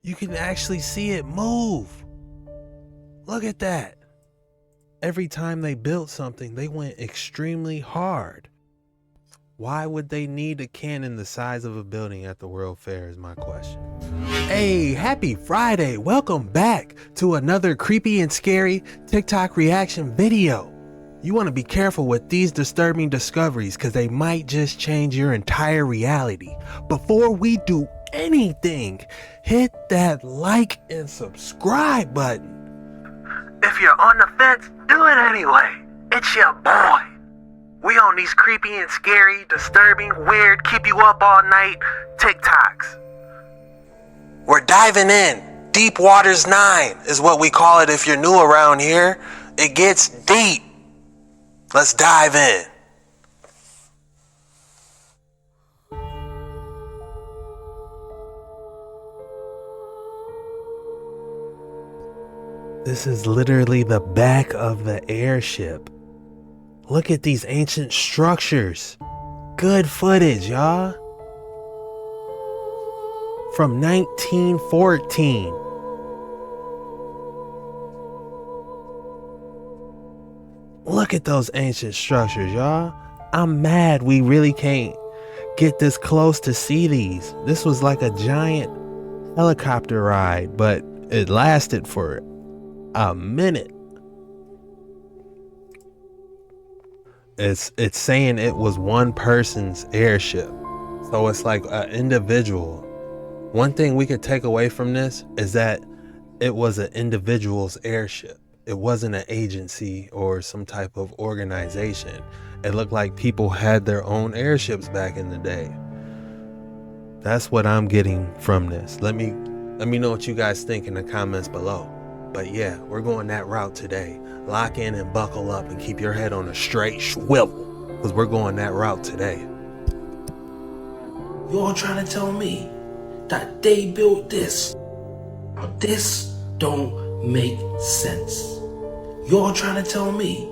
You can actually see it move. Look at that. Every time they built something, they went extremely hard. Why would they need a cannon the size of a building at the World Fair is my question. Hey, happy Friday. Welcome back to another creepy and scary TikTok reaction video. You want to be careful with these disturbing discoveries because they might just change your entire reality. Before we do anything, hit that like and subscribe button. If you're on the fence, do it anyway. It's your boy. We on these creepy and scary, disturbing, weird, keep you up all night TikToks. We're diving in. Deep Waters 9 is what we call it if you're new around here. It gets deep. Let's dive in. This is literally the back of the airship. Look at these ancient structures. Good footage, y'all. From 1914. Look at those ancient structures, y'all. I'm mad we really can't get this close to see these. This was like a giant helicopter ride, but it lasted for a minute. It's saying it was one person's airship. So it's like an individual. One thing we could take away from this is that it was an individual's airship. It wasn't an agency or some type of organization. It looked like people had their own airships back in the day. That's what I'm getting from this. Let me know what you guys think in the comments below. But yeah, we're going that route today. Lock in and buckle up and keep your head on a straight swivel, because we're going that route today. You're trying to tell me that they built this? This don't make sense. You're trying to tell me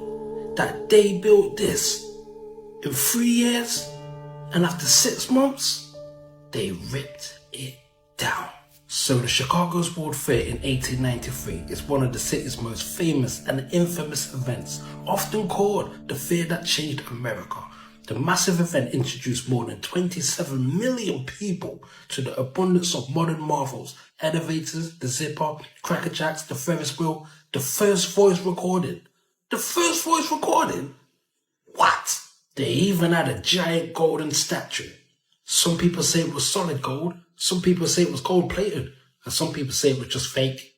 that they built this in 3 years and after 6 months, they ripped it down. So the Chicago's World Fair in 1893 is one of the city's most famous and infamous events, often called the fair that changed America. The massive event introduced more than 27 million people to the abundance of modern marvels, elevators, the zipper, crackerjacks, the Ferris wheel, the first voice recording. The first voice recording? What? They even had a giant golden statue. Some people say it was solid gold, some people say it was gold plated, and some people say it was just fake.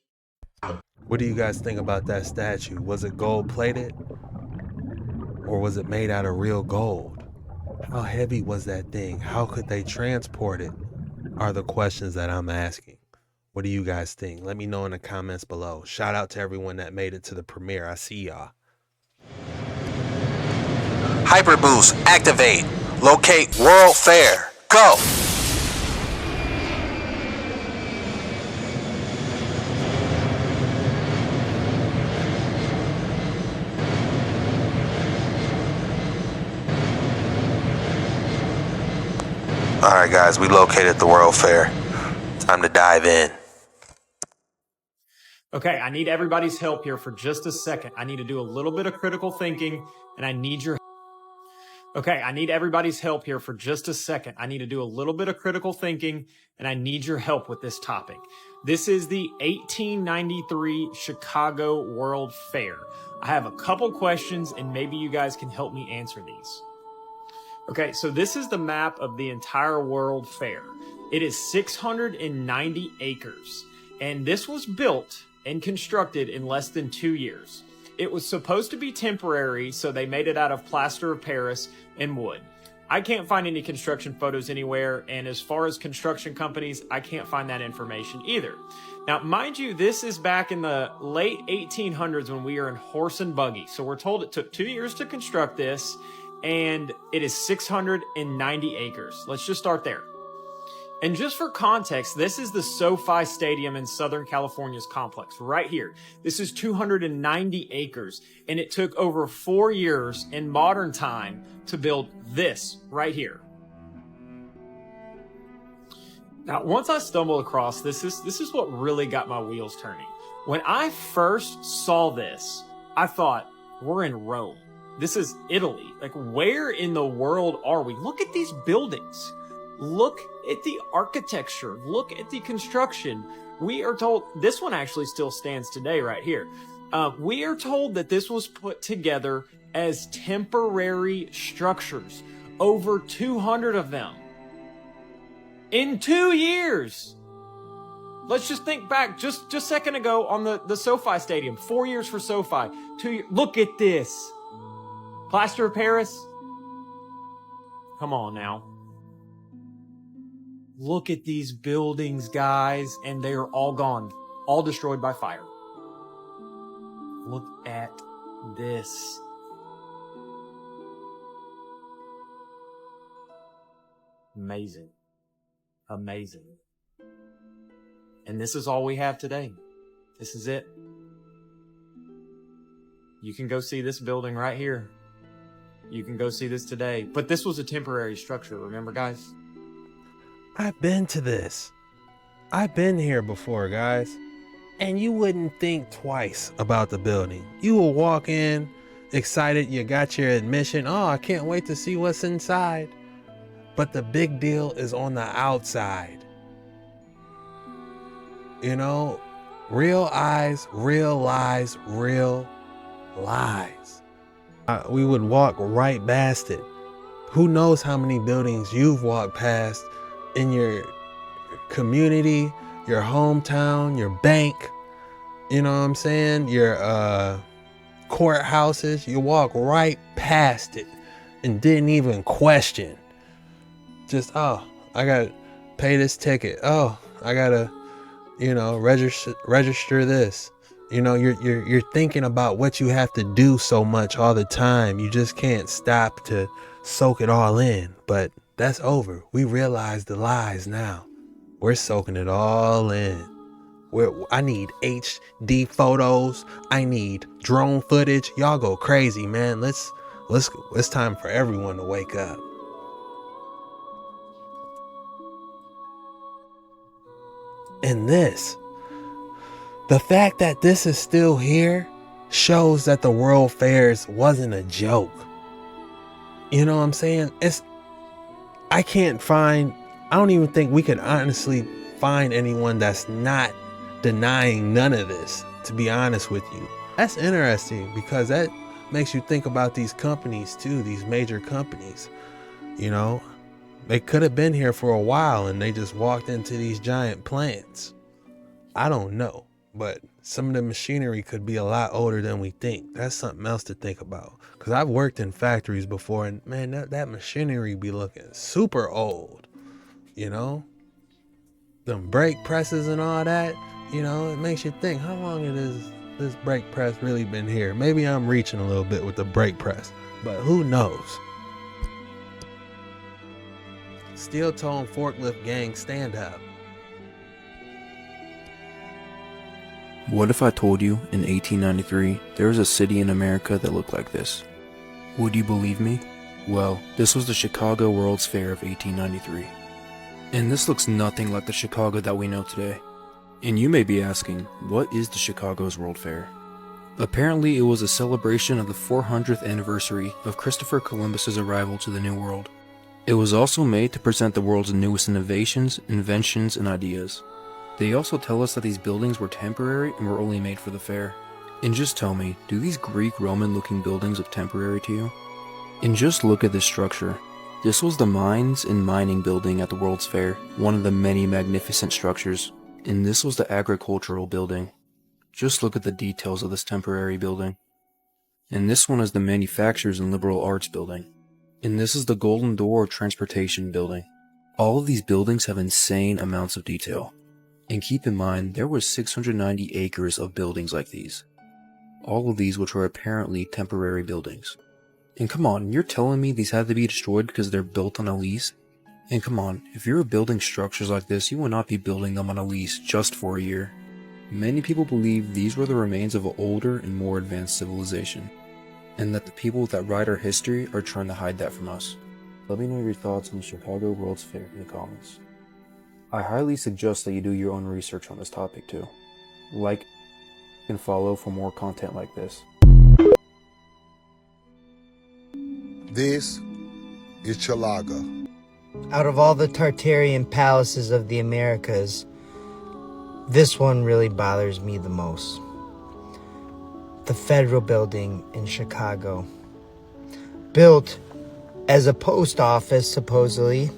What do you guys think about that statue? Was it gold plated? Or was it made out of real gold? How heavy was that thing? How could they transport it? Are the questions that I'm asking. What do you guys think? Let me know in the comments below. Shout out to everyone that made it to the premiere. I see y'all. Hyperboost, activate. Locate World Fair. Go! Alright guys, we located the World Fair. Time to dive in. Okay, I need everybody's help here for just a second. I need to do a little bit of critical thinking, and I need your... Okay, I need everybody's help here for just a second. I need to do a little bit of critical thinking, and I need your help with this topic. This is the 1893 Chicago World Fair. I have a couple questions, and maybe you guys can help me answer these. Okay, so this is the map of the entire World Fair. It is 690 acres, and this was built and constructed in less than 2 years. It was supposed to be temporary, so they made it out of plaster of Paris and wood. I can't find any construction photos anywhere, and as far as construction companies, I can't find that information either. Now, mind you, this is back in the late 1800s when we are in horse and buggy, so we're told it took 2 years to construct this, and it is 690 acres. Let's just start there. And just for context, this is the SoFi Stadium in Southern California's complex right here. This is 290 acres, and it took over 4 years in modern time to build this right here. Now, once I stumbled across this is what really got my wheels turning. When I first saw this, I thought, we're in Rome. This is Italy. Like, where in the world are we? Look at these buildings. Look at the architecture. Look at the construction. We are told, this one actually still stands today right here. We are told that this was put together as temporary structures. Over 200 of them. In 2 years. Let's just think back just a second ago on the SoFi Stadium. 4 years for SoFi. 2 years. Look at this. Plaster of Paris. Come on now. Look at these buildings, guys, and they are all gone. All destroyed by fire. Look at this. Amazing. Amazing. And this is all we have today. This is it. You can go see this building right here. You can go see this today. But this was a temporary structure, remember, guys? I've been to this. I've been here before, guys. And you wouldn't think twice about the building. You will walk in, excited, you got your admission. Oh, I can't wait to see what's inside. But the big deal is on the outside. You know, real eyes, real lies, real lies. We would walk right past it. Who knows how many buildings you've walked past in your community, your hometown, your bank, you know what I'm saying? Your courthouses. You walk right past it and didn't even question. Just, oh, I gotta pay this ticket. Oh, I gotta, you know, register this. You know, you're thinking about what you have to do so much all the time. You just can't stop to soak it all in. But that's over. We realize the lies now. We're soaking it all in. I need HD photos. I need drone footage. Y'all go crazy, man. It's time for everyone to wake up. And the fact that this is still here shows that the World Fairs wasn't a joke. You know what I'm saying? I don't even think we could honestly find anyone that's not denying none of this, to be honest with you. That's interesting because that makes you think about these companies too, these major companies. You know, they could have been here for a while and they just walked into these giant plants. I don't know, but some of the machinery could be a lot older than we think. That's something else to think about. Because I've worked in factories before and man, that machinery be looking super old. You know, them brake presses and all that, you know, it makes you think, how long has this brake press really been here? Maybe I'm reaching a little bit with the brake press, but who knows? Steel tone forklift gang, stand up. What if I told you in 1893 there was a city in America that looked like this? Would you believe me? Well, this was the Chicago World's Fair of 1893. And this looks nothing like the Chicago that we know today. And you may be asking, what is the Chicago's World Fair? Apparently it was a celebration of the 400th anniversary of Christopher Columbus's arrival to the New World. It was also made to present the world's newest innovations, inventions, and ideas. They also tell us that these buildings were temporary and were only made for the fair. And just tell me, do these Greek Roman looking buildings look temporary to you? And just look at this structure. This was the Mines and Mining building at the World's Fair, one of the many magnificent structures. And this was the Agricultural building. Just look at the details of this temporary building. And this one is the Manufacturers and Liberal Arts building. And this is the Golden Door Transportation building. All of these buildings have insane amounts of detail. And keep in mind, there were 690 acres of buildings like these. All of these which were apparently temporary buildings. And come on, you're telling me these had to be destroyed because they're built on a lease? And come on, if you're building structures like this, you will not be building them on a lease just for a year. Many people believe these were the remains of an older and more advanced civilization, and that the people that write our history are trying to hide that from us. Let me know your thoughts on the Chicago World's Fair in the comments. I highly suggest that you do your own research on this topic too. Like and follow for more content like this. This is Chilaga. Out of all the Tartarian palaces of the Americas, this one really bothers me the most. The Federal Building in Chicago. Built as a post office, supposedly,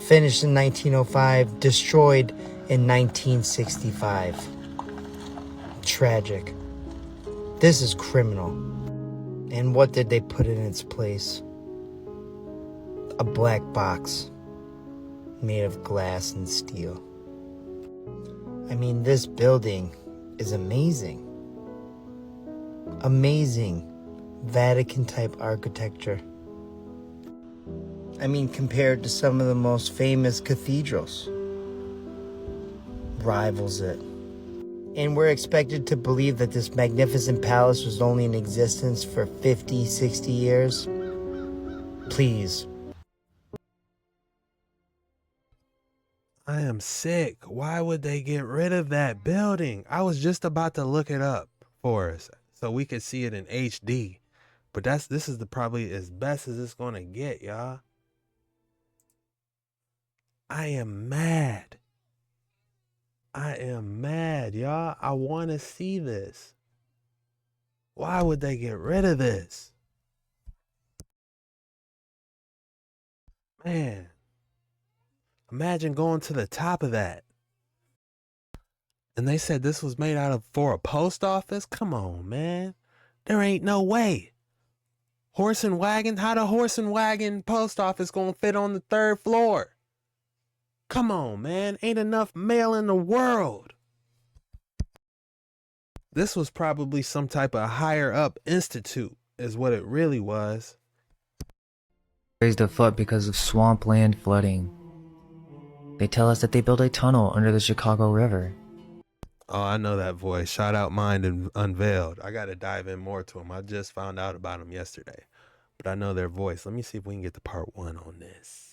finished in 1905, destroyed in 1965. Tragic. This is criminal. And what did they put in its place? A black box made of glass and steel. I mean, this building is amazing. Amazing Vatican-type architecture. I mean, compared to some of the most famous cathedrals. Rivals it. And we're expected to believe that this magnificent palace was only in existence for 50, 60 years. Please. I am sick. Why would they get rid of that building? I was just about to look it up for us so we could see it in HD. But this is probably as best as it's gonna get, y'all. I am mad. I am mad, y'all. I want to see this. Why would they get rid of this? Man, imagine going to the top of that. And they said this was made for a post office? Come on, man. There ain't no way. Horse and wagon? How the horse and wagon post office gonna fit on the 3rd floor? Come on, man. Ain't enough mail in the world. This was probably some type of higher up institute is what it really was. Raised afoot because of swampland flooding. They tell us that they built a tunnel under the Chicago River. Oh, I know that voice. Shout out Mind and Unveiled. I got to dive in more to them. I just found out about them yesterday. But I know their voice. Let me see if we can get to part 1 on this.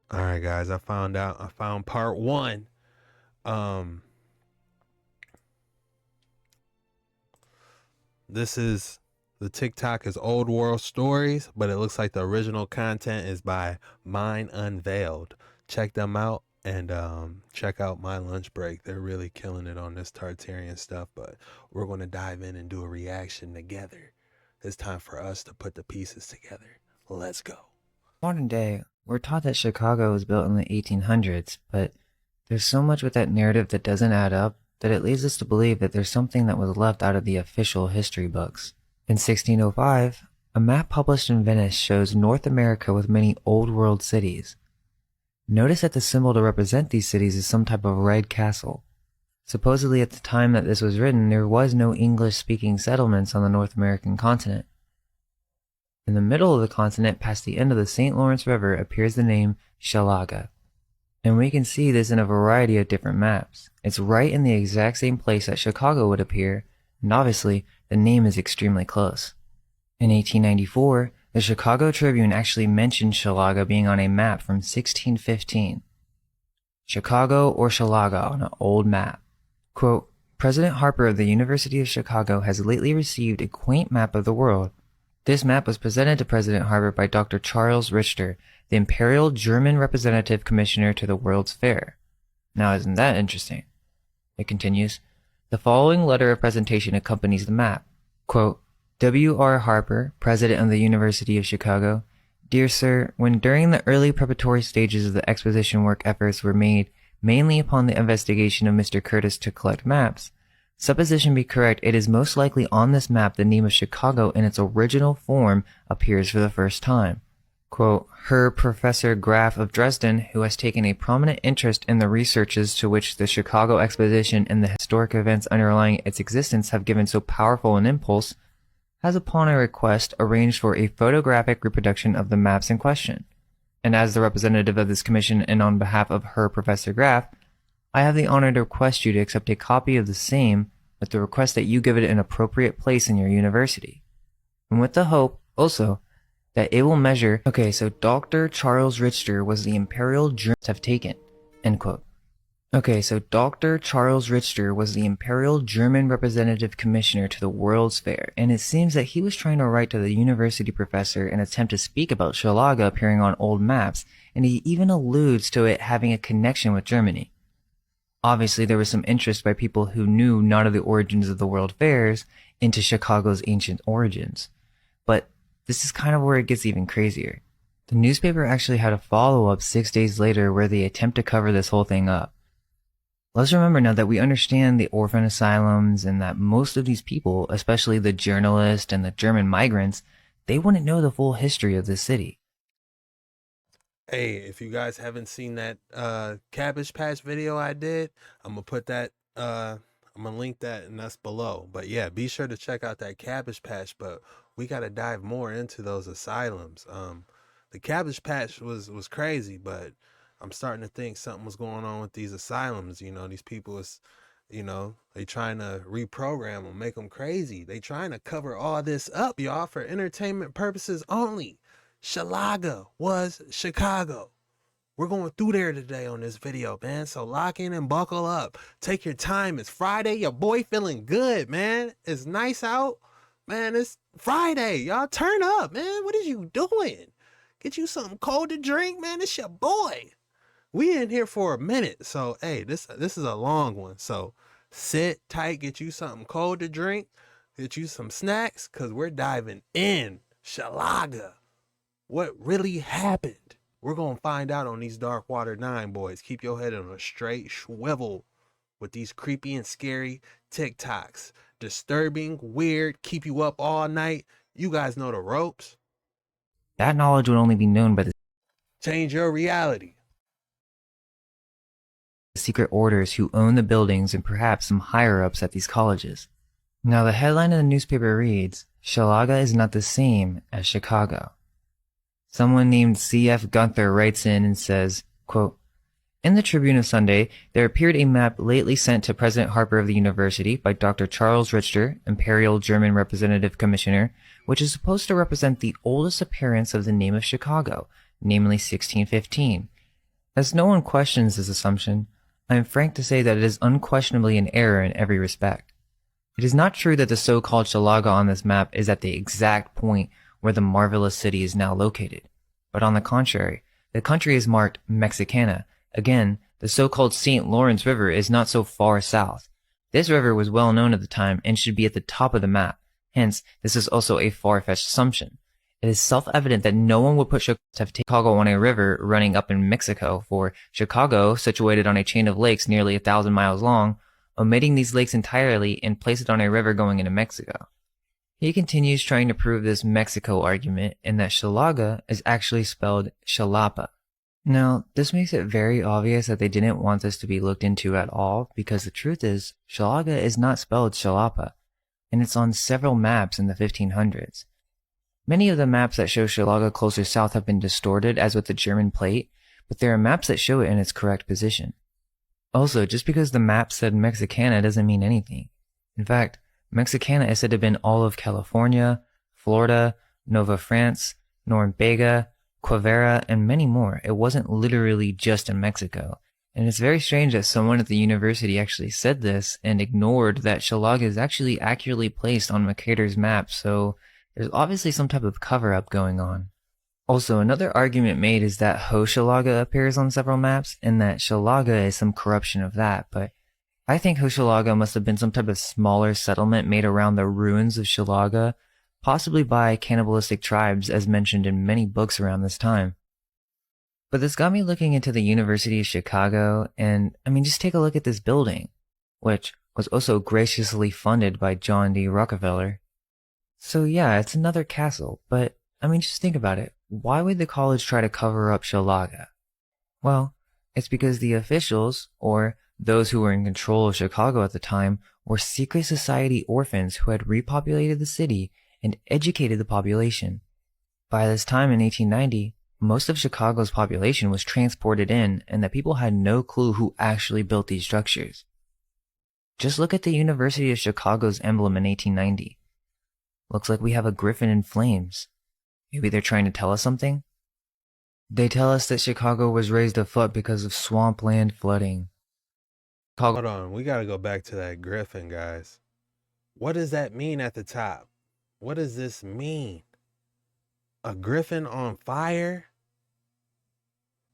All right, guys. I found part 1. This is the TikTok is Old World Stories, but it looks like the original content is by Mind Unveiled. Check them out and check out My Lunch Break. They're really killing it on this Tartarian stuff, but we're going to dive in and do a reaction together. It's time for us to put the pieces together. Let's go. Modern day, we're taught that Chicago was built in the 1800s, but there's so much with that narrative that doesn't add up that it leads us to believe that there's something that was left out of the official history books. In 1605, a map published in Venice shows North America with many old world cities. Notice that the symbol to represent these cities is some type of red castle. Supposedly at the time that this was written, there was no English-speaking settlements on the North American continent. In the middle of the continent, past the end of the St. Lawrence River, appears the name Chilaga. And we can see this in a variety of different maps. It's right in the exact same place that Chicago would appear, and obviously, the name is extremely close. In 1894, the Chicago Tribune actually mentioned Chilaga being on a map from 1615. Chicago or Chilaga on an old map. Quote, President Harper of the University of Chicago has lately received a quaint map of the world. This map was presented to President Harper by Dr. Charles Richter, the Imperial German Representative Commissioner to the World's Fair. Now isn't that interesting? It continues, the following letter of presentation accompanies the map. Quote, W.R. Harper, President of the University of Chicago. Dear Sir, when during the early preparatory stages of the exposition work efforts were made mainly upon the investigation of Mr. Curtis to collect maps, supposition be correct, it is most likely on this map the name of Chicago in its original form appears for the first time. Quote, Herr Professor Graf of Dresden, who has taken a prominent interest in the researches to which the Chicago Exposition and the historic events underlying its existence have given so powerful an impulse, has upon a request arranged for a photographic reproduction of the maps in question. And as the representative of this commission and on behalf of Herr Professor Graf, I have the honor to request you to accept a copy of the same with the request that you give it an appropriate place in your university. And with the hope, also, that it will measure. Okay, so Dr. Charles Richter was the Imperial Germans have taken, end quote. Okay, so Dr. Charles Richter was the Imperial German Representative Commissioner to the World's Fair, and it seems that he was trying to write to the university professor and attempt to speak about Chilaga appearing on old maps, and he even alludes to it having a connection with Germany. Obviously, there was some interest by people who knew not of the origins of the World Fairs into Chicago's ancient origins. But this is kind of where it gets even crazier. The newspaper actually had a follow-up 6 days later where they attempt to cover this whole thing up. Let's remember now that we understand the orphan asylums and that most of these people, especially the journalists and the German migrants, they wouldn't know the full history of this city. Hey, if you guys haven't seen that Cabbage Patch video I did, I'm gonna put that I'm gonna link that and that's below. But yeah, be sure to check out that Cabbage Patch, but we gotta dive more into those asylums. The Cabbage Patch was crazy, but I'm starting to think something was going on with these asylums. You know, these people is, you know, they trying to reprogram them, make them crazy. They trying to cover all this up, y'all, for entertainment purposes only. Chilaga was Chicago. We're going through there today on this video, man. So lock in and buckle up. Take your time. It's Friday. Your boy feeling good, man. It's nice out. Man, it's Friday. Y'all turn up, man. What is you doing? Get you something cold to drink, man. It's your boy. We in here for a minute. So, hey, this is a long one. So sit tight. Get you something cold to drink. Get you some snacks, because we're diving in. Chilaga. What really happened? We're going to find out on these Dark Water 9, boys. Keep your head on a straight swivel with these creepy and scary TikToks. Disturbing, weird, keep you up all night. You guys know the ropes. That knowledge would only be known by the Change your reality. secret orders who own the buildings and perhaps some higher-ups at these colleges. Now, the headline of the newspaper reads, "Chilaga is not the same as Chicago." Someone named C.F. Gunther writes in and says, quote, "In the Tribune of Sunday, there appeared a map lately sent to President Harper of the University by Dr. Charles Richter, Imperial German Representative Commissioner, which is supposed to represent the oldest appearance of the name of Chicago, namely 1615. As no one questions this assumption, I am frank to say that it is unquestionably an error in every respect. It is not true that the so-called Chilaga on this map is at the exact point where the marvelous city is now located. But on the contrary, the country is marked Mexicana. Again, the so-called St. Lawrence River is not so far south. This river was well known at the time and should be at the top of the map. Hence, this is also a far-fetched assumption. It is self-evident that no one would put Chicago on a river running up in Mexico, for Chicago, situated on a chain of lakes nearly 1,000 miles long, omitting these lakes entirely and place it on a river going into Mexico. He continues trying to prove this Mexico argument and that Chilaga is actually spelled Xalapa. Now, this makes it very obvious that they didn't want this to be looked into at all, because the truth is, Chilaga is not spelled Xalapa, and it's on several maps in the 1500s. Many of the maps that show Chilaga closer south have been distorted, as with the German plate, but there are maps that show it in its correct position. Also, just because the map said Mexicana doesn't mean anything. In fact, Mexicana is said to have been all of California, Florida, Nova France, Noruega, Quivira, and many more. It wasn't literally just in Mexico. And it's very strange that someone at the university actually said this and ignored that Chilaga is actually accurately placed on Mercator's map, so there's obviously some type of cover-up going on. Also, another argument made is that Hochelaga appears on several maps, and that Chilaga is some corruption of that, but I think Hochelaga must have been some type of smaller settlement made around the ruins of Chilaga, possibly by cannibalistic tribes as mentioned in many books around this time. But this got me looking into the University of Chicago, and just take a look at this building, which was also graciously funded by John D. Rockefeller. So yeah, it's another castle, but just think about it. Why would the college try to cover up Chilaga? Well, it's because the officials, or those who were in control of Chicago at the time, were secret society orphans who had repopulated the city and educated the population. By this time in 1890, most of Chicago's population was transported in, and the people had no clue who actually built these structures. Just look at the University of Chicago's emblem in 1890. Looks like we have a griffin in flames. Maybe they're trying to tell us something? They tell us that Chicago was raised afoot because of swampland flooding. Hold on, we gotta go back to that griffin, guys. What does that mean at the top? What does this mean? A griffin on fire?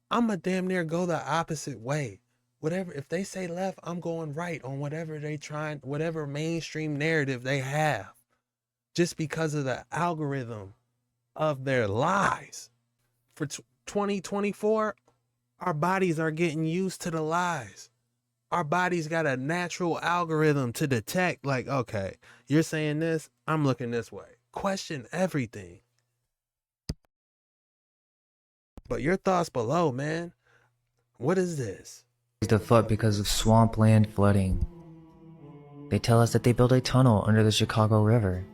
I'ma damn near go the opposite way. Whatever, if they say left, I'm going right on whatever mainstream narrative they have. Just because of the algorithm of their lies. For 2024, our bodies are getting used to the lies. Our bodies got a natural algorithm to detect, like, okay, you're saying this, I'm looking this way. Question everything. But your thoughts below, man. What is this? Raised afoot because of swampland flooding. They tell us that they built a tunnel under the Chicago River.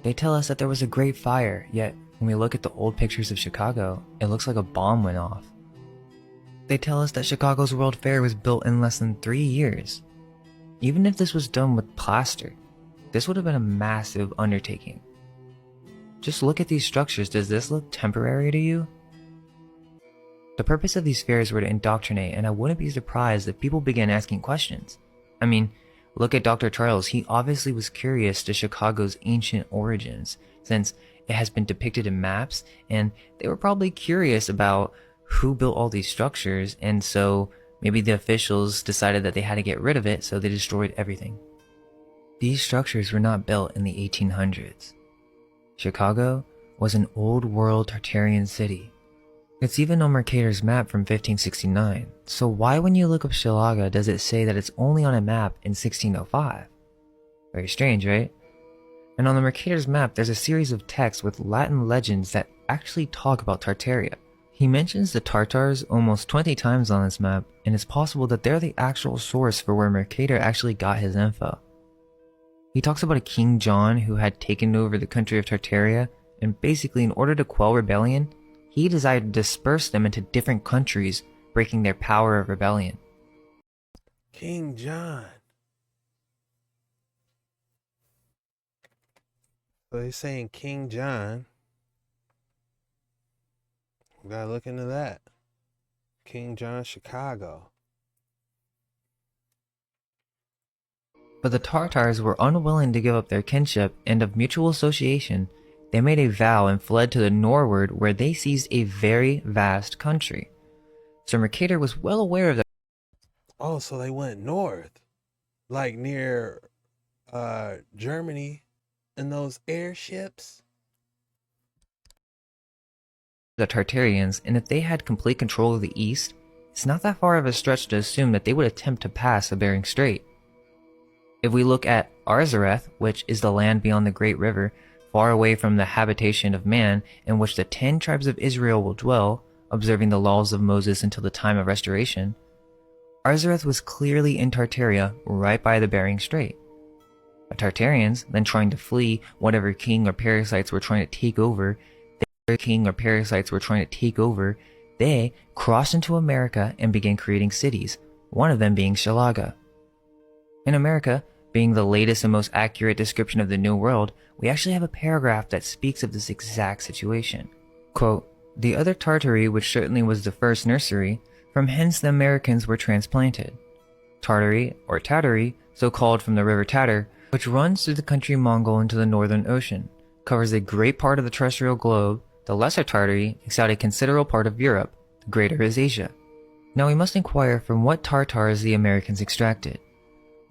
They tell us that there was a great fire, yet when we look at the old pictures of Chicago, it looks like a bomb went off. They tell us that Chicago's World Fair was built in less than 3 years. Even if this was done with plaster, this would have been a massive undertaking. Just look at these structures. Does this look temporary to you? The purpose of these fairs were to indoctrinate, and I wouldn't be surprised if people began asking questions. I mean, look at Dr. Charles. He obviously was curious to Chicago's ancient origins, since it has been depicted in maps, and they were probably curious about who built all these structures, and so maybe the officials decided that they had to get rid of it, so they destroyed everything. These structures were not built in the 1800s. Chicago was an old world Tartarian city. It's even on Mercator's map from 1569, so why when you look up Chilaga does it say that it's only on a map in 1605? Very strange, right? And on the Mercator's map there's a series of texts with Latin legends that actually talk about Tartaria. He mentions the Tartars almost 20 times on this map, and it's possible that they're the actual source for where Mercator actually got his info. He talks about a King John who had taken over the country of Tartaria, and basically in order to quell rebellion, he decided to disperse them into different countries, breaking their power of rebellion. King John. So they're saying King John. We gotta look into that. King John, Chicago. But the Tartars were unwilling to give up their kinship, and of mutual association, they made a vow and fled to the northward, where they seized a very vast country. So Mercator was well aware of that. Oh, so they went north, like near Germany, and those airships. The Tartarians, and if they had complete control of the east, it's not that far of a stretch to assume that they would attempt to pass the Bering Strait. If we look at Arzareth, which is the land beyond the Great River, far away from the habitation of man, in which the 10 tribes of Israel will dwell, observing the laws of Moses until the time of restoration, Arzareth was clearly in Tartaria, right by the Bering Strait. The Tartarians, then trying to flee whatever king or parasites were trying to take over, they crossed into America and began creating cities, one of them being Chilaga. In America, being the latest and most accurate description of the New World, we actually have a paragraph that speaks of this exact situation. Quote, "The other Tartary, which certainly was the first nursery, from hence the Americans were transplanted. Tartary, or Tartary, so called from the river Tatar, which runs through the country Mongol into the northern ocean, covers a great part of the terrestrial globe. The lesser Tartary takes out a considerable part of Europe, the greater is Asia." Now we must inquire from what Tartars the Americans extracted.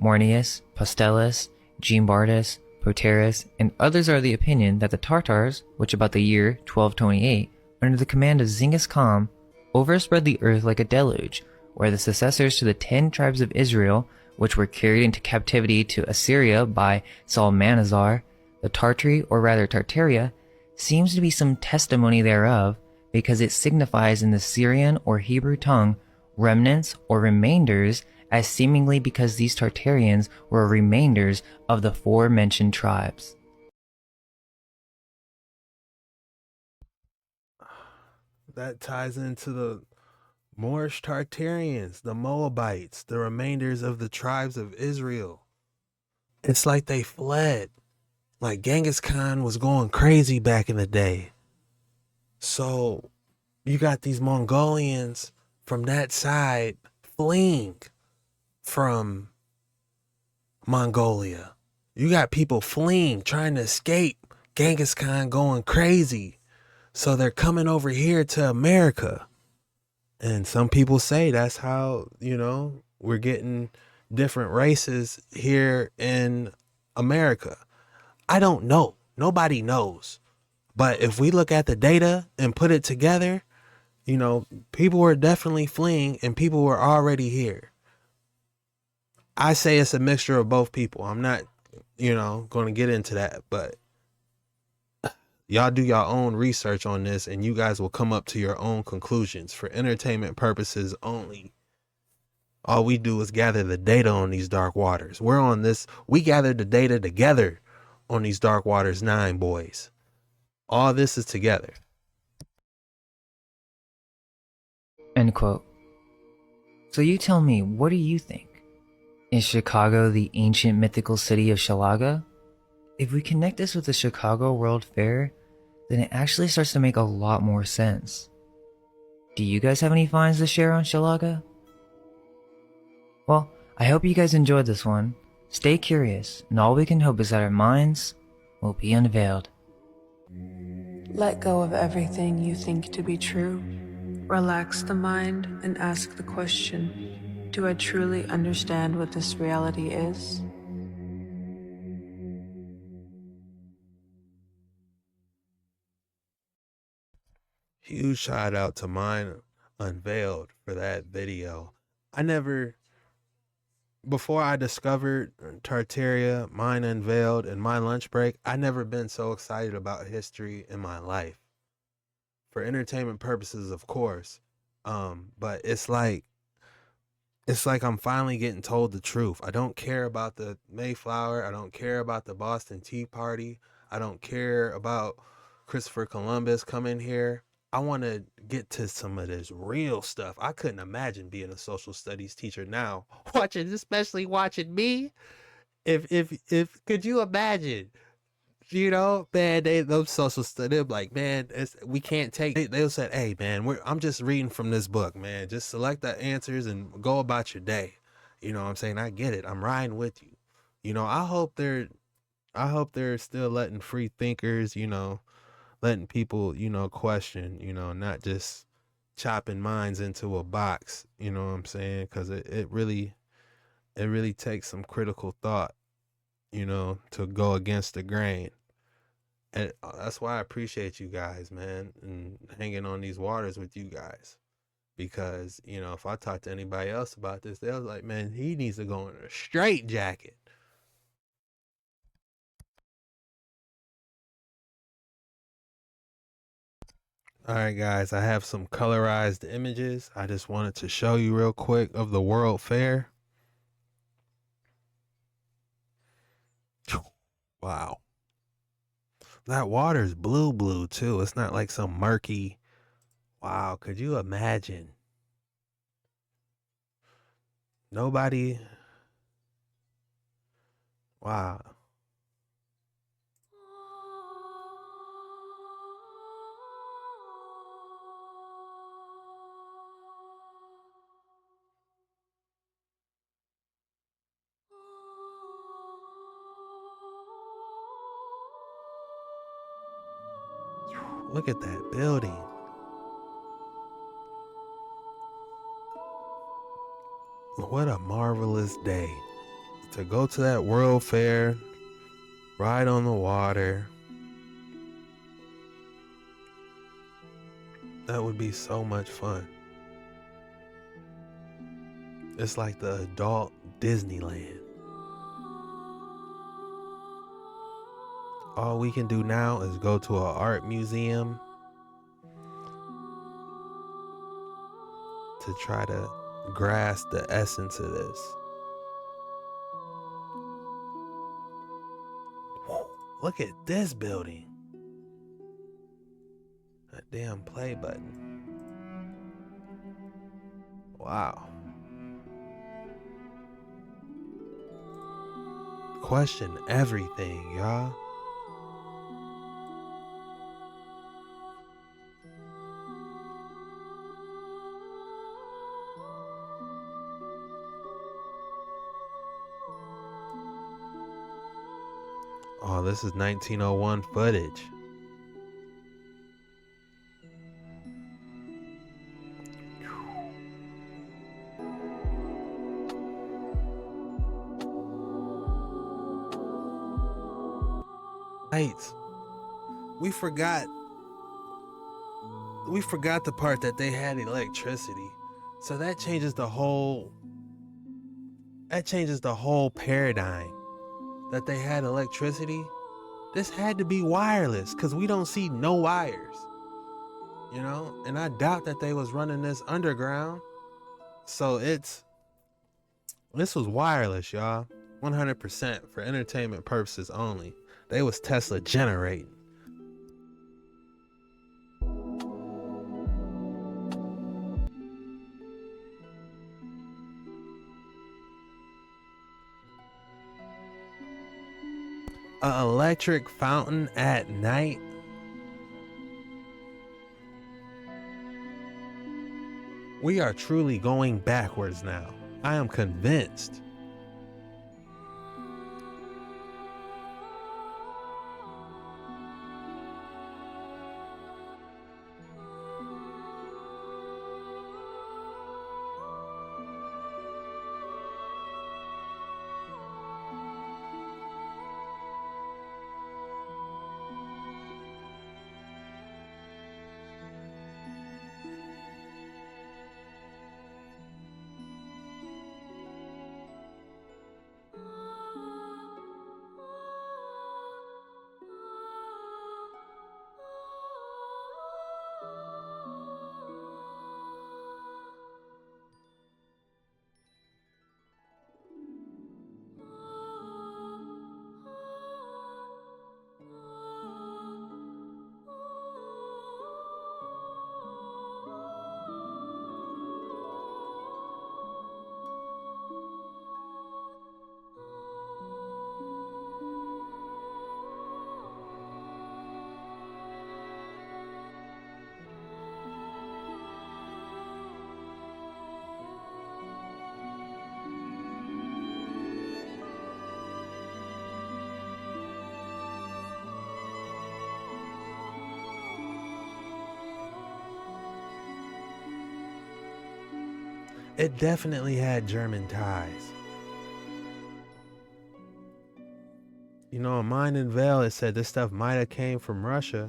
Mornius, Postellus, Jean-Bardus, Poteris, and others are of the opinion that the Tartars, which about the year 1228, under the command of Zingis Khan, overspread the earth like a deluge, where the successors to the 10 tribes of Israel, which were carried into captivity to Assyria by Salmanazar, the Tartary, or rather Tartaria, seems to be some testimony thereof, because it signifies in the Syrian or Hebrew tongue remnants or remainders, as seemingly because these Tartarians were remainders of the forementioned tribes. That ties into the Moorish Tartarians, the Moabites, the remainders of the tribes of Israel. It's like they fled Like Genghis Khan was going crazy back in the day. So you got these Mongolians from that side fleeing from Mongolia. You got people fleeing, trying to escape Genghis Khan going crazy. So they're coming over here to America. And some people say that's how, we're getting different races here in America. I don't know. Nobody knows. But if we look at the data and put it together, people were definitely fleeing and people were already here. I say it's a mixture of both people. I'm not, going to get into that, but y'all do your own research on this and you guys will come up to your own conclusions. For entertainment purposes only, all we do is gather the data on these dark waters. We gathered the data together on these dark waters 9 boys. All this is together. End quote. So you tell me, what do you think? Is Chicago the ancient mythical city of Chilaga? If we connect this with the Chicago World Fair, then it actually starts to make a lot more sense. Do you guys have any finds to share on Chilaga? Well, I hope you guys enjoyed this one. Stay curious, and all we can hope is that our minds will be unveiled. Let go of everything you think to be true. Relax the mind and ask the question, do I truly understand what this reality is? Huge shout out to Mind Unveiled for that video. Before I discovered Tartaria, Mind Unveiled, and My Lunch Break, I never been so excited about history in my life. For entertainment purposes, of course. But it's like I'm finally getting told the truth. I don't care about the Mayflower. I don't care about the Boston Tea Party. I don't care about Christopher Columbus coming here. I want to get to some of this real stuff. I couldn't imagine being a social studies teacher now, especially watching me. If could you imagine? Man, those social studies, they're like, man, we can't take. They'll say, hey, man, I'm just reading from this book, man. Just select the answers and go about your day. You know what I'm saying? I get it. I'm riding with you. I hope they're still letting free thinkers, letting people, question, not just chopping minds into a box, you know what I'm saying? Because it really takes some critical thought, to go against the grain. And that's why I appreciate you guys, man, and hanging on these waters with you guys. Because, if I talk to anybody else about this, they're like, man, he needs to go in a straight jacket. All right, guys, I have some colorized images. I just wanted to show you real quick of the World Fair. Wow. That water's blue too. It's not like some murky. Wow, could you imagine? Nobody. Wow. Look at that building. What a marvelous day to go to that World Fair, ride on the water. That would be so much fun. It's like the adult Disneyland. All we can do now is go to an art museum to try to grasp the essence of this. Look at this building. That damn play button. Wow. Question everything, y'all. Oh, this is 1901 footage. Lights. We forgot the part that they had electricity. So that changes the whole paradigm. That they had electricity. This had to be wireless because we don't see no wires. You know, and I doubt that they was running this underground. So this was wireless, y'all. 100% for entertainment purposes only. They was Tesla generating. An electric fountain at night. We are truly going backwards now. I am convinced. It definitely had German ties. You know, in Mind and Veil, it said this stuff might have came from Russia.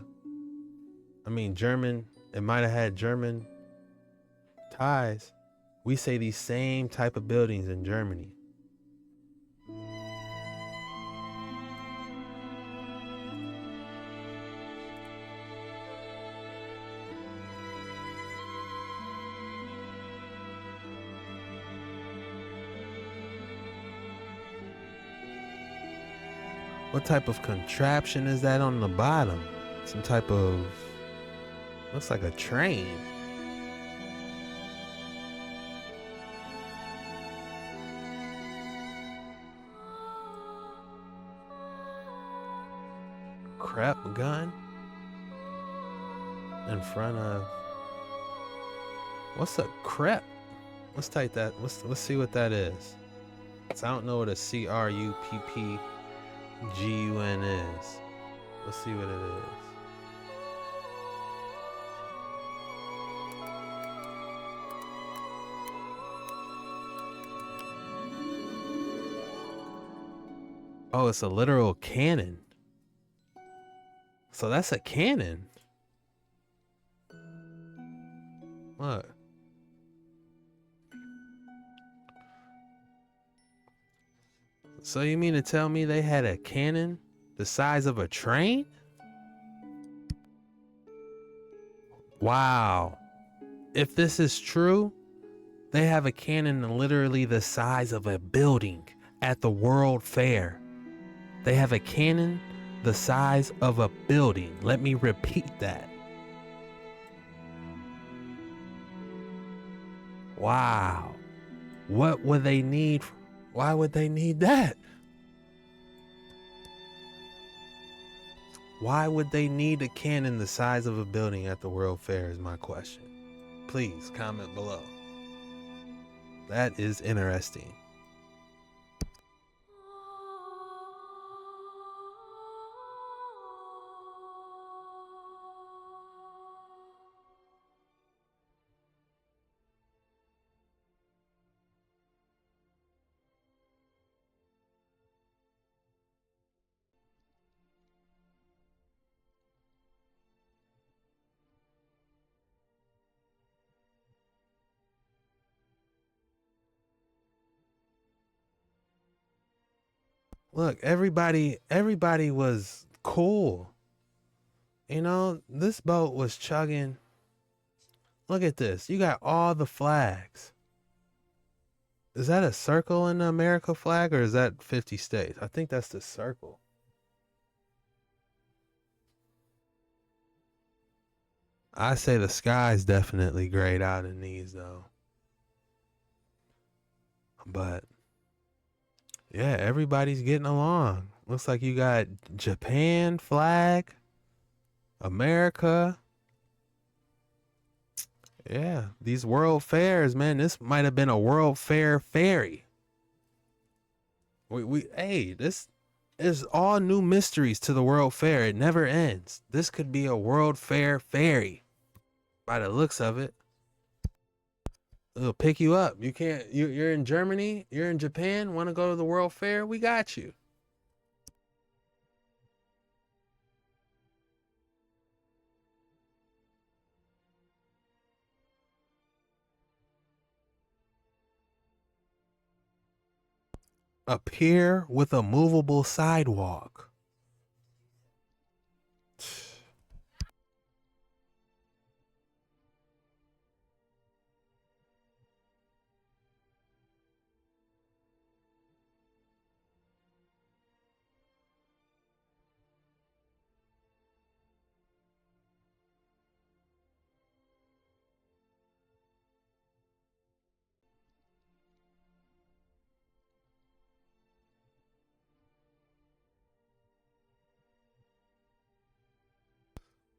I mean, German, it might have had German ties. We say these same type of buildings in Germany. What type of contraption is that on the bottom? Some type of, looks like a train. Krupp gun in front of, what's a Krupp? Let's type that. Let's see what that is. So I don't know what a CRUPPGUN is. Let's see what it is. Oh, it's a literal cannon. So that's a cannon. What? So you mean to tell me they had a cannon the size of a train? Wow. If this is true, they have a cannon literally the size of a building at the World Fair. They have a cannon the size of a building. Let me repeat that. Wow. What would they need? Why would they need that? Why would they need a cannon the size of a building at the World Fair is my question. Please comment below. That is interesting. Look, everybody was cool. You know, this boat was chugging. Look at this. You got all the flags. Is that a circle in the America flag or is that 50 states? I think that's the circle. I say the sky's definitely grayed out in these though. But yeah, everybody's getting along. Looks like you got Japan flag, America. Yeah, these world fairs, man. This might have been a world fair ferry. Hey, this is all new mysteries to the world fair. It never ends. This could be a world fair ferry by the looks of it. It'll pick you up. You're in Germany, you're in Japan, want to go to the world fair? We got you. A pier with a movable sidewalk.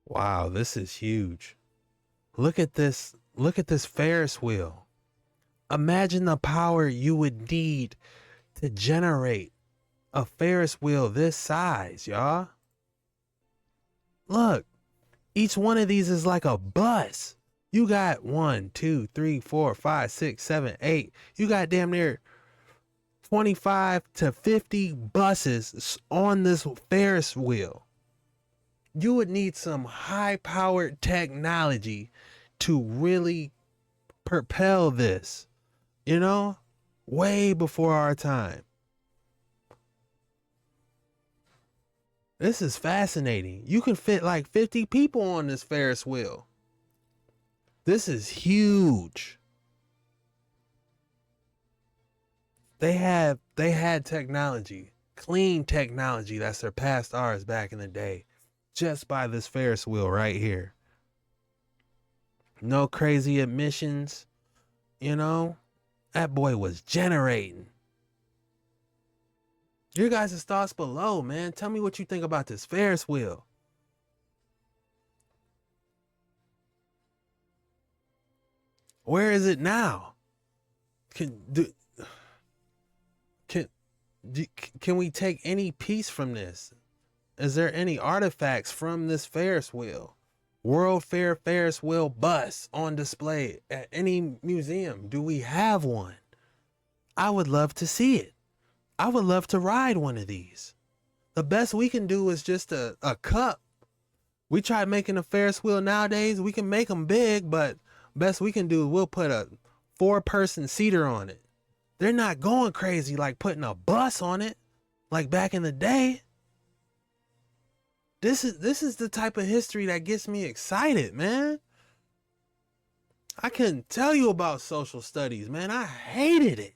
Wow, this is huge. Look at this. Look at this Ferris wheel. Imagine the power you would need to generate a Ferris wheel this size, y'all. Look, each one of these is like a bus. You got 1, 2, 3, 4, 5, 6, 7, 8. You got damn near 25 to 50 buses on this Ferris wheel. You would need some high-powered technology to really propel this, you know, way before our time. This is fascinating. You can fit like 50 people on this Ferris wheel. This is huge. They had technology, clean technology that surpassed ours back in the day. Just by this Ferris wheel right here. No crazy emissions, you know? That boy was generating. Your guys' thoughts below, man. Tell me what you think about this Ferris wheel. Where is it now? Can we take any piece from this? Is there any artifacts from this Ferris wheel? World Fair Ferris wheel bus on display at any museum? Do we have one? I would love to see it. I would love to ride one of these. The best we can do is just a cup. We tried making a Ferris wheel nowadays. We can make them big, but best we can do, we'll put a 4-person seater on it. They're not going crazy like putting a bus on it like back in the day. This is the type of history that gets me excited, man. I couldn't tell you about social studies, man. I hated it.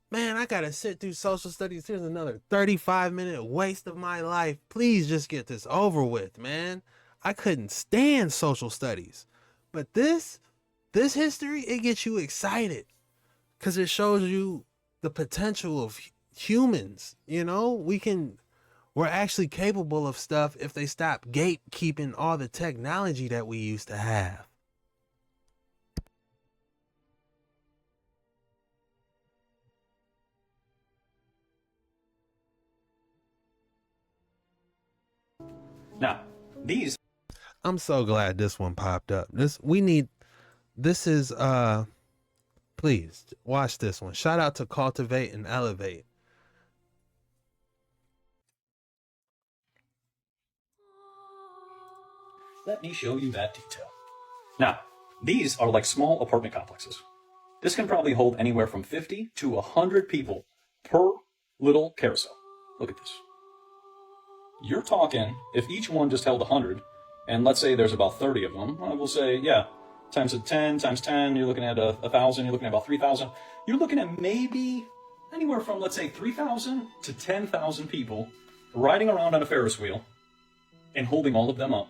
Man, I gotta sit through social studies. Here's another 35-minute waste of my life. Please just get this over with, man. I couldn't stand social studies. But this history, it gets you excited. Because it shows you the potential of humans. You know, we're actually capable of stuff if they stop gatekeeping all the technology that we used to have. Now, these... I'm so glad this one popped up. This is please watch this one. Shout out to Cultivate and Elevate. Let me show you that detail. Now, these are like small apartment complexes. This can probably hold anywhere from 50 to 100 people per little carousel. Look at this. You're talking, if each one just held 100, and let's say there's about 30 of them, we'll say, yeah, times 10 times 10, you're looking at 1,000, you're looking at about 3,000. You're looking at maybe anywhere from, let's say, 3,000 to 10,000 people riding around on a Ferris wheel and holding all of them up.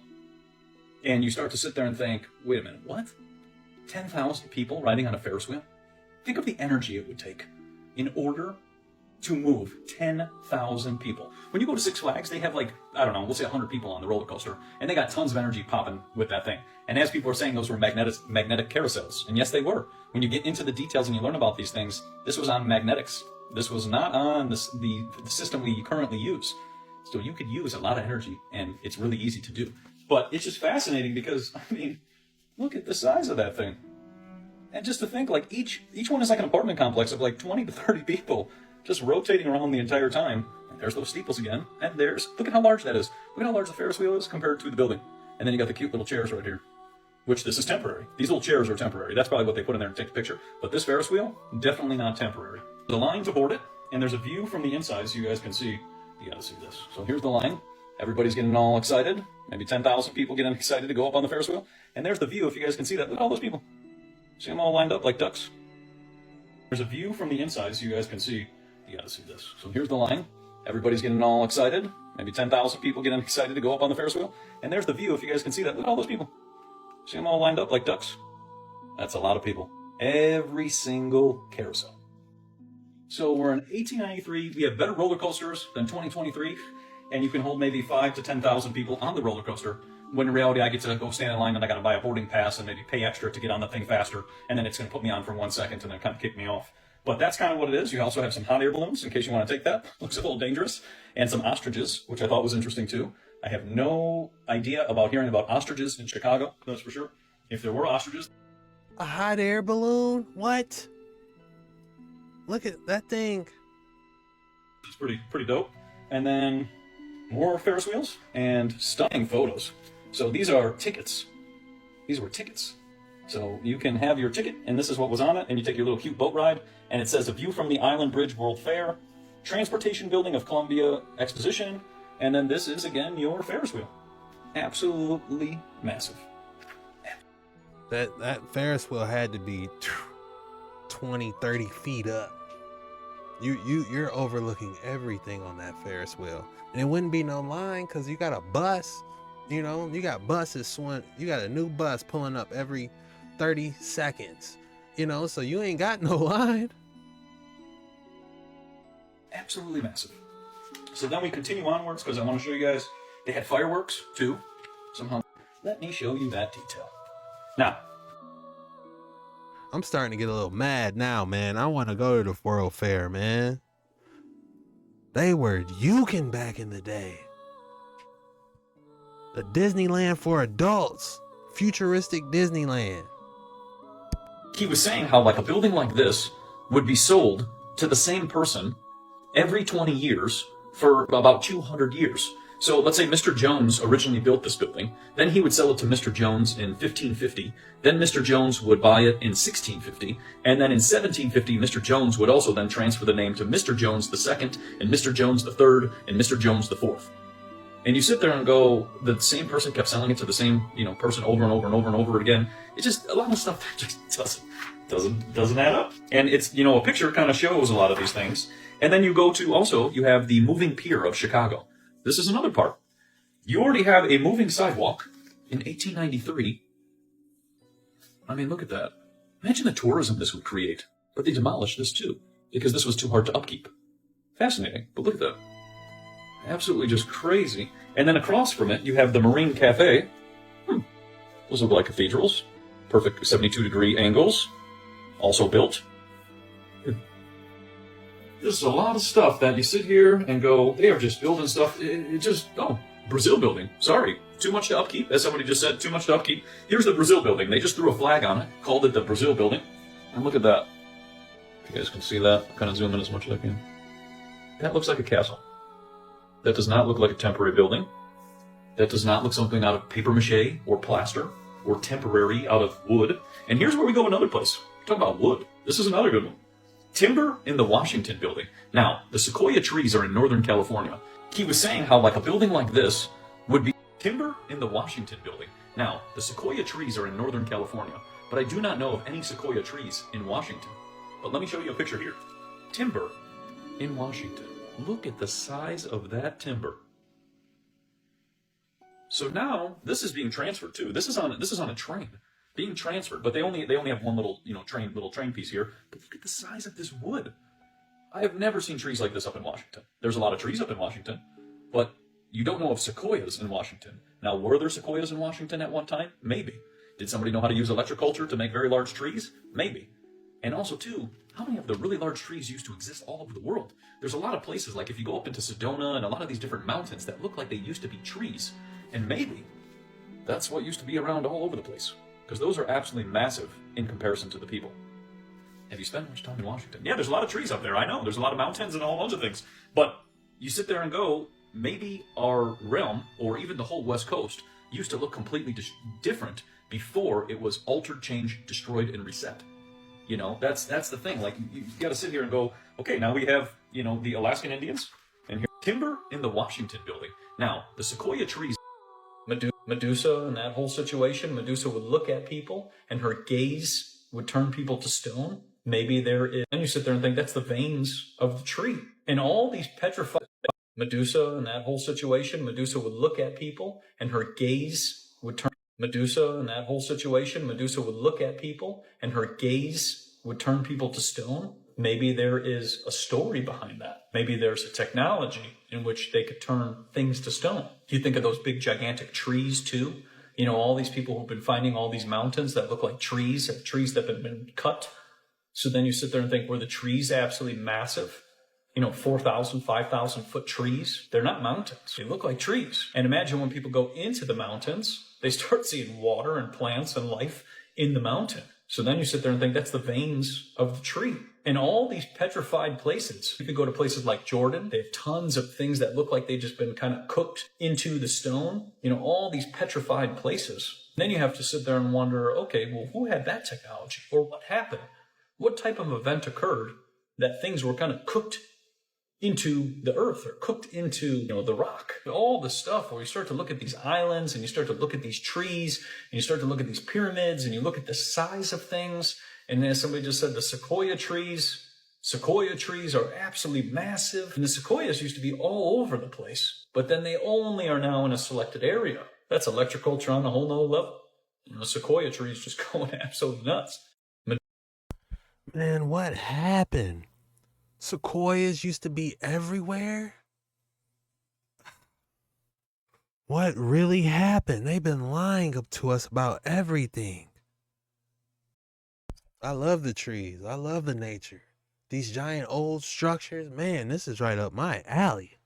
And you start to sit there and think, wait a minute, what? 10,000 people riding on a Ferris wheel? Think of the energy it would take in order to move 10,000 people. When you go to Six Flags, they have like, I don't know, we'll say 100 people on the roller coaster, and they got tons of energy popping with that thing. And as people are saying, those were magnetic carousels. And yes, they were. When you get into the details and you learn about these things, this was on magnetics. This was not on the system we currently use. So you could use a lot of energy, and it's really easy to do. But it's just fascinating because, I mean, look at the size of that thing. And just to think, like, each one is like an apartment complex of like 20 to 30 people just rotating around the entire time. And there's those steeples again. And look at how large that is. Look at how large the Ferris wheel is compared to the building. And then you got the cute little chairs right here, which this is temporary. These little chairs are temporary. That's probably what they put in there to take the picture. But this Ferris wheel, definitely not temporary. The line to board it, and there's a view from the inside so you guys can see. You gotta see this. So here's the line. Everybody's getting all excited. Maybe 10,000 people getting excited to go up on the Ferris wheel. And there's the view, if you guys can see that. Look at all those people. See them all lined up like ducks? There's a view from the inside so you guys can see. You gotta see this. So here's the line. Everybody's getting all excited. Maybe 10,000 people getting excited to go up on the Ferris wheel. And there's the view, if you guys can see that. Look at all those people. See them all lined up like ducks? That's a lot of people. Every single carousel. So we're in 1893. We have better roller coasters than 2023. And you can hold maybe 5,000 to 10,000 people on the roller coaster. When in reality, I get to go stand in line and I got to buy a boarding pass and maybe pay extra to get on the thing faster. And then it's going to put me on for 1 second and then kind of kick me off. But that's kind of what it is. You also have some hot air balloons in case you want to take that. Looks a little dangerous. And some ostriches, which I thought was interesting too. I have no idea about hearing about ostriches in Chicago, that's for sure. If there were ostriches. A hot air balloon? What? Look at that thing. It's pretty dope. And then more Ferris wheels and stunning photos. So these are tickets. These were tickets. So you can have your ticket, and this is what was on it, and you take your little cute boat ride, and it says a view from the Island Bridge World Fair, Transportation Building of Columbia Exposition, and then this is, again, your Ferris wheel. Absolutely massive. That Ferris wheel had to be 20, 30 feet up. You're overlooking everything on that Ferris wheel. And it wouldn't be no line because you got a bus. You know, you got buses you got a new bus pulling up every 30 seconds. You know, so you ain't got no line. Absolutely massive. So then we continue onwards because I want to show you guys. They had fireworks too. Somehow. Let me show you that detail. Now, I'm starting to get a little mad now, man. I want to go to the World Fair, man. They were yuking back in the day. The Disneyland for adults. Futuristic Disneyland. he was saying how like a building like this would be sold to the same person every 20 years for about 200 years. So let's say Mr. Jones originally built this building, then he would sell it to Mr. Jones in 1550, then Mr. Jones would buy it in 1650, and then in 1750 Mr. Jones would also then transfer the name to Mr. Jones II, and Mr. Jones III, and Mr. Jones IV. And you sit there and go, the same person kept selling it to the same, person over and over and over and over again. It's just a lot of stuff that just doesn't add up. And it's, a picture kind of shows a lot of these things. And then you go to also, you have the moving pier of Chicago. This is another part. You already have a moving sidewalk in 1893. I mean, look at that. Imagine the tourism this would create. But they demolished this too, because this was too hard to upkeep. Fascinating, but look at that. Absolutely just crazy. And then across from it, you have the Marine Cafe. Those look like cathedrals. Perfect 72-degree angles. Also built. This is a lot of stuff that you sit here and go, they are just building stuff. Brazil building. Sorry. Too much to upkeep. As somebody just said, too much to upkeep. Here's the Brazil building. They just threw a flag on it, called it the Brazil building. And look at that. If you guys can see that, I'll kind of zoom in as much as I can. That looks like a castle. That does not look like a temporary building. That does not look something out of paper mache or plaster or temporary out of wood. And here's where we go another place. We're talking about wood. This is another good one. Timber in the Washington building. Now, the sequoia trees are in Northern California. He was saying how like a building like this would be timber in the Washington building. Now, the sequoia trees are in Northern California, but I do not know of any sequoia trees in Washington. But let me show you a picture here. Timber in Washington. Look at the size of that timber. So now this is being transferred too. This is on a train being transferred, but they only have one little train piece here. But look at the size of this wood. I have never seen trees like this up in Washington. There's a lot of trees up in Washington, but you don't know of sequoias in Washington. Now, were there sequoias in Washington at one time? Maybe. Did somebody know how to use electroculture to make very large trees? Maybe. And also, too, how many of the really large trees used to exist all over the world? There's a lot of places, like if you go up into Sedona and a lot of these different mountains that look like they used to be trees. And maybe that's what used to be around all over the place. Because those are absolutely massive in comparison to the people. Have you spent much time in Washington? Yeah, there's a lot of trees up there, I know. There's a lot of mountains and a whole bunch of things. But you sit there and go, maybe our realm, or even the whole West Coast, used to look completely different before it was altered, changed, destroyed, and reset. You know, that's the thing. Like, you got to sit here and go, okay, now we have, the Alaskan Indians, and here, timber in the Washington building. Now, the sequoia trees, Medusa and that whole situation, Medusa would look at people, and her gaze would turn people to stone. Maybe there is, and you sit there and think, that's the veins of the tree. And all these petrified, Medusa and that whole situation, Medusa would look at people, and her gaze would turn, Medusa and that whole situation, Medusa would look at people, and her gaze would turn people to stone. Maybe there is a story behind that. Maybe there's a technology in which they could turn things to stone. You think of those big gigantic trees too. All these people who've been finding all these mountains that look like trees that have been cut. So then you sit there and think, were the trees absolutely massive? 4,000, 5,000 foot trees. They're not mountains. They look like trees. And imagine when people go into the mountains, they start seeing water and plants and life in the mountain. So then you sit there and think, that's the veins of the tree. And all these petrified places, you could go to places like Jordan. They have tons of things that look like they've just been kind of cooked into the stone. All these petrified places. Then you have to sit there and wonder, okay, well, who had that technology? Or what happened? What type of event occurred that things were kind of cooked into the earth or cooked into, the rock? All the stuff where you start to look at these islands and you start to look at these trees and you start to look at these pyramids and you look at the size of things. And then somebody just said the sequoia trees are absolutely massive. And the sequoias used to be all over the place, but then they only are now in a selected area. That's electroculture on a whole nother level. Sequoia trees just going absolutely nuts. Man, what happened? Sequoias used to be everywhere? What really happened? They've been lying up to us about everything. I love the trees. I love the nature. These giant old structures, man, this is right up my alley.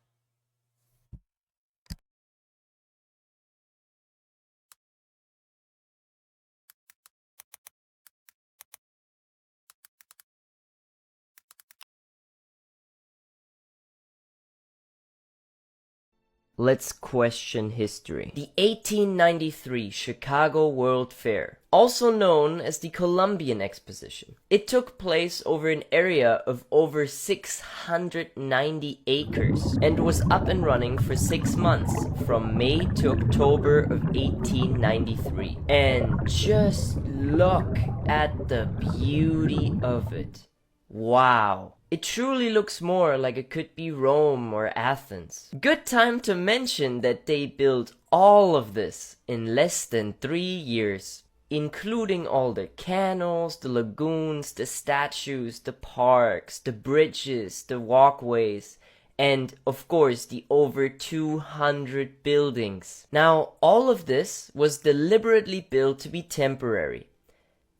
Let's question history. The 1893 Chicago World Fair, also known as the Columbian Exposition. It took place over an area of over 690 acres and was up and running for 6 months from May to October of 1893. And just look at the beauty of it. Wow. It truly looks more like it could be Rome or Athens. Good time to mention that they built all of this in less than 3 years, including all the canals, the lagoons, the statues, the parks, the bridges, the walkways, and of course the over 200 buildings. Now, all of this was deliberately built to be temporary.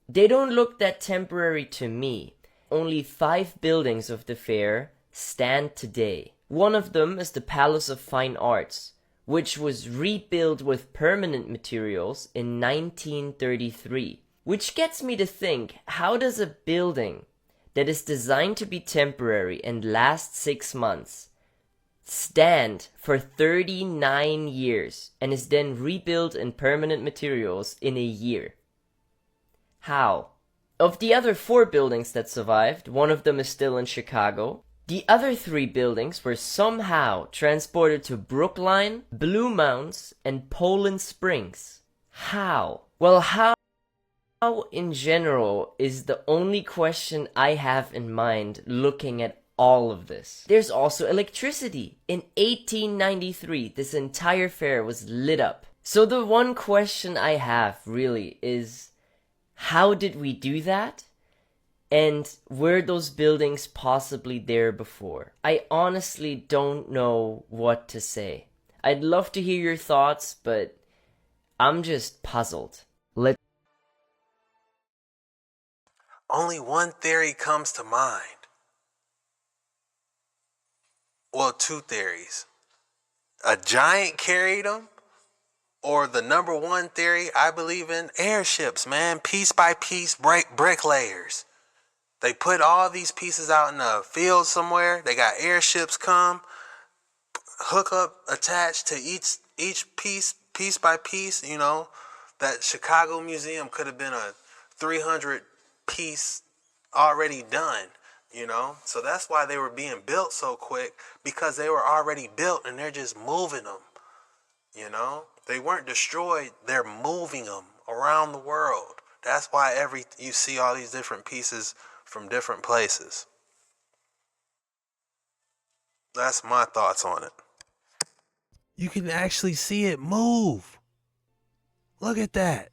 They don't look that temporary to me. Only 5 buildings of the fair stand today. One of them is the Palace of Fine Arts, which was rebuilt with permanent materials in 1933. Which gets me to think, how does a building that is designed to be temporary and last 6 months stand for 39 years and is then rebuilt in permanent materials in a year? How? Of the other 4 buildings that survived, one of them is still in Chicago, The other 3 buildings were somehow transported to Brookline, Blue Mounds, and Poland Springs. How? Well, how in general is the only question I have in mind looking at all of this. There's also electricity. In 1893, this entire fair was lit up. So the one question I have really is, how did we do that? And were those buildings possibly there before? I honestly don't know what to say. I'd love to hear your thoughts, but I'm just puzzled. Only one theory comes to mind. Well, 2 theories. A giant carried them, or the number 1 theory I believe in, airships, man. Piece by piece bricklayers. They put all these pieces out in a field somewhere. They got airships come, hook up, attached to each piece by piece. You know, that Chicago museum could have been a 300 piece already done, you know. So that's why they were being built so quick, because they were already built and they're just moving them, you know. They weren't destroyed, they're moving them around the world. That's why you see all these different pieces from different places. That's my thoughts on it. You can actually see it move. Look at that.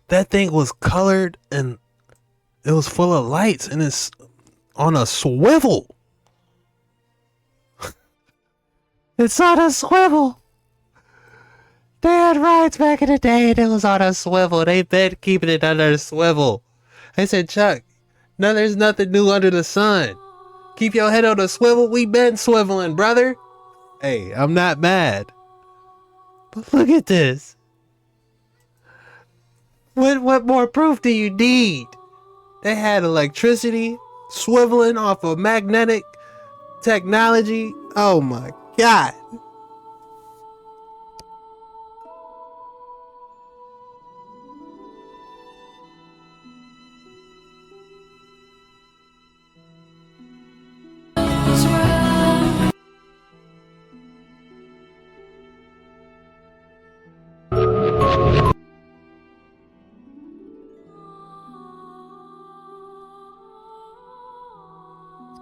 That thing was colored and it was full of lights and it's on a swivel. It's on a swivel. They had rides back in the day and it was on a swivel. They've been keeping it under a swivel. I said, Chuck, no, there's nothing new under the sun. Keep your head on a swivel. We been swiveling, brother. Hey, I'm not mad. But look at this. What more proof do you need? They had electricity, swiveling off of magnetic technology. Oh my God.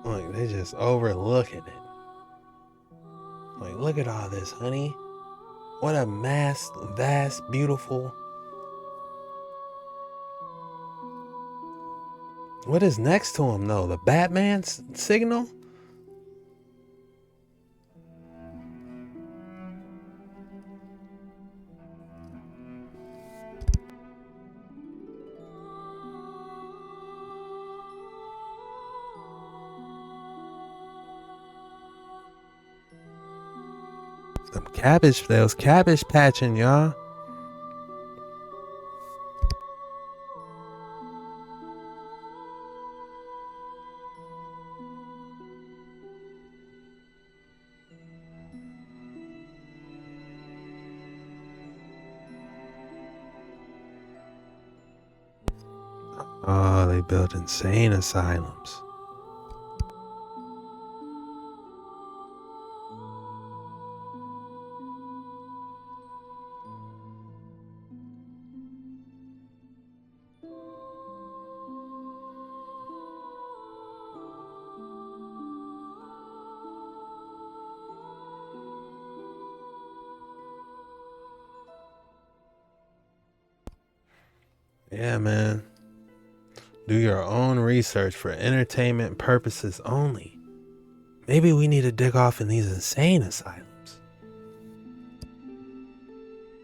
Like, they're just overlooking it. Like, look at all this, honey. What a vast, beautiful. What is next to him, though? The Batman signal? They was cabbage patching, y'all. Oh, they built insane asylums. Yeah, man. Do your own research for entertainment purposes only. Maybe we need to dig off in these insane asylums.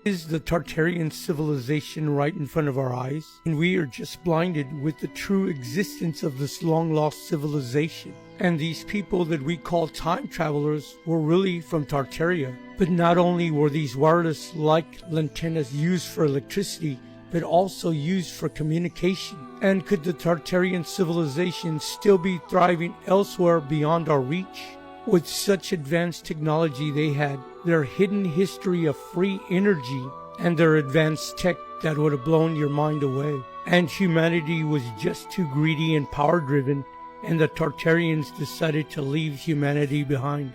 Is the Tartarian civilization right in front of our eyes, and we are just blinded with the true existence of this long-lost civilization. And these people that we call time travelers were really from Tartaria. But not only were these wireless-like antennas used for electricity, but also used for communication. And could the Tartarian civilization still be thriving elsewhere beyond our reach? With such advanced technology they had, their hidden history of free energy, and their advanced tech that would have blown your mind away. and humanity was just too greedy and power-driven, and the Tartarians decided to leave humanity behind.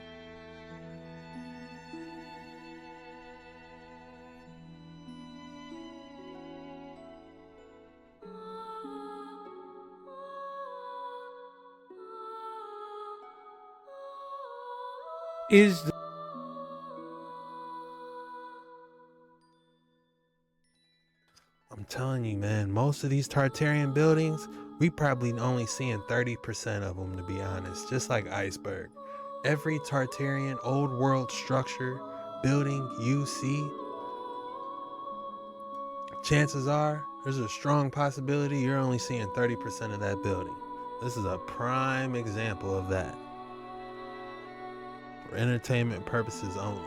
Is the I'm telling you, man, most of these Tartarian buildings, we probably only seeing 30% of them, to be honest, just like Iceberg. Every Tartarian old world structure, building you see, chances are there's a strong possibility you're only seeing 30% of that building. This is a prime example of that. For entertainment purposes only.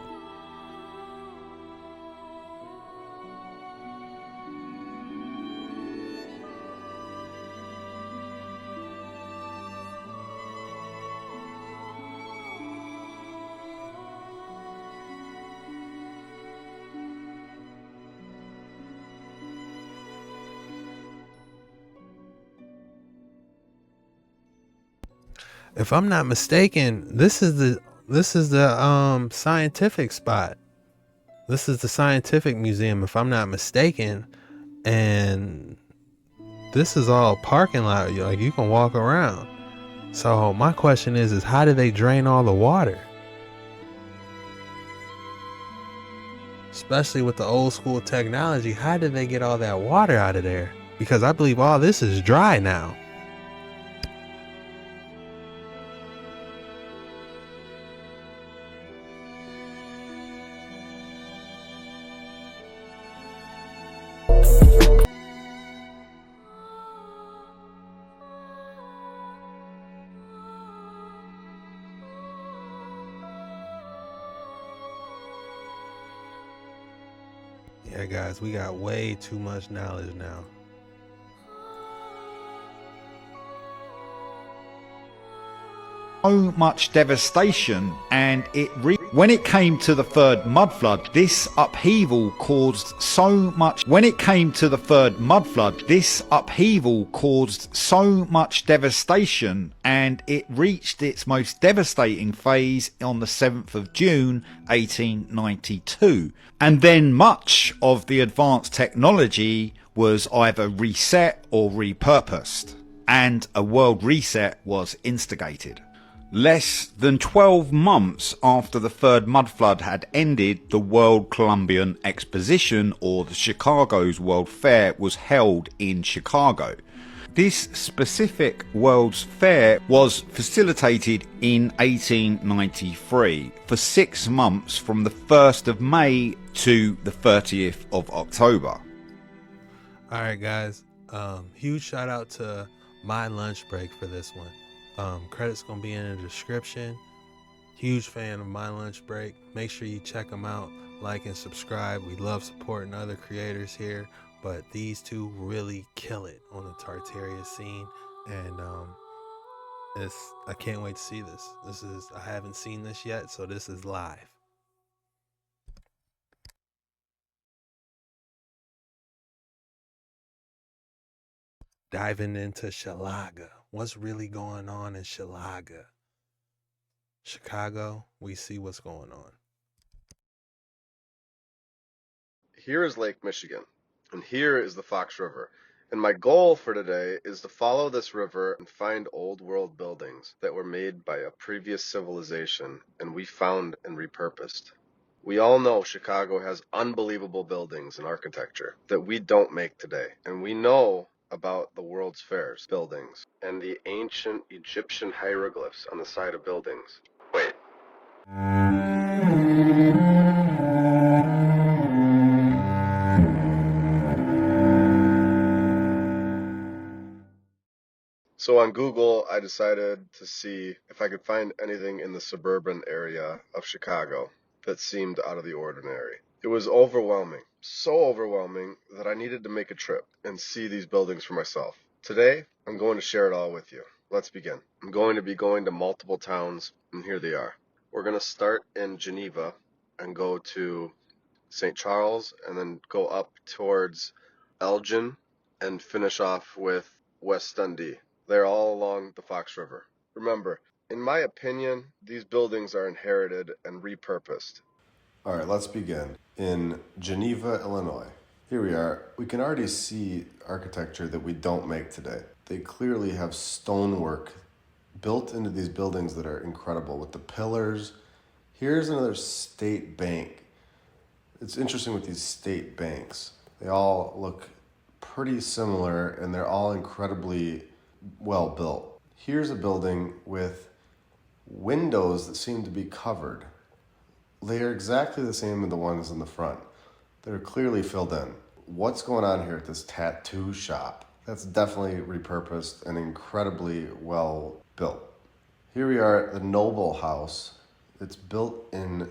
If I'm not mistaken, this is the scientific spot. This is the scientific museum, if I'm not mistaken, and this is all parking lot. Like, you can walk around. So my question is how do they drain all the water? Especially with the old school technology, how did they get all that water out of there? Because I believe all this is dry now. Yeah, guys, we got way too much knowledge now. So much devastation, and when it came to the third mud flood, this upheaval caused so much devastation, and it reached its most devastating phase on the 7th of June 1892, and then much of the advanced technology was either reset or repurposed, and a world reset was instigated. Less than 12 months after the third mud flood had ended, the World Columbian Exposition, or the Chicago's World Fair, was held in Chicago. This specific World's Fair was facilitated in 1893 for 6 months, from the 1st of May to the 30th of October. Alright guys, huge shout out to My Lunch Break for this one. Credits gonna be in the description. Huge fan of My Lunch Break. Make sure you check them out, like and subscribe. We love supporting other creators here, but these two really kill it on the Tartaria scene, and I can't wait to see this. I haven't seen this yet, so this is live. Diving into Chilaga. What's really going on in Chilaga? Chicago, we see what's going on. Here is Lake Michigan, and here is the Fox River. And my goal for today is to follow this river and find old world buildings that were made by a previous civilization and we found and repurposed. We all know Chicago has unbelievable buildings and architecture that we don't make today, and we know about the World's Fairs buildings and the ancient Egyptian hieroglyphs on the side of buildings. Wait. So on Google, I decided to see if I could find anything in the suburban area of Chicago that seemed out of the ordinary. It was overwhelming, so overwhelming that I needed to make a trip and see these buildings for myself. Today, I'm going to share it all with you. Let's begin. I'm going to be going to multiple towns, and here they are. We're going to start in Geneva and go to St. Charles, and then go up towards Elgin, and finish off with West Dundee. They're all along the Fox River. Remember, in my opinion, these buildings are inherited and repurposed. All right, let's begin. In Geneva, Illinois. Here we are. We can already see architecture that we don't make today. They clearly have stonework built into these buildings that are incredible with the pillars. Here's another state bank. It's interesting with these state banks. They all look pretty similar and they're all incredibly well built. Here's a building with windows that seem to be covered. They are exactly the same as the ones in the front. They're clearly filled in. What's going on here at this tattoo shop? That's definitely repurposed and incredibly well built. Here we are at the Noble House. It's built in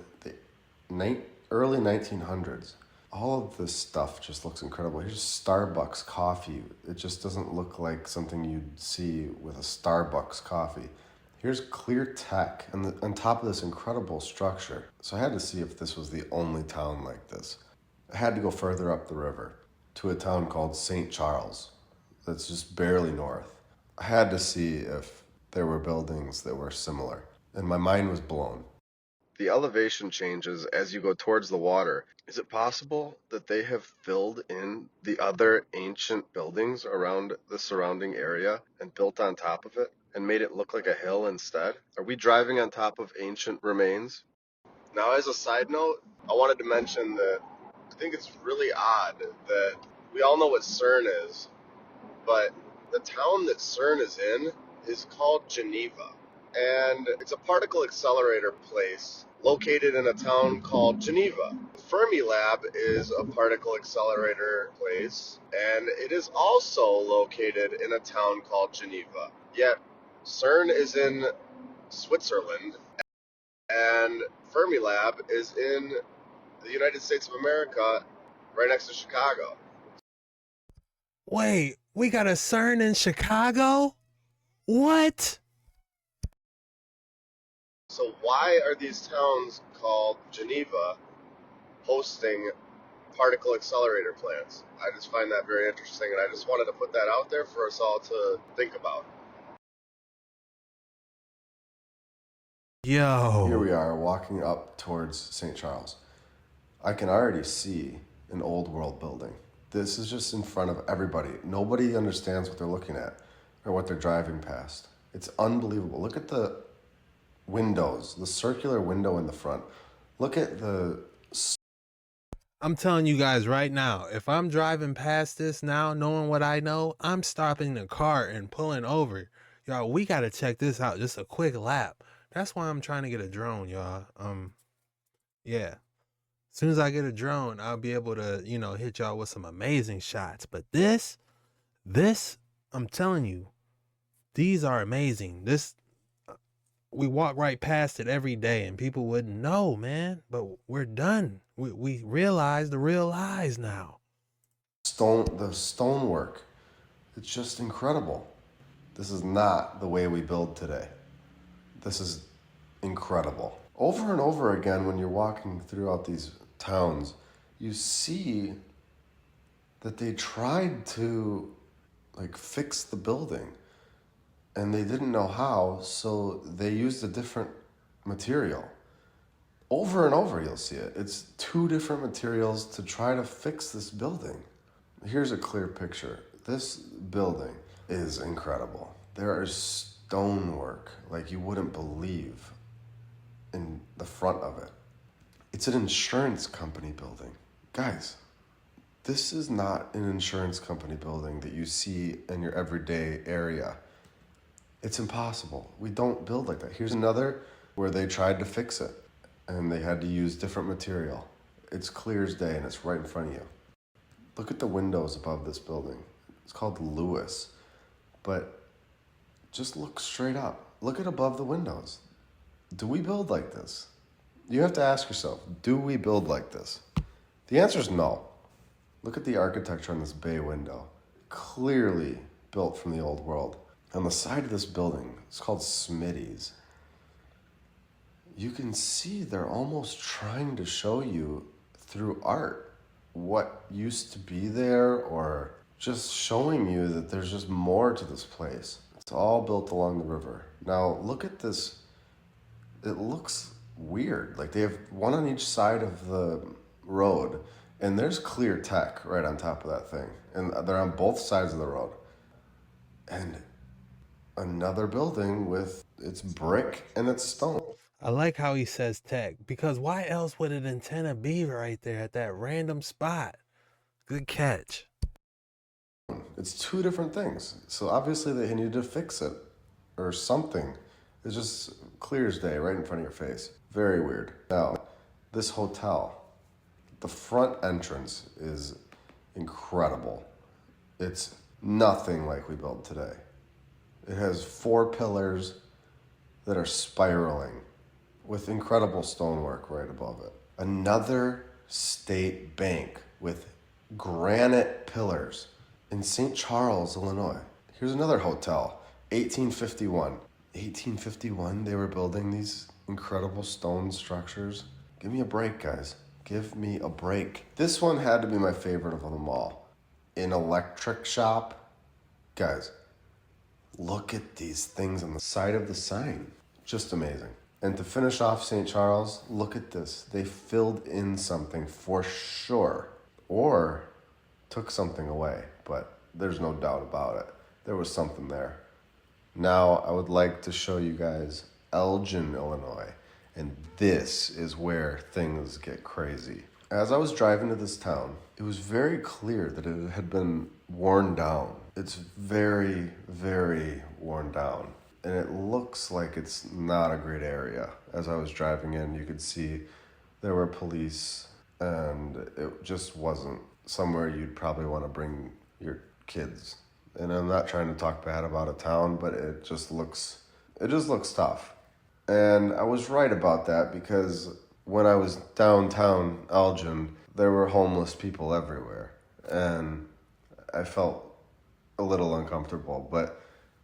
the early 1900s. All of this stuff just looks incredible. Here's Starbucks coffee. It just doesn't look like something you'd see with a Starbucks coffee. Here's Clear Tech and on top of this incredible structure. So I had to see if this was the only town like this. I had to go further up the river to a town called St. Charles that's just barely north. I had to see if there were buildings that were similar, and my mind was blown. The elevation changes as you go towards the water. Is it possible that they have filled in the other ancient buildings around the surrounding area and built on top of it and made it look like a hill instead? Are we driving on top of ancient remains? Now, as a side note, I wanted to mention that I think it's really odd that we all know what CERN is, but the town that CERN is in is called Geneva. And it's a particle accelerator place located in a town called Geneva. Fermilab is a particle accelerator place, and it is also located in a town called Geneva. Yet, CERN is in Switzerland, and Fermilab is in the United States of America, right next to Chicago. Wait, we got a CERN in Chicago? What? So why are these towns called Geneva hosting particle accelerator plants? I just find that very interesting, and I just wanted to put that out there for us all to think about. Yo. Here we are walking up towards St. Charles. I can already see an old world building. This is just in front of everybody. Nobody understands what they're looking at or what they're driving past. It's unbelievable. Look at the windows, the circular window in the front. Look at the... I'm telling you guys right now, if I'm driving past this now, knowing what I know, I'm stopping the car and pulling over. Y'all, we got to check this out. Just a quick lap. That's why I'm trying to get a drone, y'all. Yeah. As soon as I get a drone, I'll be able to, hit y'all with some amazing shots. But this, I'm telling you, these are amazing. We walk right past it every day and people wouldn't know, man. But we're done. We realize the real lies now. The stonework, it's just incredible. This is not the way we build today. This is incredible. Over and over again, when you're walking throughout these towns, you see that they tried to fix the building and they didn't know how, so they used a different material. Over and over you'll see it. It's two different materials to try to fix this building. Here's a clear picture. This building is incredible. There is stonework like you wouldn't believe in the front of it. It's an insurance company building. Guys, this is not an insurance company building that you see in your everyday area. It's impossible. We don't build like that. Here's another where they tried to fix it and they had to use different material. It's clear as day and it's right in front of you. Look at the windows above this building. It's called Lewis, but just look straight up. Look at above the windows. Do we build like this? You have to ask yourself, do we build like this? The answer is no. Look at the architecture on this bay window. Clearly built from the old world. On the side of this building, it's called Smitty's. You can see they're almost trying to show you through art what used to be there or just showing you that there's just more to this place. It's all built along the river. Now, look at this. It looks weird. Like they have one on each side of the road, and there's clear tech right on top of that thing. And they're on both sides of the road. And another building with its brick and its stone. I like how he says tech, because why else would an antenna be right there at that random spot? Good catch. It's two different things. So obviously they needed to fix it or something. It's just clear as day right in front of your face. Very weird. Now, this hotel, the front entrance is incredible. It's nothing like we built today. It has 4 pillars that are spiraling with incredible stonework right above it. Another state bank with granite pillars in St. Charles, Illinois. Here's another hotel, 1851. 1851, they were building these incredible stone structures. Give me a break, guys. Give me a break. This one had to be my favorite of them all. An electric shop. Guys, look at these things on the side of the sign. Just amazing. And to finish off St. Charles, look at this. They filled in something for sure, or took something away, but there's no doubt about it. There was something there. Now I would like to show you guys Elgin, Illinois, and this is where things get crazy. As I was driving to this town, it was very clear that it had been worn down. It's very, very worn down. And it looks like it's not a great area. As I was driving in, you could see there were police, and it just wasn't somewhere you'd probably want to bring your kids. And I'm not trying to talk bad about a town, but it just looks tough. And I was right about that, because when I was downtown Elgin, there were homeless people everywhere. And I felt a little uncomfortable, but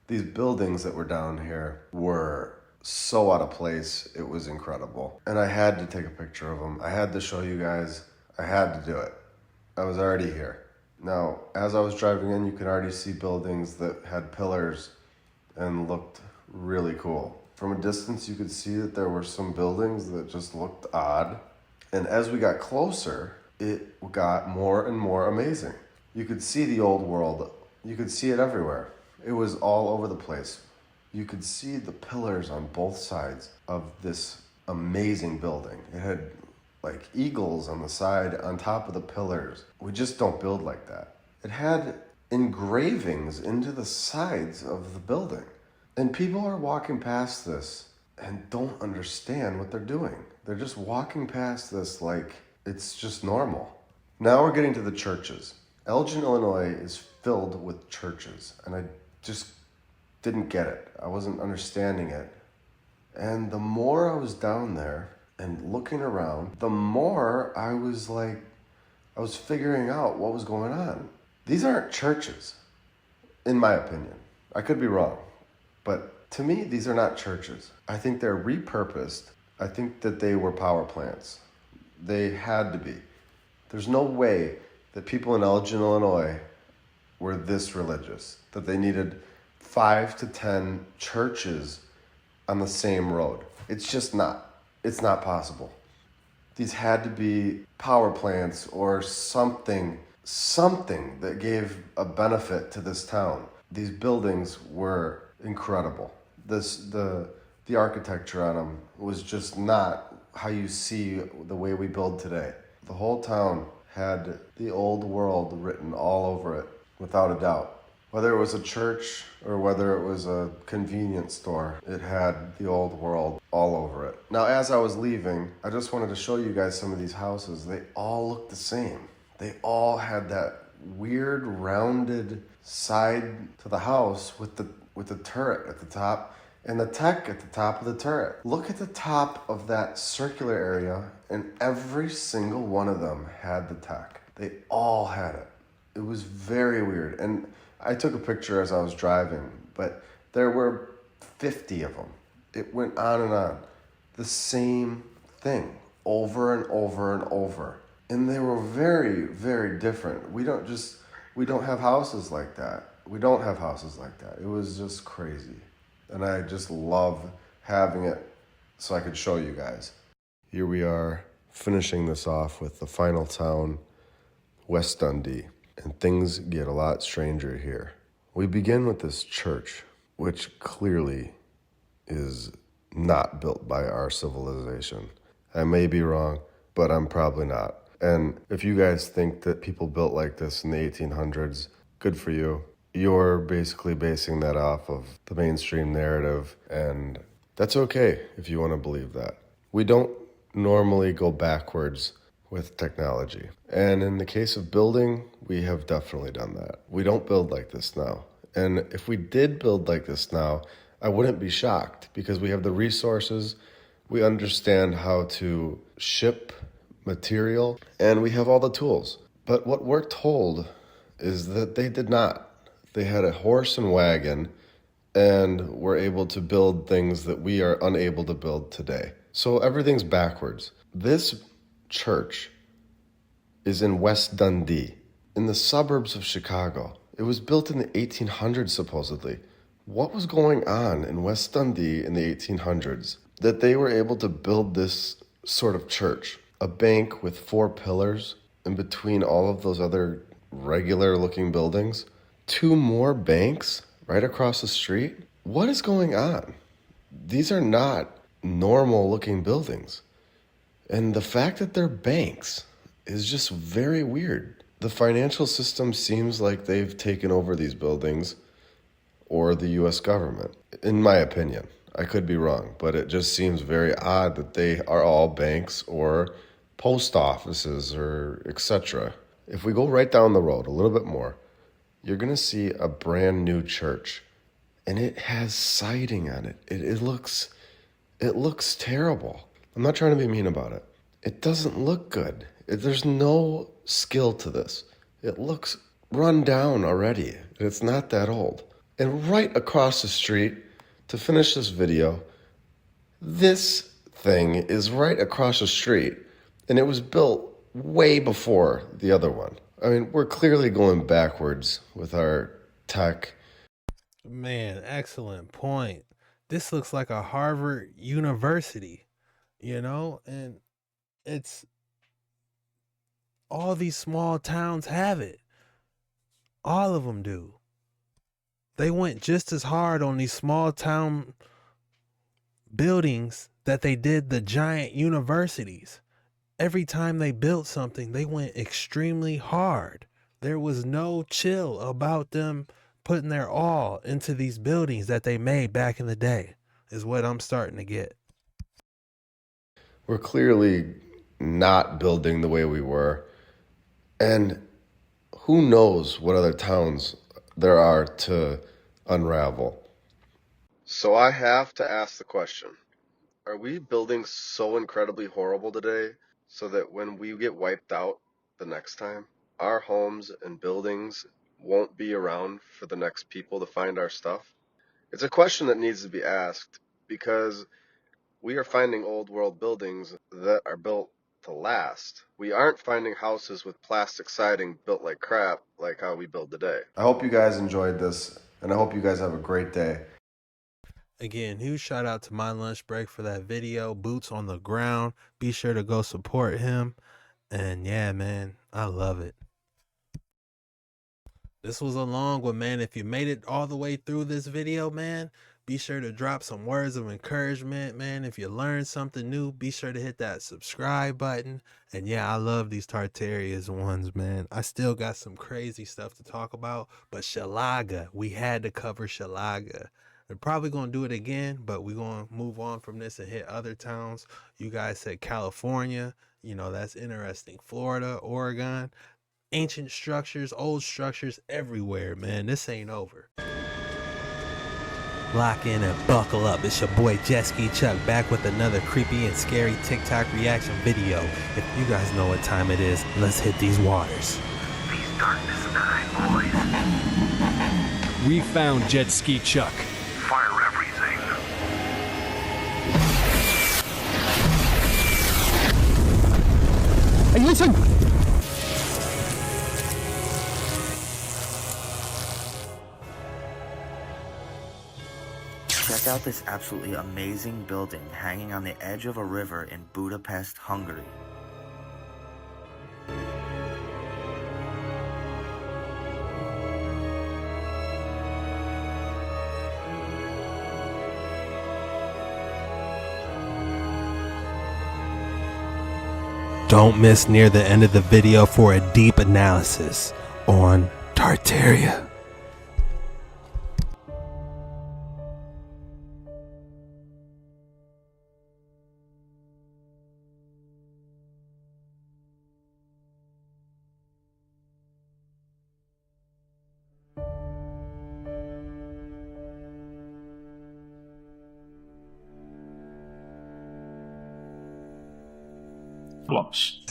these buildings that were down here were so out of place, it was incredible. And I had to take a picture of them. I had to show you guys. I had to do it. I was already here. Now, as I was driving in, you could already see buildings that had pillars and looked really cool. From a distance, you could see that there were some buildings that just looked odd. And as we got closer, it got more and more amazing. You could see the old world. You could see it everywhere. It was all over the place. You could see the pillars on both sides of this amazing building. It had like eagles on the side, on top of the pillars. We just don't build like that. It had engravings into the sides of the building. And people are walking past this and don't understand what they're doing. They're just walking past this like it's just normal. Now we're getting to the churches. Elgin, Illinois is filled with churches, and I just didn't get it. I wasn't understanding it. And the more I was down there and looking around, the more I was figuring out what was going on. These aren't churches, in my opinion. I could be wrong, but to me, these are not churches. I think they're repurposed. I think that they were power plants. They had to be. There's no way that people in Elgin, Illinois were this religious, that they needed 5 to 10 churches on the same road. It's just not. It's not possible. These had to be power plants or something that gave a benefit to this town. These buildings were incredible. The architecture on them was just not how you see the way we build today. The whole town had the old world written all over it, without a doubt. Whether it was a church or whether it was a convenience store, it had the old world all over it. Now, as I was leaving, I just wanted to show you guys some of these houses. They all look the same. They all had that weird rounded side to the house with the turret at the top and the tech at the top of the turret. Look at the top of that circular area, and every single one of them had the tech. They all had it. It was very weird. And I took a picture as I was driving, but there were 50 of them. It went on and on. The same thing over and over and over. And they were very, very different. We We don't have houses like that. We don't have houses like that. It was just crazy. And I just love having it so I could show you guys. Here we are finishing this off with the final town, West Dundee. And things get a lot stranger here. We begin with this church, which clearly is not built by our civilization. I may be wrong, but I'm probably not. And if you guys think that people built like this in the 1800s, good for you. You're basically basing that off of the mainstream narrative, and that's okay if you want to believe that. We don't normally go backwards with technology. And in the case of building, we have definitely done that. We don't build like this now. And if we did build like this now, I wouldn't be shocked because we have the resources, we understand how to ship material, and we have all the tools. But what we're told is that they did not. They had a horse and wagon and were able to build things that we are unable to build today. So everything's backwards. This church is in West Dundee, in the suburbs of Chicago. It was built in the 1800s, supposedly. What was going on in West Dundee in the 1800s that they were able to build this sort of church? A bank with 4 pillars in between all of those other regular-looking buildings? 2 more banks right across the street? What is going on? These are not normal-looking buildings. And the fact that they're banks is just very weird. The financial system seems like they've taken over these buildings, or the U.S. government, in my opinion. I could be wrong, but it just seems very odd that they are all banks or post offices or etc. If we go right down the road a little bit more, you're going to see a brand new church, and it has siding on it. It looks terrible. I'm not trying to be mean about it. It doesn't look good. There's no skill to this. It looks run down already. It's not that old. And right across the street, to finish this video, this thing is right across the street, and it was built way before the other one. I mean, we're clearly going backwards with our tech. Man, excellent point. This looks like a Harvard University, and it's all these small towns have it. All of them do. They went just as hard on these small town buildings that they did the giant universities. Every time they built something, they went extremely hard. There was no chill about them putting their all into these buildings that they made back in the day, is what I'm starting to get. We're clearly not building the way we were. And who knows what other towns there are to unravel. So I have to ask the question, are we building so incredibly horrible today so that when we get wiped out the next time, our homes and buildings won't be around for the next people to find our stuff? It's a question that needs to be asked because we are finding old world buildings that are built to last. We aren't finding houses with plastic siding built like crap like how we build today. I hope you guys enjoyed this, and I hope you guys have a great day. Again, huge shout out to My Lunch Break for that video, Boots on the Ground. Be sure to go support him. And yeah, man, I love it. This was a long one, man. If you made it all the way through this video, man, be sure to drop some words of encouragement, man. If you learned something new, be sure to hit that subscribe button. And yeah, I love these Tartarian ones, man. I still got some crazy stuff to talk about, but Chilaga, we had to cover Chilaga. We're probably going to do it again, but we're going to move on from this and hit other towns. You guys said California, that's interesting. Florida, Oregon, ancient structures, old structures everywhere, man. This ain't over. Lock in and buckle up. It's your boy Jet Ski Chuck back with another creepy and scary TikTok reaction video. If you guys know what time it is, let's hit these waters. These darkness and boys. We found Jet Ski Chuck. Fire everything. Hey, listen! Check out this absolutely amazing building hanging on the edge of a river in Budapest, Hungary. Don't miss near the end of the video for a deep analysis on Tartaria.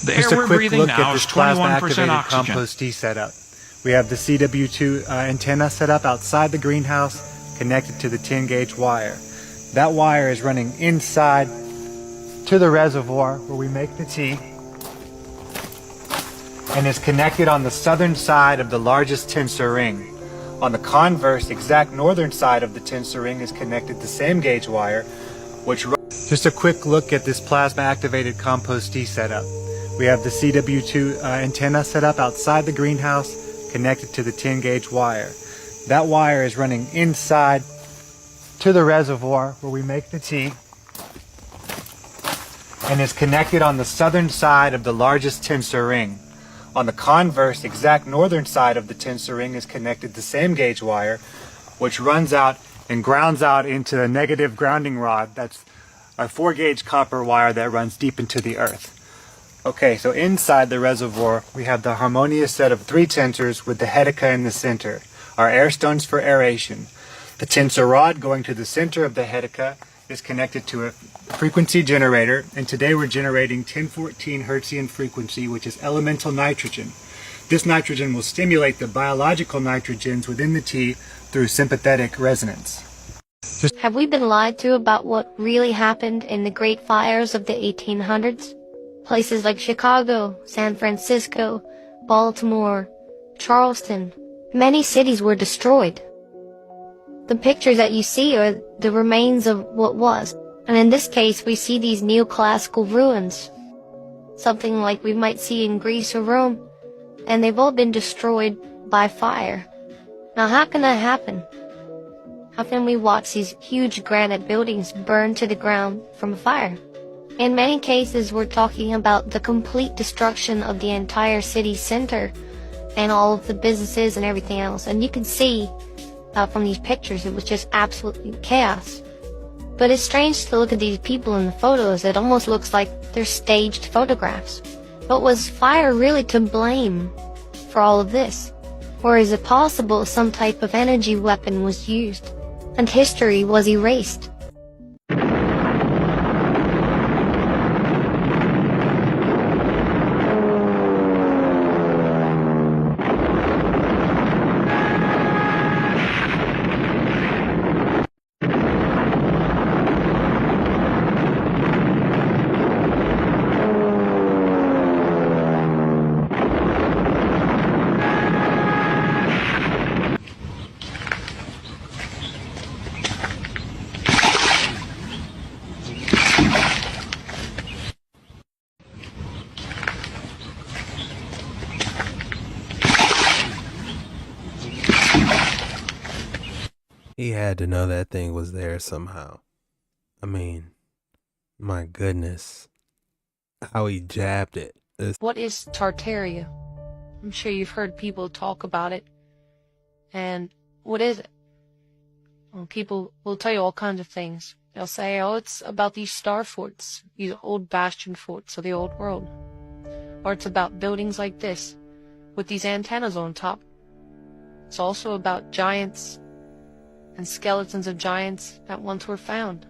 The Just air a we're quick breathing look now at is this plasma 21% activated oxygen. compost tea setup. We have the CW2 antenna set up outside the greenhouse, connected to the 10 gauge wire. That wire is running inside to the reservoir where we make the tea, and is connected on the southern side of the largest tensor ring. On the converse, exact northern side of the tensor ring is connected the same gauge wire, which just a quick look at this plasma activated compost tea setup. We have the CW2 antenna set up outside the greenhouse, connected to the 10 gauge wire. That wire is running inside to the reservoir where we make the tea, and is connected on the southern side of the largest tensor ring. On the converse, exact northern side of the tensor ring is connected the same gauge wire, which runs out and grounds out into a negative grounding rod. That's a 4 gauge copper wire that runs deep into the earth. Okay, so inside the reservoir, we have the harmonious set of 3 tensors with the hetica in the center, our air stones for aeration. The tensor rod going to the center of the hetica is connected to a frequency generator, and today we're generating 1014 Hertzian frequency, which is elemental nitrogen. This nitrogen will stimulate the biological nitrogens within the tea through sympathetic resonance. Have we been lied to about what really happened in the great fires of the 1800s? Places like Chicago, San Francisco, Baltimore, Charleston, many cities were destroyed. The pictures that you see are the remains of what was, and in this case we see these neoclassical ruins. Something like we might see in Greece or Rome, and they've all been destroyed by fire. Now how can that happen? How can we watch these huge granite buildings burn to the ground from a fire? In many cases, we're talking about the complete destruction of the entire city center and all of the businesses and everything else. And you can see from these pictures, it was just absolutely chaos. But it's strange to look at these people in the photos. It almost looks like they're staged photographs. But was fire really to blame for all of this? Or is it possible some type of energy weapon was used and history was erased? He had to know that thing was there somehow. I mean, my goodness. How he jabbed it. What is Tartaria? I'm sure you've heard people talk about it. And what is it? Well, people will tell you all kinds of things. They'll say, oh, it's about these star forts, these old bastion forts of the old world. Or it's about buildings like this, with these antennas on top. It's also about giants and skeletons of giants that once were found.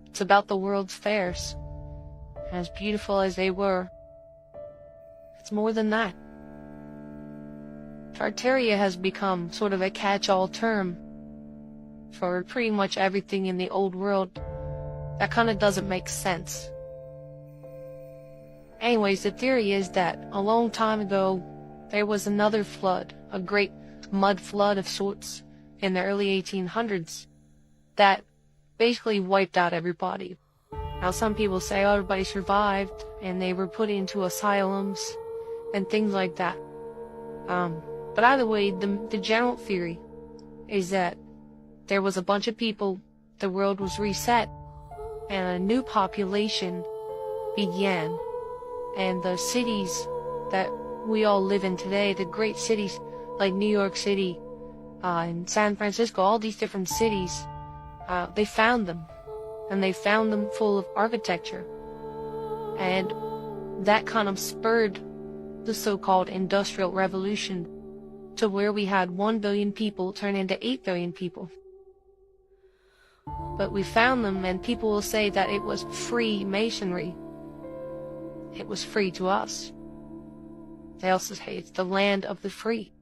It's about the world's fairs. As beautiful as they were, it's more than that. Tartaria has become sort of a catch-all term for pretty much everything in the old world that kind of doesn't make sense. Anyways, the theory is that a long time ago there was another flood, a great mud flood of sorts in the early 1800s, that basically wiped out everybody. Now some people say, oh, everybody survived and they were put into asylums and things like that. But either way, the general theory is that there was a bunch of people, the world was reset, and a new population began. And the cities that we all live in today, the great cities like New York City and San Francisco, all these different cities, they found them. And they found them full of architecture. And that kind of spurred the so-called Industrial Revolution to where we had 1 billion people turn into 8 billion people. But we found them, and people will say that it was free masonry. It was free to us. They also say it's the land of the free.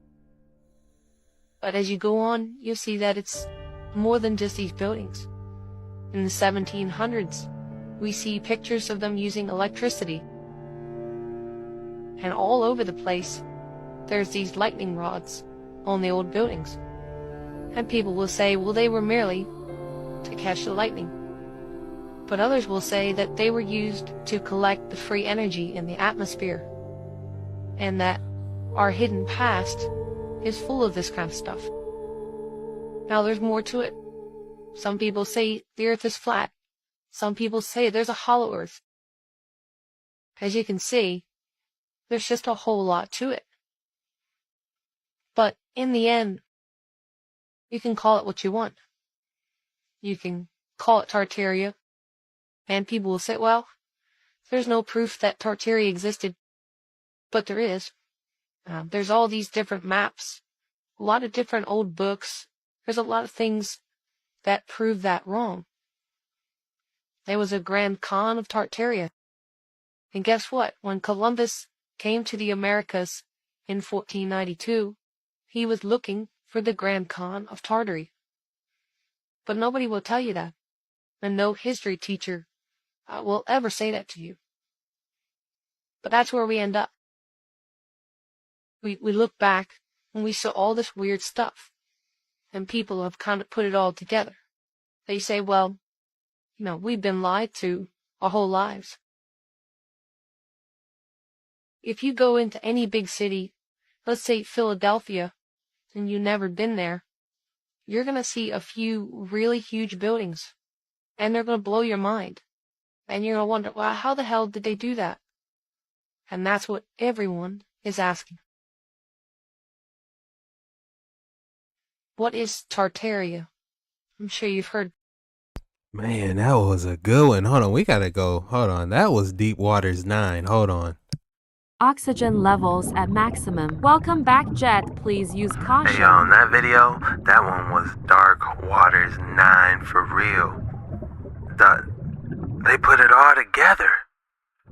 But as you go on, you'll see that it's more than just these buildings. In the 1700s, we see pictures of them using electricity. And all over the place, there's these lightning rods on the old buildings. And people will say, well, they were merely to catch the lightning. But others will say that they were used to collect the free energy in the atmosphere. And that our hidden past is full of this kind of stuff. Now there's more to it. Some people say the earth is flat. Some people say there's a hollow earth. As you can see, there's just a whole lot to it. But in the end, you can call it what you want. You can call it Tartaria, and people will say, well, there's no proof that Tartaria existed. But there is. There's all these different maps, a lot of different old books. There's a lot of things that prove that wrong. There was a Grand Khan of Tartaria. And guess what? When Columbus came to the Americas in 1492, he was looking for the Grand Khan of Tartary. But nobody will tell you that. And no history teacher will ever say that to you. But that's where we end up. We look back and we saw all this weird stuff. And people have kind of put it all together. They say, well, we've been lied to our whole lives. If you go into any big city, let's say Philadelphia, and you've never been there, you're going to see a few really huge buildings. And they're going to blow your mind. And you're going to wonder, well, how the hell did they do that? And that's what everyone is asking. What is Tartaria? I'm sure you've heard. Man, that was a good one. Hold on, we gotta go. Hold on, that was Deep Waters 9. Hold on. Oxygen levels at maximum. Welcome back, Jet. Please use caution. Hey, on that video, that one was Dark Waters 9 for real. They put it all together.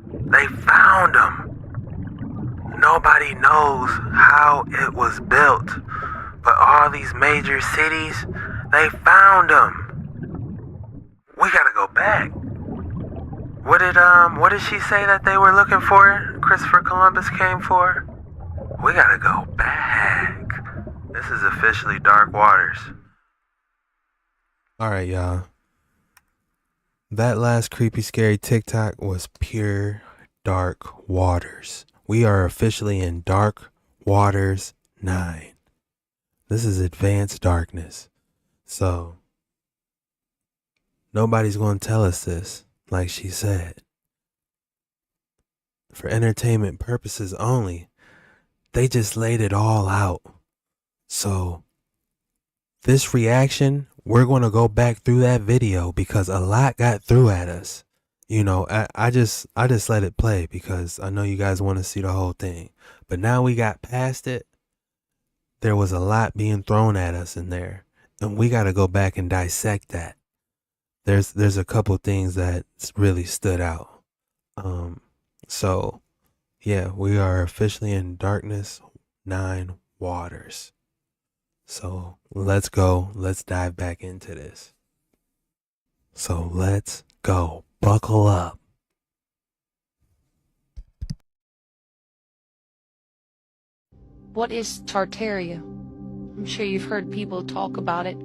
They found them. Nobody knows how it was built, but all these major cities, they found them. We gotta go back. What did she say that they were looking for? Christopher Columbus came for? We gotta go back. This is officially Dark Waters. Alright, y'all. That last creepy, scary TikTok was pure Dark Waters. We are officially in Dark Waters 9. This is advanced darkness. So, nobody's going to tell us this, like she said. For entertainment purposes only, they just laid it all out. So, this reaction, we're going to go back through that video because a lot got through at us. I just let it play because I know you guys want to see the whole thing. But now we got past it. There was a lot being thrown at us in there, and we got to go back and dissect that. There's a couple things that really stood out. So yeah, we are officially in Darkness 9 Waters. So let's go. Let's dive back into this. So let's go. Buckle up. What is Tartaria? I'm sure you've heard people talk about it.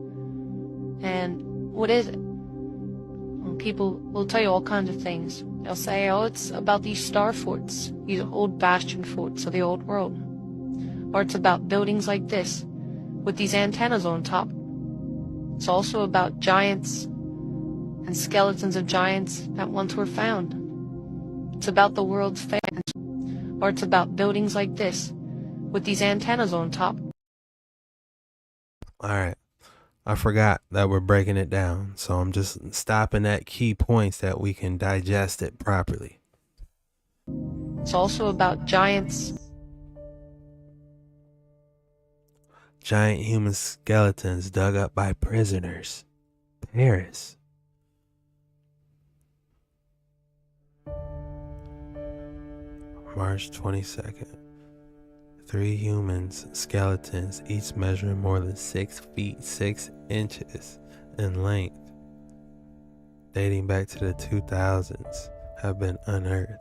And what is it? Well, people will tell you all kinds of things. They'll say, oh, it's about these star forts, these old bastion forts of the old world. Or it's about buildings like this, with these antennas on top. It's also about giants and skeletons of giants that once were found. It's about the World's Fair. Or it's about buildings like this, with these antennas on top. All right. I forgot that we're breaking it down, so I'm just stopping at key points that we can digest it properly. It's also about giants. Giant human skeletons dug up by prisoners. Ferris. March 22nd. 3 humans' skeletons, each measuring more than 6 feet 6 inches in length, dating back to the 2000s, have been unearthed.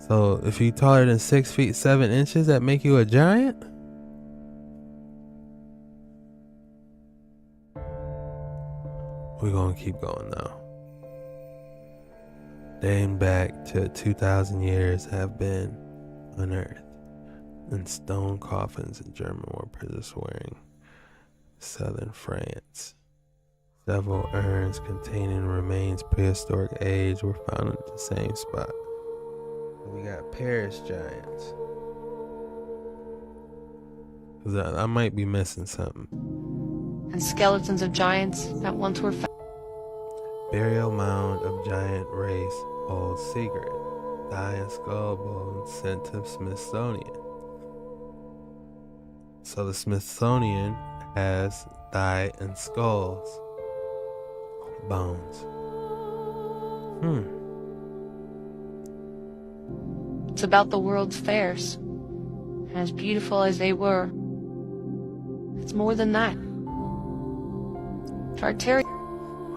So, if you're taller than 6 feet 7 inches, that make you a giant? We're gonna keep going though. Dating back to 2,000 years have been unearthed, and stone coffins in German war prisoners wearing southern France. Several urns containing remains prehistoric age were found at the same spot. We got Paris giants. 'Cause I might be missing something. And skeletons of giants that once were found. Burial mound of giant race holds secret. Thigh and skull bones sent to Smithsonian. So the Smithsonian has thigh and skulls bones. It's about the World's Fairs. And as beautiful as they were, it's more than that. Tartaria.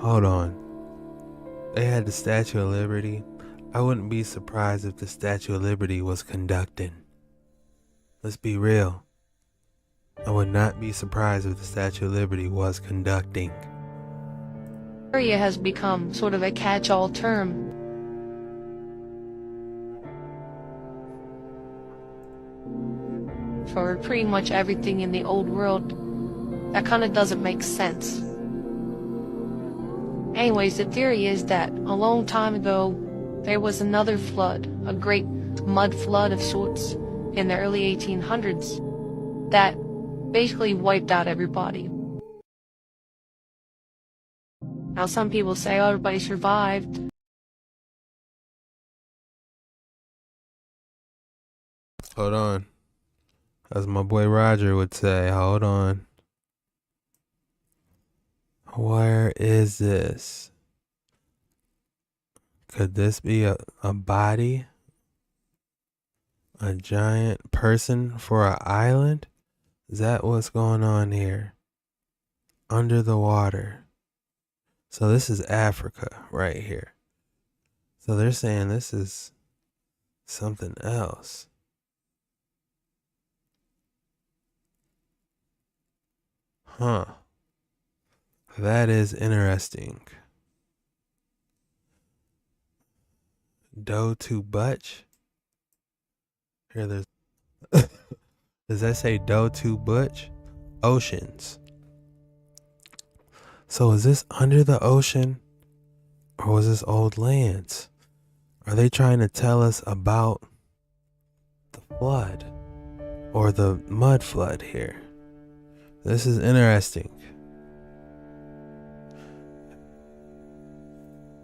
Hold on. They had the Statue of Liberty. I wouldn't be surprised if the Statue of Liberty was conducting. Let's be real. I would not be surprised if the Statue of Liberty was conducting. Tartaria has become sort of a catch-all term. For pretty much everything in the old world that kind of doesn't make sense. Anyways, the theory is that a long time ago, there was another flood, a great mud flood of sorts, in the early 1800s, that basically wiped out everybody. Now some people say, oh, everybody survived. Hold on. As my boy Roger would say, hold on. Where is this? Could this be a body? A giant person for an island? Is that what's going on here? Under the water. So this is Africa right here. So they're saying this is something else. Huh. That is interesting. Do to Butch? Here there's does that say Do to Butch? Oceans. So is this under the ocean? Or was this old lands? Are they trying to tell us about the flood? Or the mud flood here? This is interesting.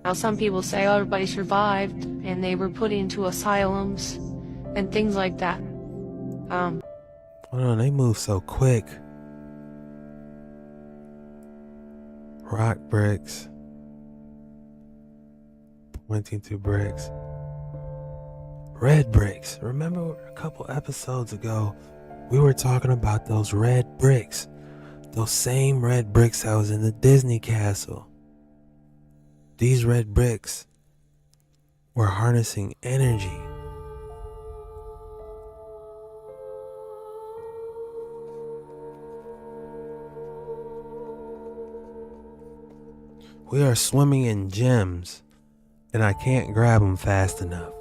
Now some people say, oh, everybody survived, and they were put into asylums, and things like that. Hold on, they move so quick. Rock bricks. Pointing to bricks. Red bricks. Remember a couple episodes ago, we were talking about those red bricks. Those same red bricks that was in the Disney castle. These red bricks were harnessing energy. We are swimming in gems, and I can't grab them fast enough.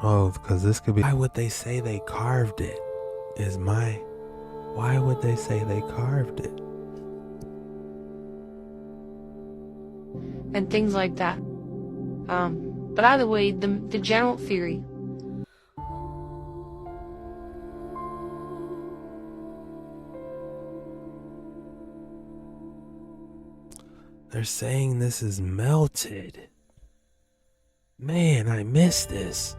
Oh, because this could be... Why would they say they carved it? Why would they say they carved it? And things like that. But either way, the general theory. They're saying this is melted. Man, I missed this.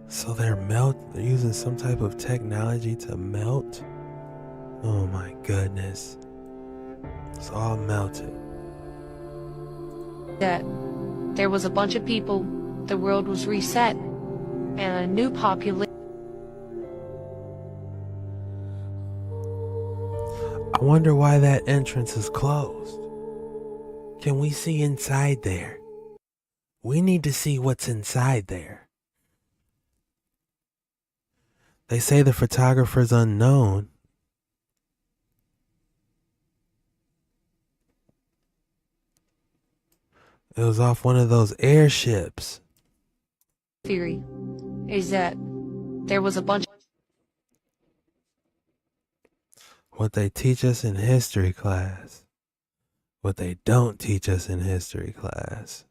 So they're using some type of technology to melt? Oh my goodness. It's all melted. That there was a bunch of people, the world was reset, and a new population. I wonder why that entrance is closed. Can we see inside there? We need to see what's inside there. They say the photographer's unknown. It was off one of those airships. Theory is that there was a bunch. What they teach us in history class. What they don't teach us in history class.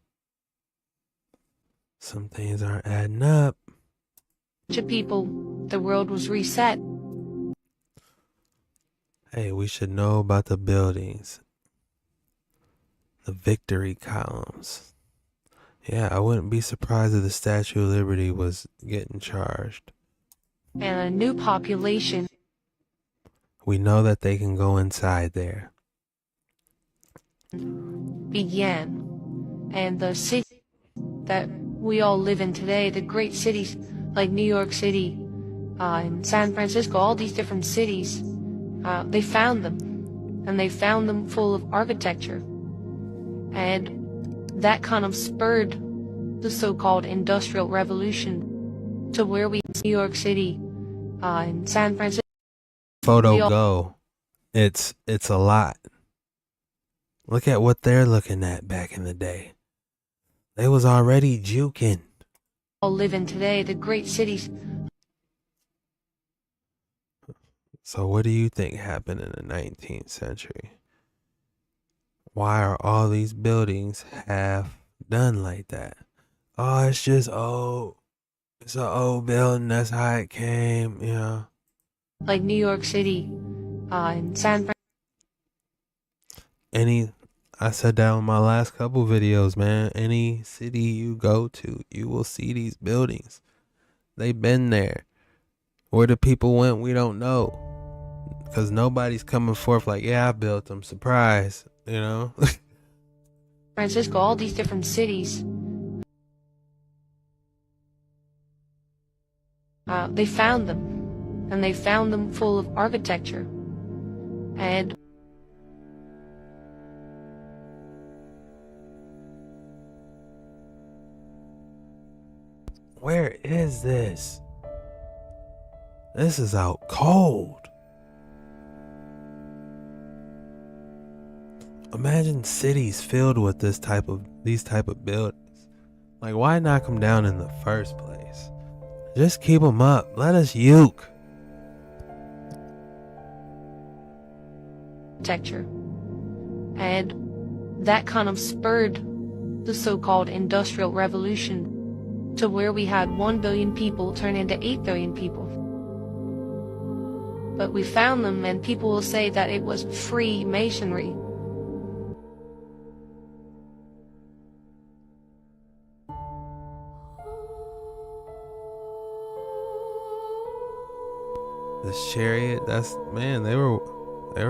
Some things aren't adding up. Of people, the world was reset. Hey, we should know about the buildings. The victory columns. Yeah, I wouldn't be surprised if the Statue of Liberty was getting charged. And a new population. We know that they can go inside there. Began. And the city that we all live in today, the great cities like New York City and San Francisco, all these different cities, they found them. And they found them full of architecture. And that kind of spurred the so-called Industrial Revolution to where we New York City and San Francisco. Photo go. It's a lot. Look at what they're looking at back in the day. They was already juking. All live in today, the great cities. So what do you think happened in the 19th century? Why are all these buildings half done like that? Oh, it's just old. It's an old building. That's how it came, you know. Like New York City and San Francisco. I said that in my last couple videos, man. Any city you go to, you will see these buildings. They've been there. Where the people went, we don't know. Because nobody's coming forth like, yeah, I built them. Surprise, you know? Francisco, all these different cities. They found them. And they found them full of architecture. And where is this? This is out cold. Imagine cities filled with these type of buildings. Like, why knock them down in the first place? Just keep them up. Let us uke. architecture. And that kind of spurred the so-called Industrial Revolution to where we had 1 billion people turn into 8 billion people. But we found them, and people will say that it was Freemasonry. This chariot, man, they were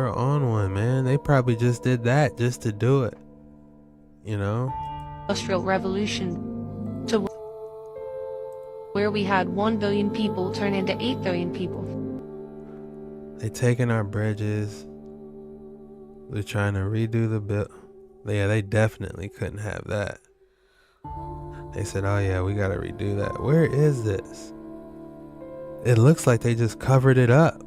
on one, man. They probably just did that just to do it. You know? Industrial Revolution to where we had 1 billion people turn into 8 billion people. They taking our bridges. They're trying to redo the Yeah, they definitely couldn't have that. They said, oh yeah, we gotta redo that. Where is this? It looks like they just covered it up.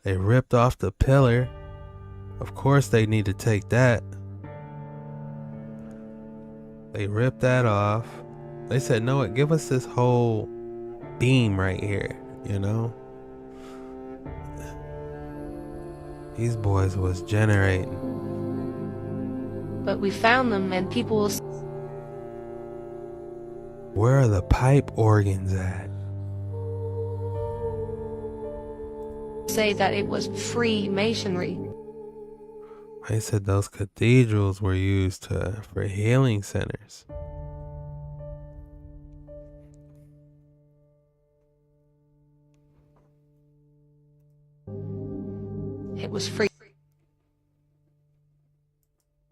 They ripped off the pillar. Of course they need to take that. They ripped that off. They said, no, give us this whole beam right here, you know? These boys was generating. But we found them, and people will Where are the pipe organs at? say that it was free masonry. They said those cathedrals were used for healing centers. It was free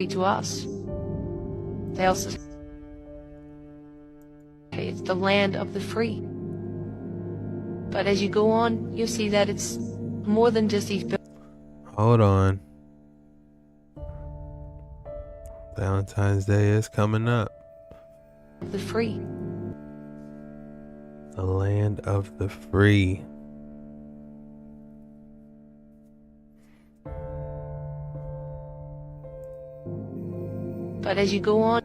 to us. They also say it's the land of the free. But as you go on, you see that it's more than just these buildings. Hold on. Valentine's Day is coming up. The free. The land of the free. But as you go on,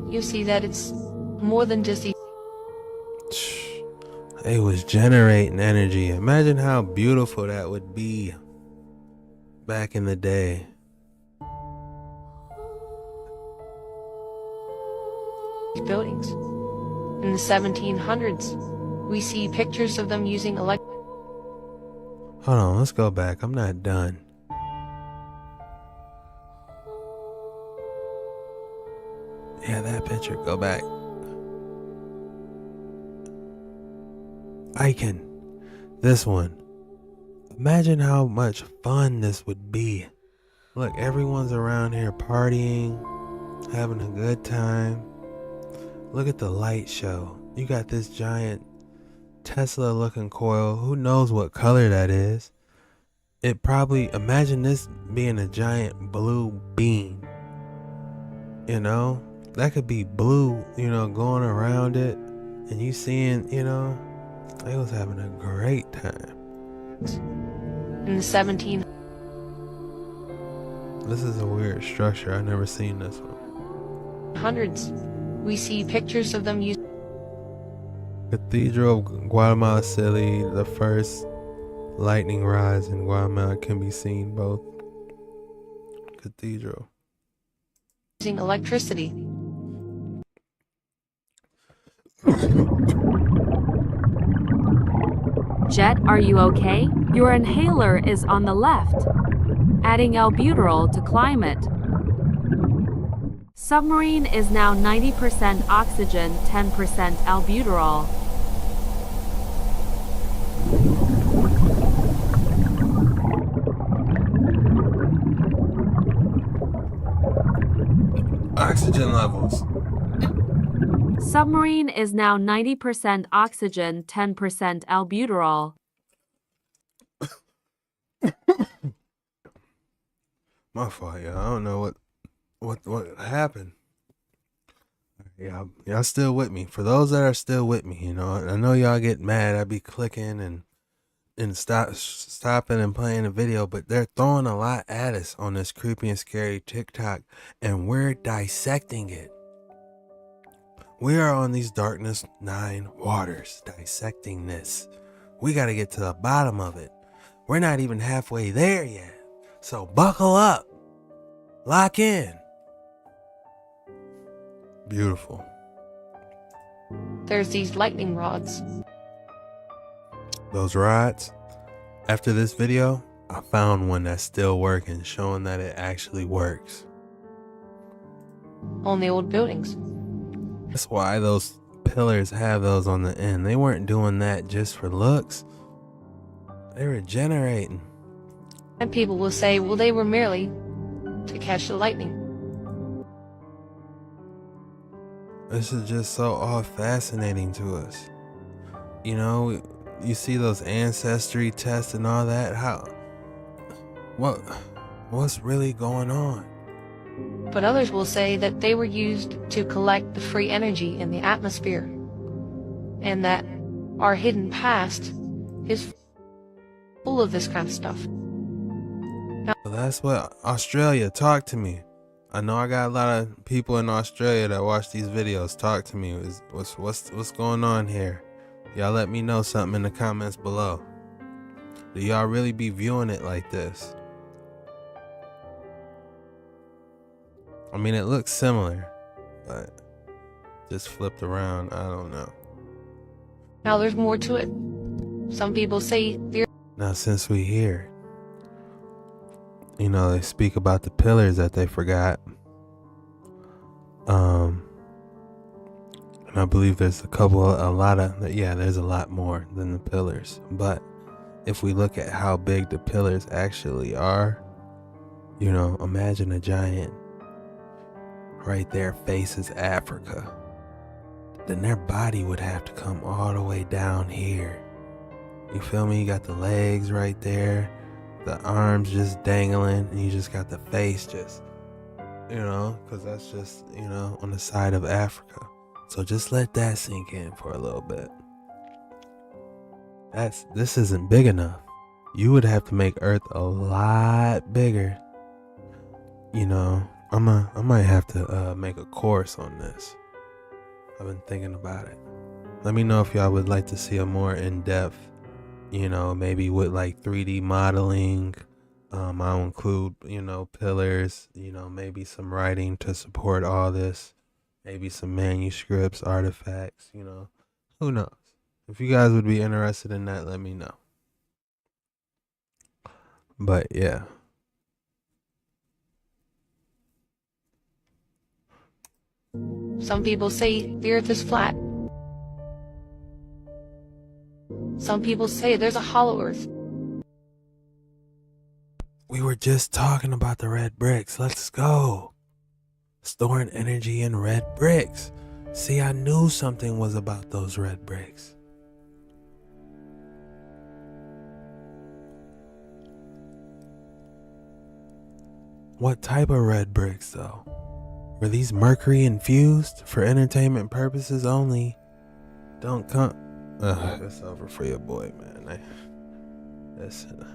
you see that it's more than just these. They was generating energy. Imagine how beautiful that would be back in the day. Buildings. In the 1700s, we see pictures of them using Hold on, let's go back. I'm not done. Yeah, that picture. Go back. Icon. This one. Imagine how much fun this would be. Look, everyone's around here partying, having a good time. Look at the light show. You got this giant Tesla looking coil. Who knows what color that is? It probably, imagine this being a giant blue beam. You know? That could be blue, you know, going around it. And you seeing, you know, they was having a great time. in the 1700s. This is a weird structure. I've never seen this one. We see pictures of them using Cathedral of Guatemala City, the first lightning rods in Guatemala can be seen both. Cathedral. electricity. Jet, are you okay? Your inhaler is on the left. Adding albuterol to climate. Submarine is now 90% oxygen, 10% albuterol. Oxygen levels. Submarine is now 90% oxygen, 10% albuterol. My fault, y'all. I don't know what happened. Y'all still with me. For those that are still with me, you know, I know y'all get mad. I be clicking and stopping and playing the video, but they're throwing a lot at us on this creepy and scary TikTok, and we're dissecting it. We are on these Darkness 9 waters, dissecting this. We got to get to the bottom of it. We're not even halfway there yet. So buckle up. Lock in. Beautiful. There's these lightning rods. Those rods, after this video, I found one that's still working, showing that it actually works. On the old buildings. That's why those pillars have those on the end. They weren't doing that just for looks. They were generating. And people will say, well, they were merely to catch the lightning. This is just so all fascinating to us. You know, you see those ancestry tests and all that. What's really going on? But others will say that they were used to collect the free energy in the atmosphere, and that our hidden past is full of this kind of stuff. Now, Well, that's what Australia. Talk to me. I know I got a lot of people in Australia that watch these videos. Talk to me. What's going on here? Y'all let me know something in the comments below. Do y'all really be viewing it like this? I mean, it looks similar, but just flipped around. I don't know. now there's more to it. Some people say Now, since we here, you know, they speak about the pillars that they forgot. And I believe there's there's a lot more than the pillars. But if we look at how big the pillars actually are, you know, imagine a giant right there faces Africa. Then their body would have to come all the way down here. You feel me? You got the legs right there, the arms just dangling, and you just got the face just, you know, because that's just, you know, on the side of Africa. So just let that sink in for a little bit. This isn't big enough. You would have to make Earth a lot bigger. You know, I might have to make a course on this. I've been thinking about it. Let me know if y'all would like to see a more in-depth, you know, maybe with like 3D modeling. I'll include, you know, pillars, you know, maybe some writing to support all this. Maybe some manuscripts, artifacts, you know. Who knows? If you guys would be interested in that, let me know. But yeah. some people say the earth is flat. Some people say there's a hollow earth. We were just talking about the red bricks. Let's go. Storing energy in red bricks. See, I knew something was about those red bricks. What type of red bricks, though? Were these mercury infused for entertainment purposes only? Don't come. It's over for your boy, man. Listen.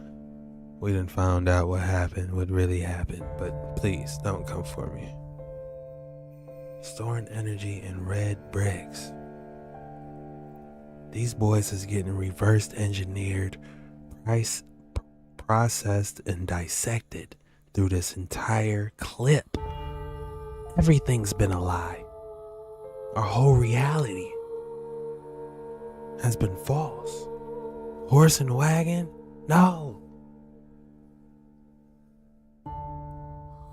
We done found out what happened, what really happened, but please don't come for me. Storing energy in red bricks. These boys is getting reverse engineered, processed, and dissected through this entire clip. Everything's been a lie. Our whole reality has been false. Horse and wagon? No.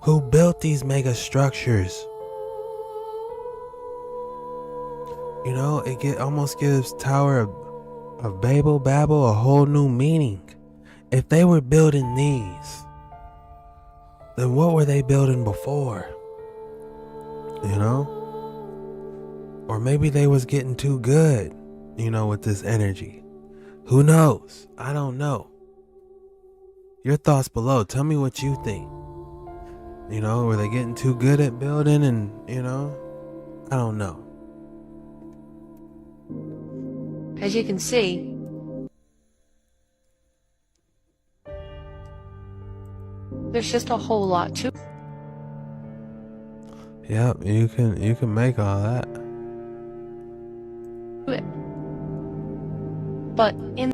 Who built these mega structures? You know, it almost gives Tower of Babel a whole new meaning. If they were building these, then what were they building before? You know? Or maybe they was getting too good, you know, with this energy. Who knows? I don't know. Your thoughts below. Tell me what you think. You know, were they getting too good at building and, you know? I don't know. As you can see, there's just a whole lot to Yep, you can make all that. it. But in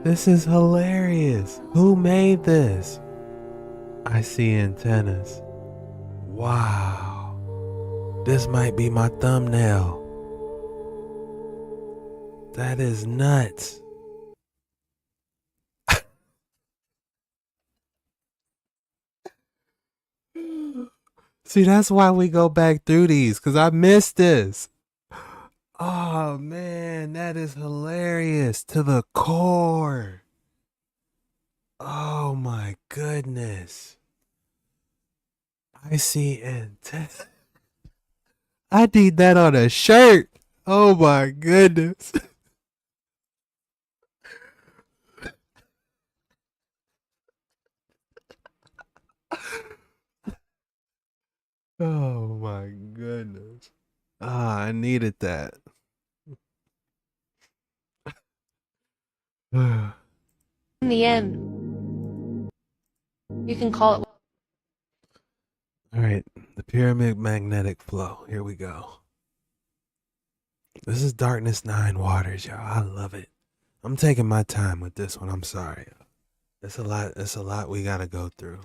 This is hilarious. Who made this? I see antennas. Wow. This might be my thumbnail. That is nuts. See, that's why we go back through these, because I missed this. Oh, man, that is hilarious to the core. Oh my goodness. I see intent. I need that on a shirt. Oh my goodness. Oh my goodness. Ah, I needed that. In the end, you can call it. All right, the pyramid magnetic flow. Here we go. This is Darkness 9 Waters, y'all. I love it. I'm taking my time with this one. I'm sorry. It's a lot. It's a lot we gotta go through.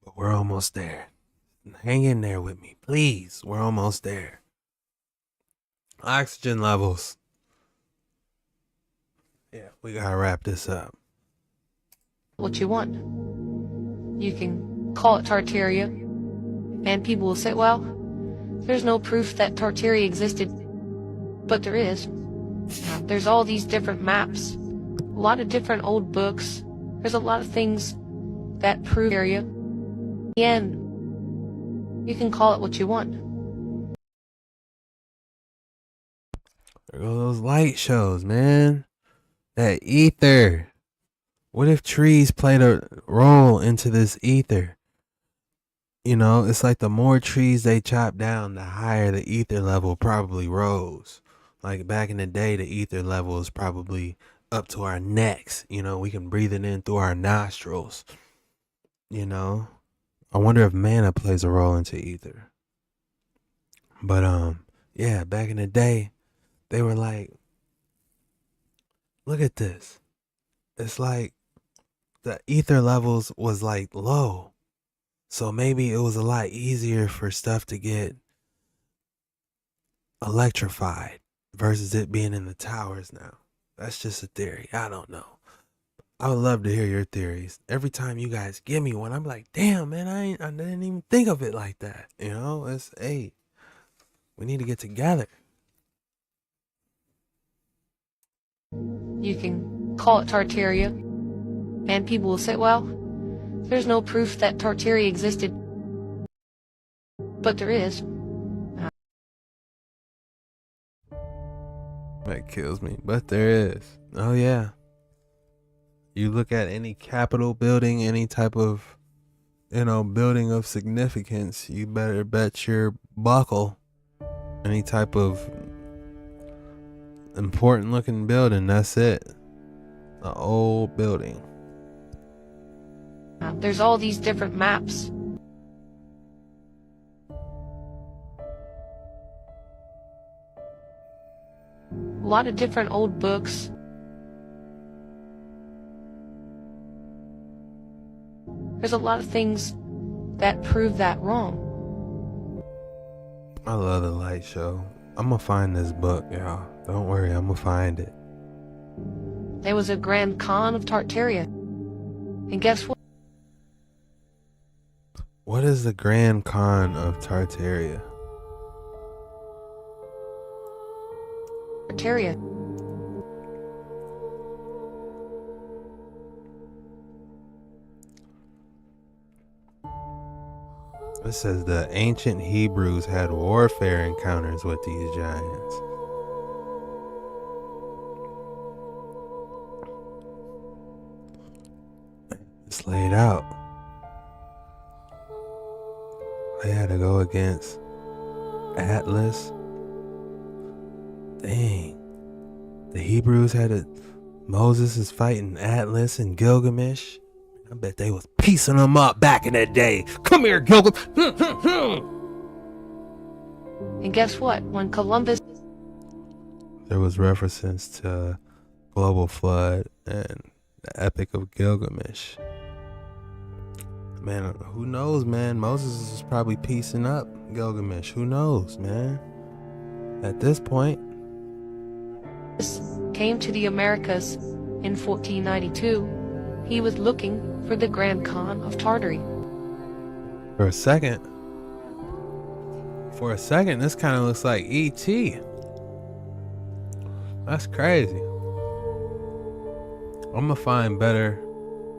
But we're almost there. Hang in there with me, please. We're almost there. Oxygen levels. Yeah, we gotta wrap this up. What you want. You can call it Tartaria, and people will say, well, there's no proof that Tartaria existed, but there is. There's all these different maps, a lot of different old books. There's a lot of things that prove area. In the end, you can call it what you want. There go those light shows, man. That ether. What if trees played a role into this ether? You know, it's like the more trees they chop down, the higher the ether level probably rose. Like back in the day, the ether level is probably up to our necks. You know, we can breathe it in through our nostrils. You know, I wonder if mana plays a role into ether. But yeah, back in the day, they were like, look at this. It's like the ether levels was like low. So maybe it was a lot easier for stuff to get electrified versus it being in the towers now. That's just a theory. I don't know. I would love to hear your theories. Every time you guys give me one, I'm like, damn, man, I didn't even think of it like that. You know, it's, hey, we need to get together. You can call it Tartaria, and people will say, well, there's no proof that Tartaria existed, but there is. That kills me, but there is. Oh yeah. You look at any Capitol building, any type of, you know, building of significance, you better bet your buckle. Any type of important looking building, that's it. An old building. There's all these different maps. A lot of different old books. There's a lot of things that prove that wrong. I love the light show. I'm gonna find this book, y'all. Don't worry, I'm gonna find it. There was a Grand Khan of Tartaria. And guess what? What is the Grand Khan of Tartaria? Tartaria. It says the ancient Hebrews had warfare encounters with these giants. It's laid out. They had to go against Atlas. Dang. The Hebrews had to. Moses is fighting Atlas and Gilgamesh. I bet they was piecing them up back in the day. Come here, Gilgamesh. And guess what? When Columbus... There was references to global flood and the Epic of Gilgamesh. Man, who knows, man? Moses is probably piecing up Gilgamesh. Who knows, man? At this point. came to the Americas in 1492, he was looking for the Grand Khan of Tartary. For a second, this kind of looks like E.T. That's crazy. I'm gonna find better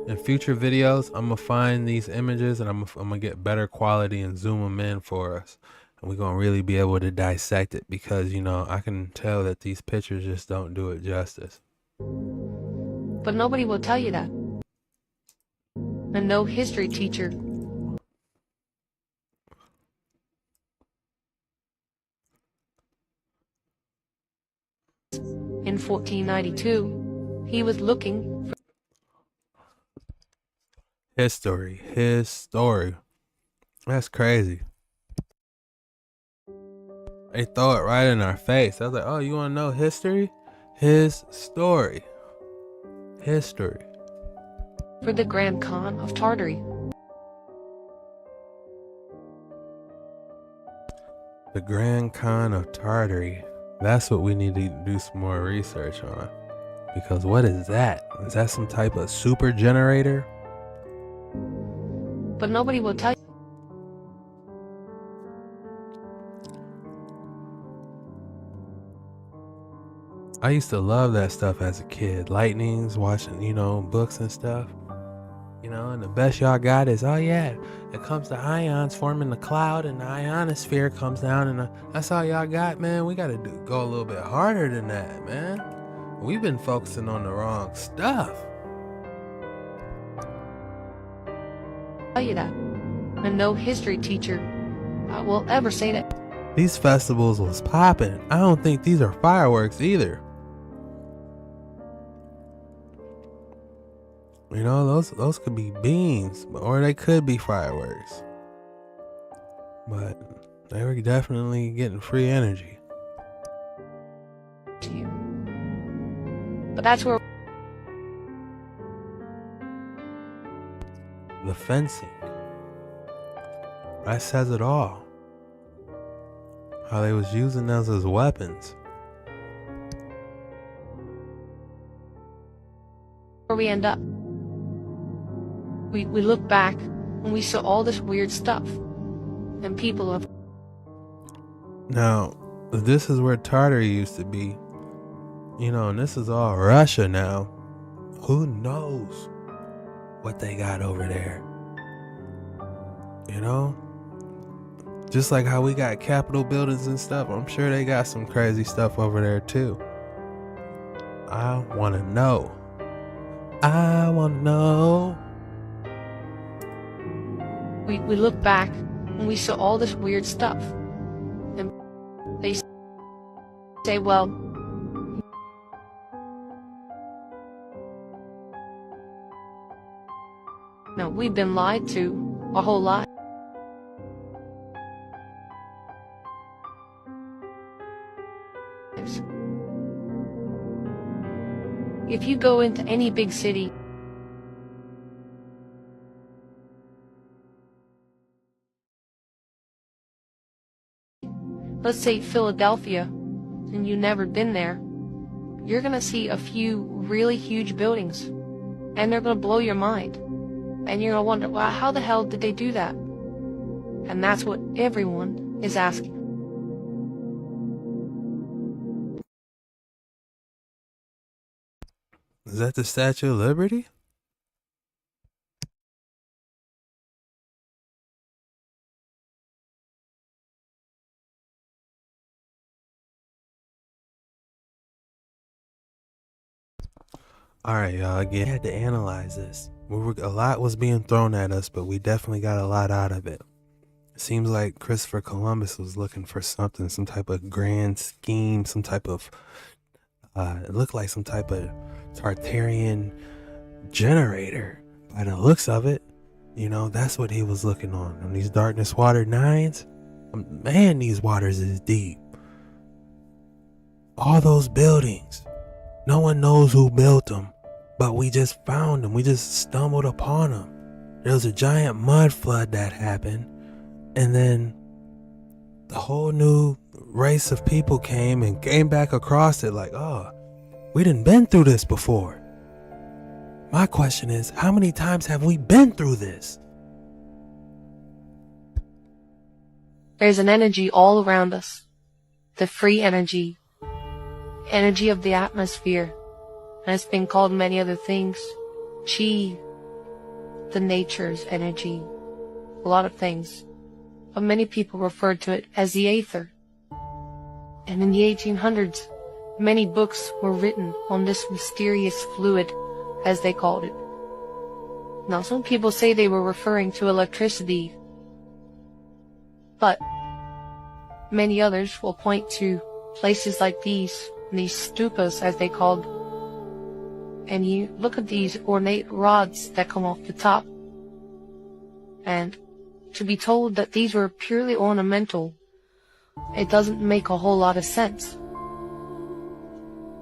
in future videos. I'm gonna find these images and I'm gonna get better quality and zoom them in for us, and we're gonna really be able to dissect it, because I can tell that these pictures just don't do it justice. But nobody will tell you that. And no history teacher. In 1492, he was looking for His story. That's crazy. They throw it right in our face. I was like, oh, you want to know history? His story. History. for the Grand Khan of Tartary. The Grand Khan of Tartary. That's what we need to do some more research on. Because what is that? Is that some type of super generator? But nobody will tell you. I used to love that stuff as a kid. Lightnings, watching, books and stuff. And the best y'all got is, oh yeah, it comes to ions forming the cloud and the ionosphere comes down, and that's all y'all got, man. We gotta go a little bit harder than that, man. We've been focusing on the wrong stuff. Tell you that. And no history teacher will ever say that. These festivals was popping. I don't think these are fireworks either. Those could be beans, or they could be fireworks. But they were definitely getting free energy. But that's where the fencing. That says it all. How they was using those as weapons. where we end up. We look back and we saw all this weird stuff. And people have... Now, this is where Tartary used to be. And this is all Russia now. Who knows what they got over there? Just like how we got Capitol buildings and stuff, I'm sure they got some crazy stuff over there too. I want to know. We look back and we saw all this weird stuff. And they say, well, no, we've been lied to our whole life. If you go into any big city, let's say Philadelphia, and you've never been there, you're gonna see a few really huge buildings, and they're gonna blow your mind. And you're gonna wonder, well, how the hell did they do that? And that's what everyone is asking. Is that the Statue of Liberty? Alright, y'all, again, I had to analyze this. A lot was being thrown at us, but we definitely got a lot out of it. It seems like Christopher Columbus was looking for something, some type of grand scheme, some type of, it looked like some type of Tartarian generator. By the looks of it, that's what he was looking on these darkness water nines. Man, these waters is deep. All those buildings. No one knows who built them, but we just found them. We just stumbled upon them. There was a giant mud flood that happened, and then the whole new race of people came back across it like, oh, we done been through this before. My question is, how many times have we been through this? There's an energy all around us. The free energy. energy of the atmosphere, and it's been called many other things. Chi, the nature's energy, a lot of things. But many people refer to it as the aether. And in the 1800s, many books were written on this mysterious fluid, as they called it. Now, some people say they were referring to electricity, but many others will point to places like these stupas, as they called. And you look at these ornate rods that come off the top, and to be told that these were purely ornamental, it doesn't make a whole lot of sense.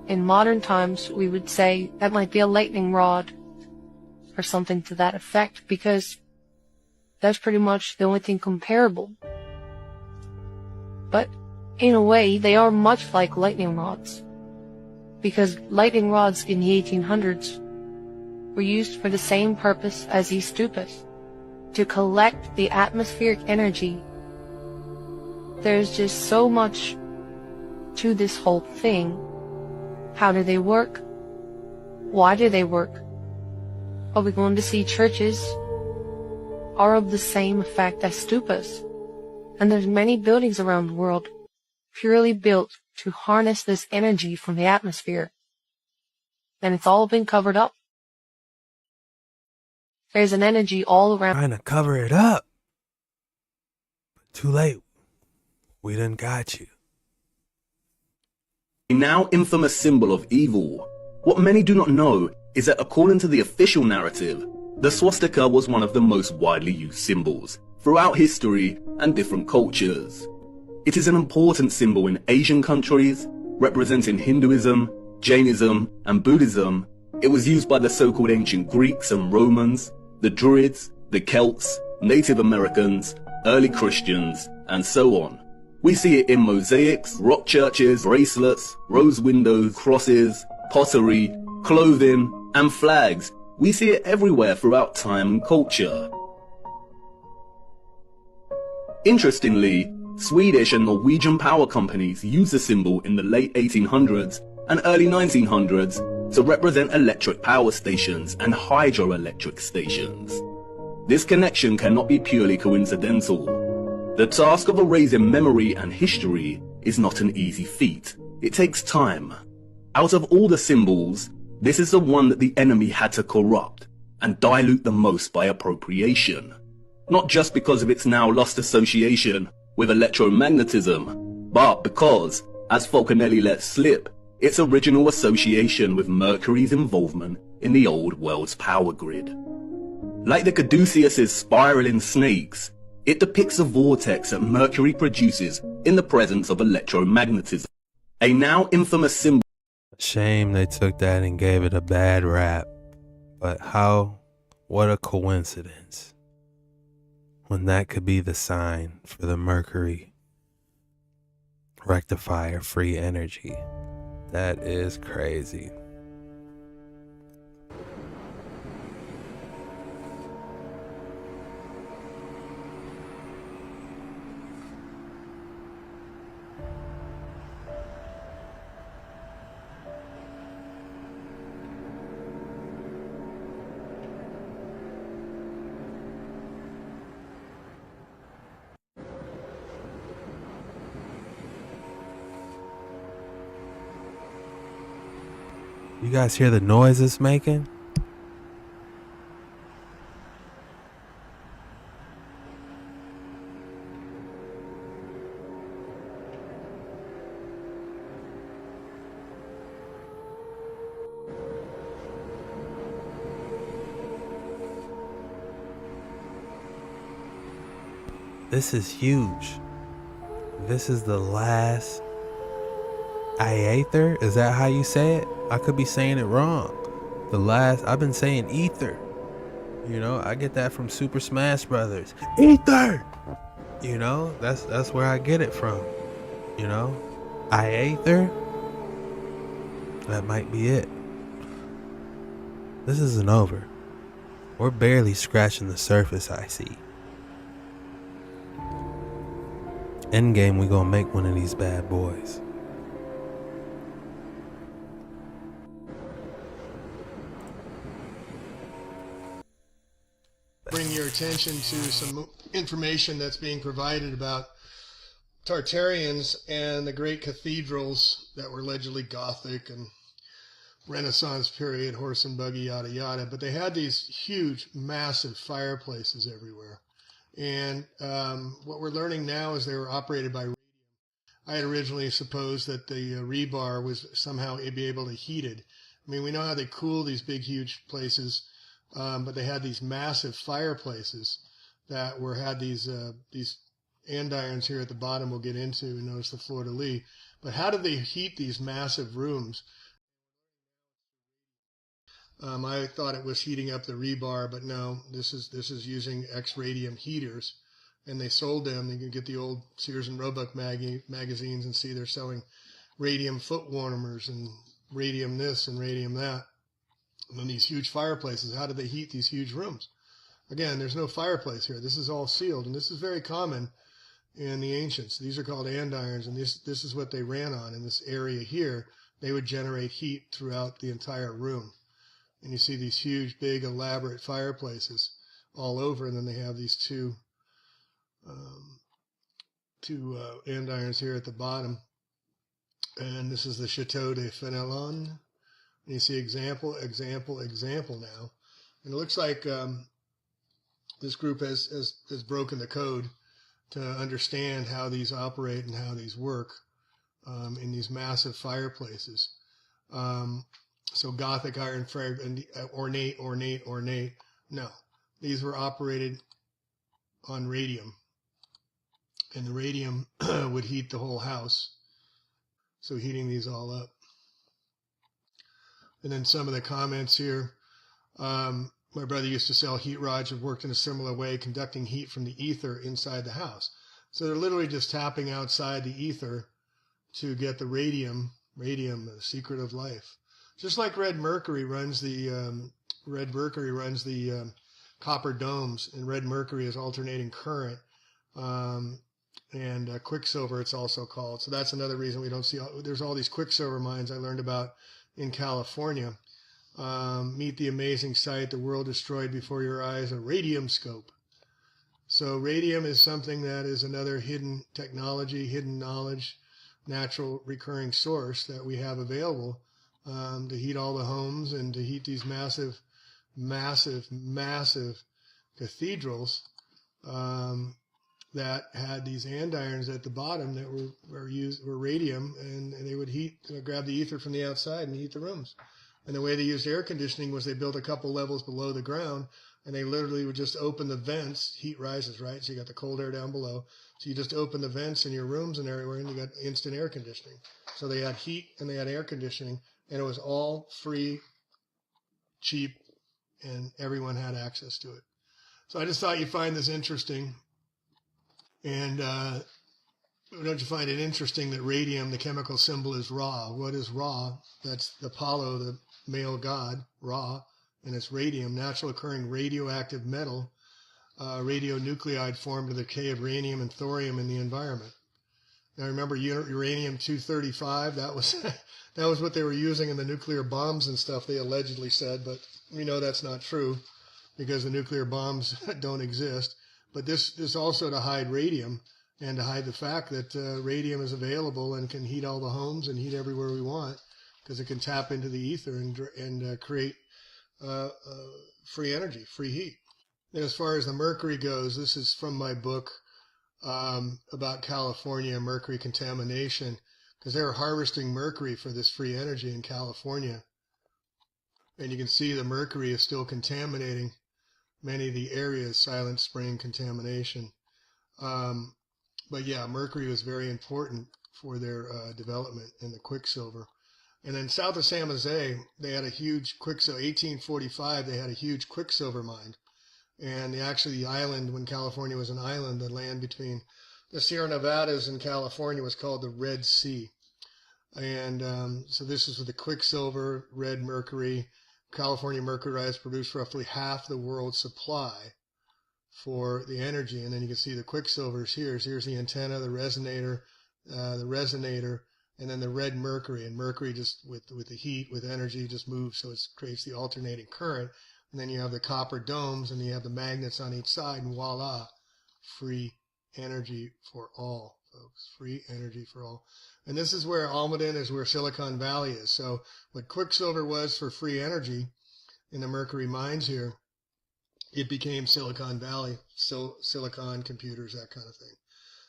In modern times, we would say that might be a lightning rod or something to that effect, because that's pretty much the only thing comparable. But in a way, they are much like lightning rods, because lightning rods in the 1800s were used for the same purpose as these stupas, to collect the atmospheric energy. There's just so much to this whole thing. How do they work? Why do they work? Are we going to see churches are of the same effect as stupas? And there's many buildings around the world purely built to harness this energy from the atmosphere. And it's all been covered up. There's an energy all around. Trying to cover it up. But too late. We done got you. A now infamous symbol of evil. What many do not know is that according to the official narrative, the swastika was one of the most widely used symbols throughout history and different cultures. It is an important symbol in Asian countries, representing Hinduism, Jainism, and Buddhism. It was used by the so-called ancient Greeks and Romans, the Druids, the Celts, Native Americans, early Christians, and so on. We see it in mosaics, rock churches, bracelets, rose windows, crosses, pottery, clothing, and flags. We see it everywhere throughout time and culture. Interestingly, Swedish and Norwegian power companies used the symbol in the late 1800s and early 1900s to represent electric power stations and hydroelectric stations. This connection cannot be purely coincidental. The task of erasing memory and history is not an easy feat. It takes time. Out of all the symbols, this is the one that the enemy had to corrupt and dilute the most by appropriation. Not just because of its now lost association with electromagnetism, but because, as Falconelli let slip, its original association with Mercury's involvement in the old world's power grid. Like the Caduceus's spiraling snakes, it depicts a vortex that Mercury produces in the presence of electromagnetism. A now infamous symbol. Shame they took that and gave it a bad rap. But what a coincidence. When that could be the sign for the Mercury rectifier free energy. That is crazy. You guys hear the noise it's making? This is huge. This is the last Iaether? Is that how you say it? I could be saying it wrong. I've been saying ether. You know, I get that from Super Smash Brothers. Ether! You know, that's where I get it from. You know? Iaether? That might be it. This isn't over. We're barely scratching the surface, I see. Endgame, we gonna make one of these bad boys. bring your attention to some information that's being provided about Tartarians and the great cathedrals that were allegedly Gothic and Renaissance period, horse and buggy, yada yada. But they had these huge, massive fireplaces everywhere. And what we're learning now is they were operated by radium. I had originally supposed that the rebar was somehow be able to heat it. I mean, we know how they cool these big, huge places, but they had these massive fireplaces that had these andirons here at the bottom we'll get into. Notice the fleur-de-lis. But how did they heat these massive rooms? I thought it was heating up the rebar, but no, this is using X-radium heaters, and they sold them. You can get the old Sears and Roebuck magazines and see they're selling radium foot warmers and radium this and radium that. And then these huge fireplaces, how did they heat these huge rooms? Again, there's no fireplace here. This is all sealed, and this is very common in the ancients. These are called andirons, and this is what they ran on in this area here. They would generate heat throughout the entire room. And you see these huge, big, elaborate fireplaces all over, and then they have these two andirons here at the bottom. And this is the Chateau de Fenelon. And you see example now. And it looks like this group has broken the code to understand how these operate and how these work in these massive fireplaces. So Gothic iron frame and ornate. No, these were operated on radium, and the radium would heat the whole house. So heating these all up. And then some of the comments here. My brother used to sell heat rods that worked in a similar way, conducting heat from the ether inside the house. So they're literally just tapping outside the ether to get the radium, the secret of life. Just like red mercury runs the copper domes, and red mercury is alternating current, and quicksilver it's also called. So that's another reason we don't see. There's all these quicksilver mines I learned about in California. Meet the amazing sight, the world destroyed before your eyes, a radium scope. So radium is something that is another hidden technology, hidden knowledge, natural recurring source that we have available to heat all the homes and to heat these massive cathedrals that had these andirons at the bottom that were radium, and they would grab the ether from the outside and heat the rooms. And the way they used air conditioning was they built a couple levels below the ground, and they literally would just open the vents. Heat rises, right? So you got the cold air down below. So you just open the vents in your rooms and everywhere, and you got instant air conditioning. So they had heat and they had air conditioning, and it was all free, cheap, and everyone had access to it. So I just thought you'd find this interesting. And don't you find it interesting that radium, the chemical symbol, is Ra? What is Ra? That's Apollo, the male god, Ra, and it's radium, natural occurring radioactive metal, radionuclide formed to the decay of uranium and thorium in the environment. Now remember uranium-235, that was what they were using in the nuclear bombs and stuff, they allegedly said, but we know that's not true because the nuclear bombs don't exist. But this is also to hide radium and to hide the fact that radium is available and can heat all the homes and heat everywhere we want, because it can tap into the ether and create free energy, free heat. And as far as the mercury goes, this is from my book about California mercury contamination, because they were harvesting mercury for this free energy in California. And you can see the mercury is still contaminating many of the areas, Silent Spring contamination. But yeah, mercury was very important for their development in the quicksilver. And then south of San Jose, they had a huge quicksilver. 1845, they had a huge quicksilver mine. And the island, when California was an island, the land between the Sierra Nevadas and California was called the Red Sea. And so this is with the quicksilver, red mercury. California mercury has produced roughly half the world's supply for the energy. And then you can see the quicksilvers here. So here's the antenna, the resonator, and then the red mercury. And mercury just with the heat, with energy, just moves, so it creates the alternating current And then you have the copper domes, and you have the magnets on each side, and voila, free energy for all, folks. Free energy for all. And this is where Almaden is, where Silicon Valley is. So what Quicksilver was for free energy in the Mercury mines here, it became Silicon Valley, so silicon computers, that kind of thing.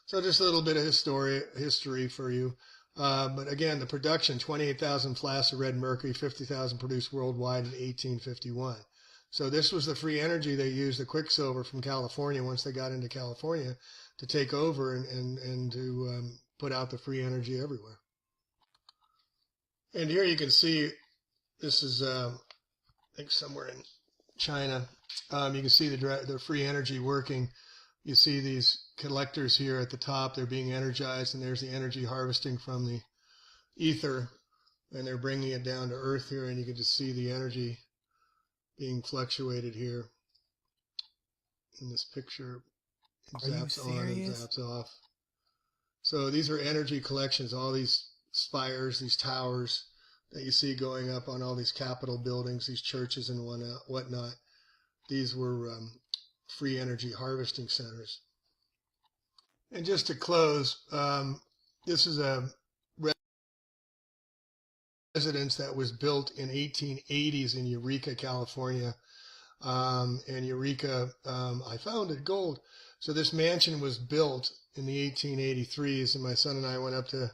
So just a little bit of history for you. But again, the production, 28,000 flasks of red mercury, 50,000 produced worldwide in 1851. So this was the free energy they used, the Quicksilver from California, once they got into California, to take over and to put out the free energy everywhere. And here you can see, this is, I think, somewhere in China. You can see the free energy working. You see these collectors here at the top. They're being energized, and there's the energy harvesting from the ether, and they're bringing it down to Earth here, and you can just see the energy being fluctuated here in this picture. It zaps on and zaps off. So these are energy collections, all these spires, these towers that you see going up on all these Capitol buildings, these churches and whatnot. These were free energy harvesting centers. And just to close, this is a residence that was built in 1880s in Eureka, California. And Eureka, I founded gold. So this mansion was built in the 1883s, and my son and I went up to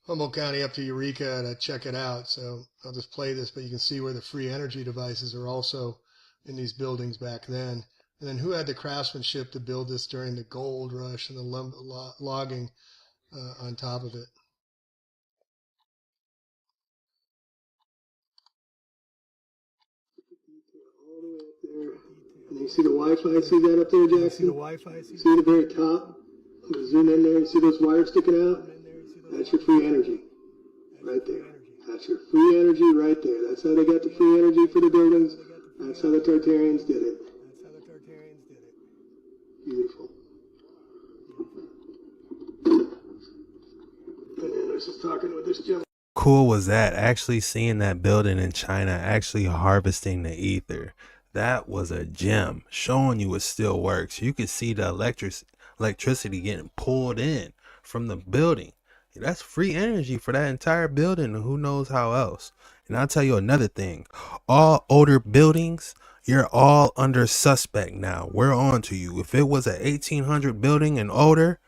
Humboldt County, up to Eureka to check it out. So I'll just play this, but you can see where the free energy devices are also in these buildings back then. And then who had the craftsmanship to build this during the gold rush and the logging on top of it? All the way up there. And you see the Wi-Fi, see that up there, Jackson? See the Wi-Fi? See the very top? I'm going to zoom in there. You see those wires sticking out? That's your free energy right there. That's your free energy right there. That's how they got the free energy for the buildings. That's how the Tartarians did it. Beautiful. And then I was just talking with this gentleman. Cool was that, actually seeing that building in China, actually harvesting the ether. That was a gem, showing you it still works. You could see the electricity getting pulled in from the building. That's free energy for that entire building, and who knows how else. And I'll tell you another thing, all older buildings, you're all under suspect now. We're on to you. If it was an 1800 building and older,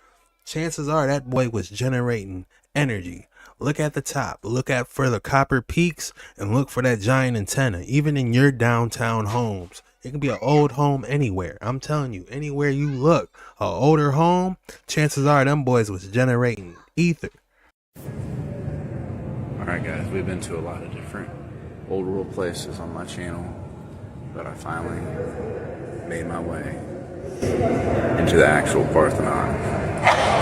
chances are that boy was generating energy. Look at the top, look at for the copper peaks, and look for that giant antenna. Even in your downtown homes, it can be an old home anywhere. I'm telling you, anywhere you look, an older home, chances are them boys was generating ether. Alright guys, we've been to a lot of different old world places on my channel, but I finally made my way into the actual Parthenon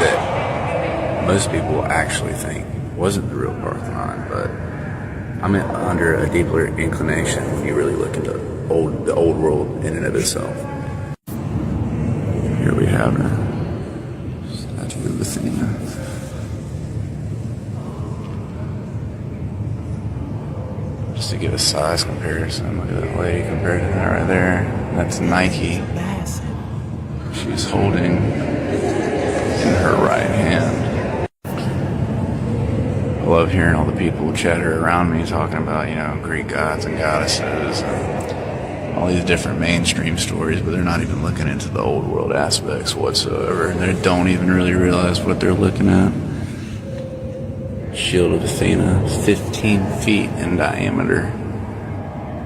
that most people actually think wasn't the real Parthenon, but I'm under a deeper inclination when you really look into the old world in and of itself. Here we have her, statue of Athena. Just to give a size comparison, look at that lady compared to that right there. That's Nike. She's holding in her right hand. I love hearing all the people chatter around me talking about, you know, Greek gods and goddesses and all these different mainstream stories, but they're not even looking into the old world aspects whatsoever. They don't even really realize what they're looking at. Shield of Athena, 15 feet in diameter.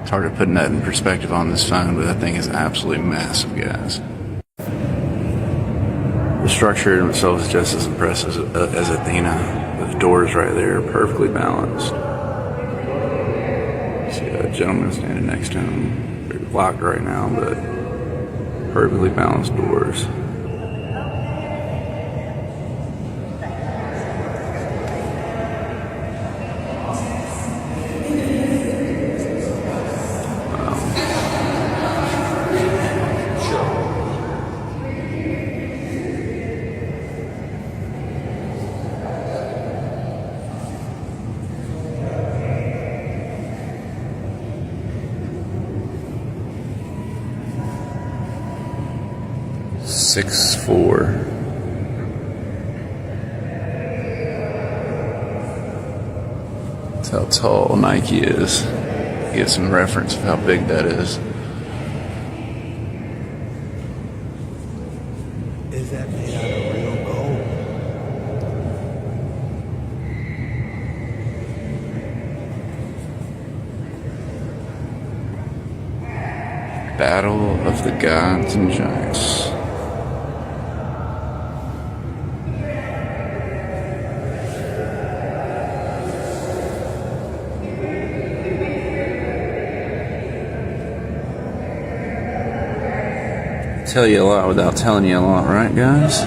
It's hard to put that in perspective on this phone, but that thing is absolutely massive, guys. The structure in itself is just as impressive as Athena. The doors right there are perfectly balanced. See a gentleman standing next to him. They're locked right now, but perfectly balanced doors. 6'4". That's how tall Nike is. Get some reference of how big that is. Is that made out of real gold? Battle of the Gods and Giants. Tell you a lot without telling you a lot, right, guys?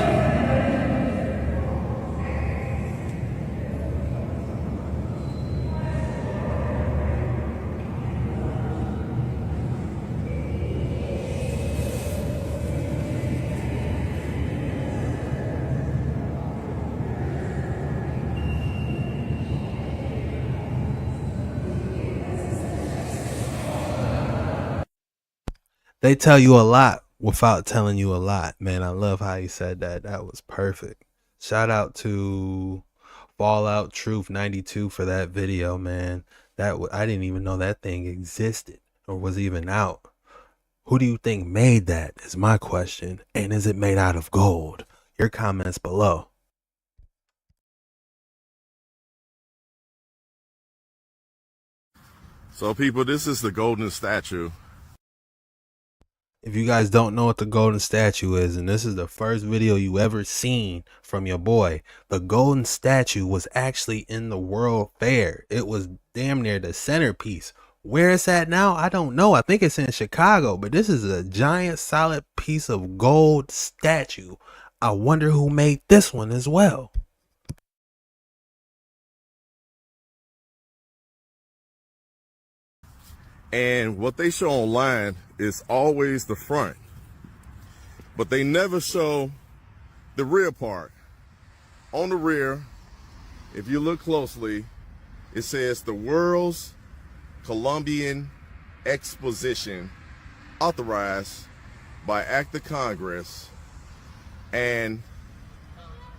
They tell you a lot without telling you a lot, man. I love how you said that. That was perfect. Shout out to Fallout Truth 92 for that video, man. I didn't even know that thing existed or was even out. Who do you think made that is my question. And is it made out of gold? Your comments below. So people, this is the golden statue. If you guys don't know what the golden statue is, and this is the first video you ever seen from your boy, the golden statue was actually in the World Fair. It was damn near the centerpiece. Where it's at now, I don't know. I think it's in Chicago, but this is a giant solid piece of gold statue. I wonder who made this one as well. And what they show online is always the front, but they never show the rear part. On the rear, if you look closely, it says the World's Columbian Exposition, authorized by Act of Congress and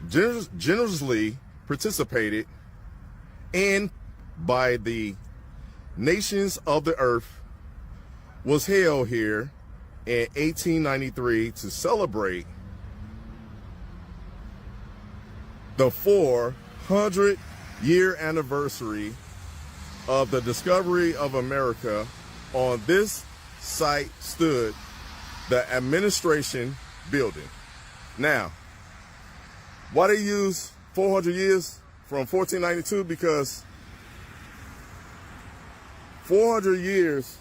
generously participated in by the nations of the earth, was held here in 1893 to celebrate the 400-year anniversary of the discovery of America. On this site stood the administration building. Now, why they use 400 years from 1492? Because 400 years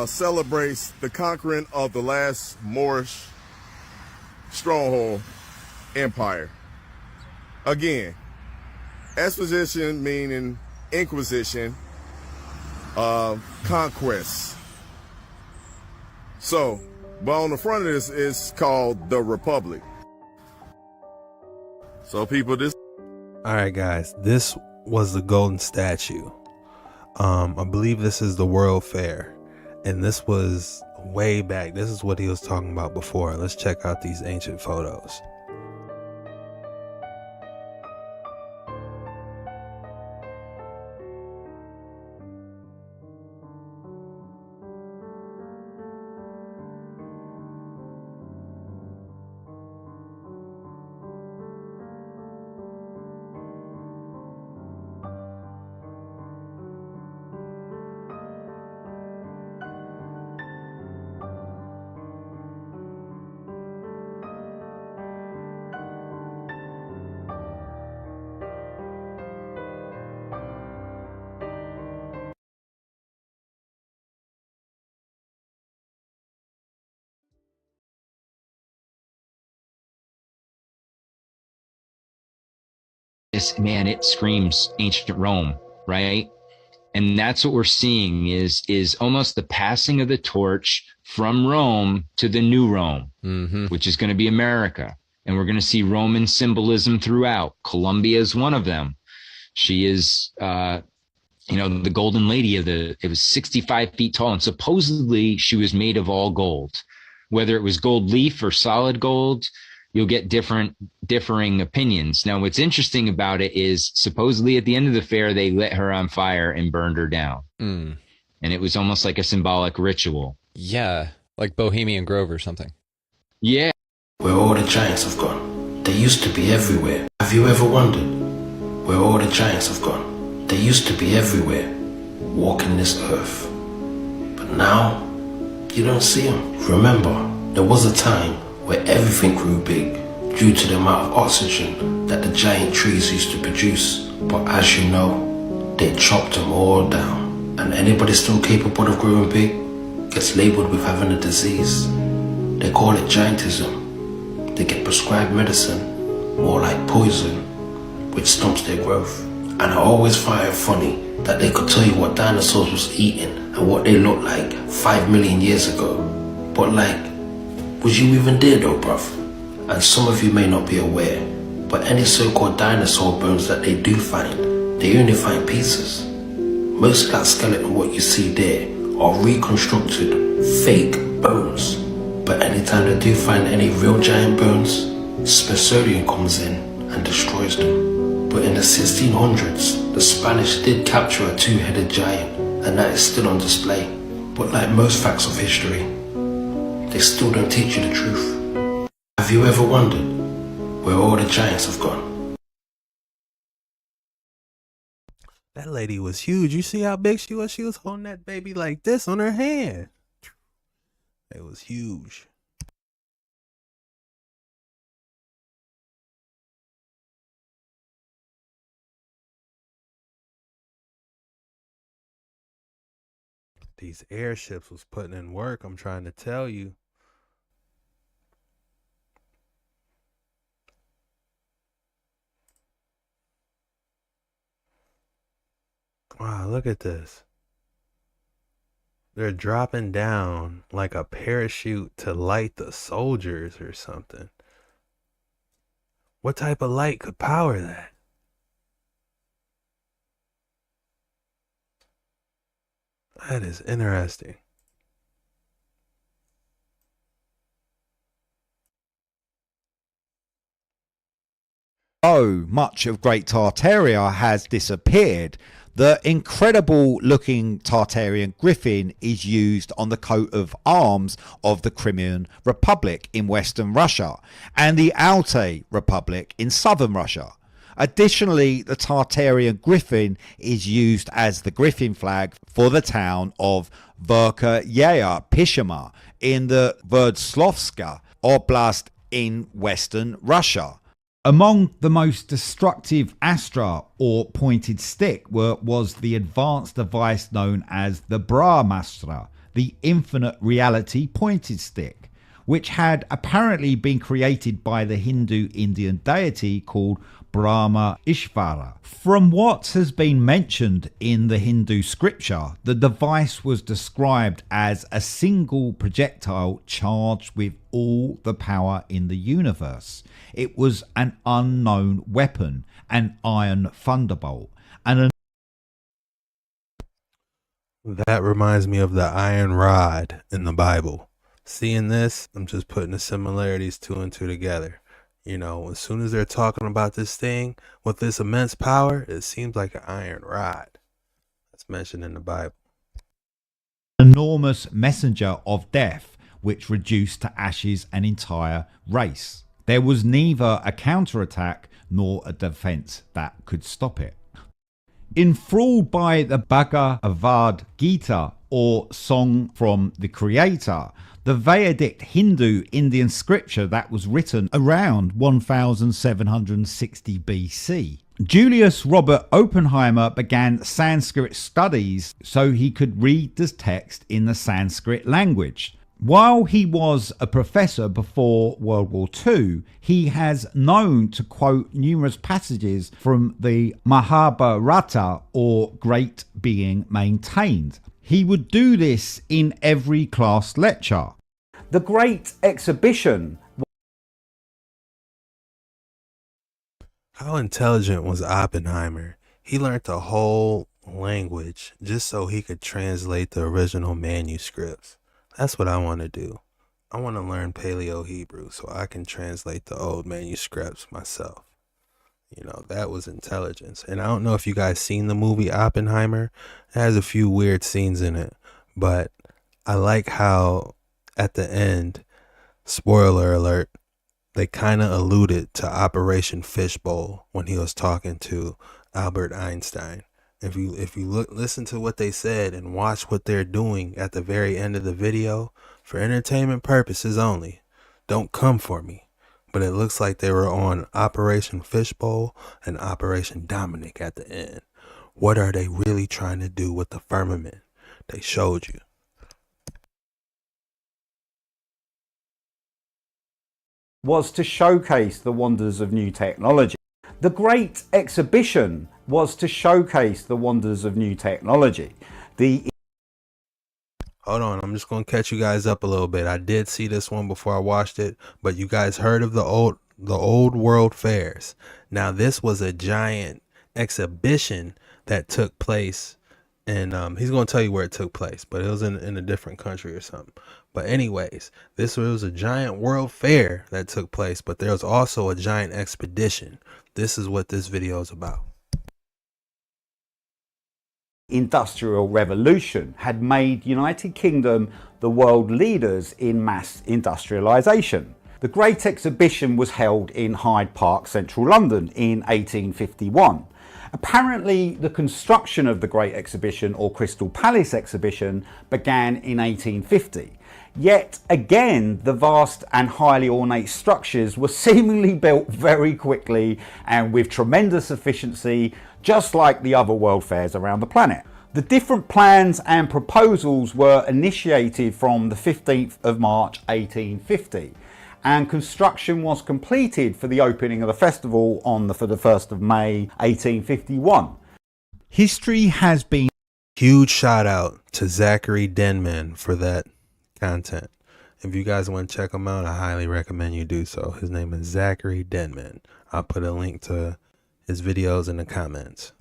celebrates the conquering of the last Moorish stronghold empire. Again, exposition meaning inquisition, conquest. So, but on the front of this is called the Republic. So people, this. All right, guys, this was the golden statue. I believe this is the World Fair, and this was way back. This is what he was talking about before. Let's check out these ancient photos. Man, it screams ancient Rome, right? And that's what we're seeing is almost the passing of the torch from Rome to the new Rome, which is going to be America. And we're going to see Roman symbolism throughout. Columbia is one of them. She is, the golden lady it was 65 feet tall, and supposedly she was made of all gold. whether it was gold leaf or solid gold, you'll get differing opinions. Now, what's interesting about it is supposedly at the end of the fair, they lit her on fire and burned her down. Mm. And it was almost like a symbolic ritual. Yeah, like Bohemian Grove or something. Yeah. Where all the giants have gone. They used to be everywhere. Have you ever wondered where all the giants have gone? They used to be everywhere, walking this earth. But now, you don't see them. Remember, there was a time where everything grew big due to the amount of oxygen that the giant trees used to produce. But as you know, they chopped them all down. And anybody still capable of growing big gets labeled with having a disease. They call it giantism. They get prescribed medicine, more like poison, which stumps their growth. And I always find it funny that they could tell you what dinosaurs was eating and what they looked like 5 million years ago. But like, was you even there though, bruv? And some of you may not be aware, but any so-called dinosaur bones that they do find, they only find pieces. Most of that skeleton what you see there are reconstructed, fake bones. But anytime they do find any real giant bones, Smithsonian comes in and destroys them. But in the 1600s, the Spanish did capture a two-headed giant, and that is still on display. But like most facts of history, they still don't teach you the truth. Have you ever wondered where all the giants have gone? That lady was huge. You see how big she was? She was holding that baby like this on her hand. It was huge. These airships was putting in work, I'm trying to tell you. Wow, look at this. They're dropping down like a parachute to light the soldiers or something. What type of light could power that? That is interesting. Though much of Great Tartaria has disappeared, the incredible looking Tartarian griffin is used on the coat of arms of the Crimean Republic in Western Russia and the Altai Republic in Southern Russia. Additionally, the Tartarian griffin is used as the griffin flag for the town of Verkhyaya Pishima in the Sverdlovsk Oblast in Western Russia. Among the most destructive astra or pointed stick was the advanced device known as the Brahmastra, the infinite reality pointed stick, which had apparently been created by the Hindu Indian deity called Brahma Ishvara. From what has been mentioned in the Hindu scripture, the device was described as a single projectile charged with all the power in the universe. It was an unknown weapon, an iron thunderbolt, and That reminds me of the iron rod in the Bible. Seeing this, I'm just putting the similarities two and two together. You know, as soon as they're talking about this thing with this immense power, it seems like an iron rod. That's mentioned in the Bible. Enormous messenger of death, which reduced to ashes an entire race. There was neither a counterattack nor a defense that could stop it. Enthralled by the Bhagavad Gita, or Song from the Creator, the Vedic Hindu Indian scripture that was written around 1760 BC. Julius Robert Oppenheimer began Sanskrit studies so he could read the text in the Sanskrit language. While he was a professor before World War II, he has known to quote numerous passages from the Mahabharata, or Great Being Maintained. He would do this in every class lecture. The Great Exhibition. How intelligent was Oppenheimer? He learned the whole language just so he could translate the original manuscripts. That's what I want to do. I want to learn Paleo Hebrew so I can translate the old manuscripts myself. You know, that was intelligence. And I don't know if you guys seen the movie Oppenheimer. It has a few weird scenes in it, but I like how at the end, spoiler alert, they kind of alluded to Operation Fishbowl when he was talking to Albert Einstein. If you listen to what they said and watch what they're doing at the very end of the video, for entertainment purposes only, don't come for me. But it looks like they were on Operation Fishbowl and Operation Dominic at the end. What are they really trying to do with the firmament? They showed you. Was to showcase the wonders of new technology. The Great Exhibition was to showcase the wonders of new technology. Hold on, I'm just going to catch you guys up a little bit. I did see this one before I watched it, but you guys heard of the old world fairs. Now, this was a giant exhibition that took place, and he's going to tell you where it took place, but it was in a different country or something. But anyways, this was a giant world fair that took place, but there was also a giant expedition. This is what this video is about. Industrial Revolution had made United Kingdom the world leaders in mass industrialisation. The Great Exhibition was held in Hyde Park, central London in 1851. Apparently, the construction of the Great Exhibition, or Crystal Palace Exhibition, began in 1850. Yet again, the vast and highly ornate structures were seemingly built very quickly and with tremendous efficiency, just like the other world fairs around the planet. The different plans and proposals were initiated from the 15th of March 1850, and construction was completed for the opening of the festival for the 1st of May 1851. History has been... Huge shout out to Zachary Denman for that content. If you guys want to check him out, I highly recommend you do so. His name is Zachary Denman. I'll put a link to his videos in the comments.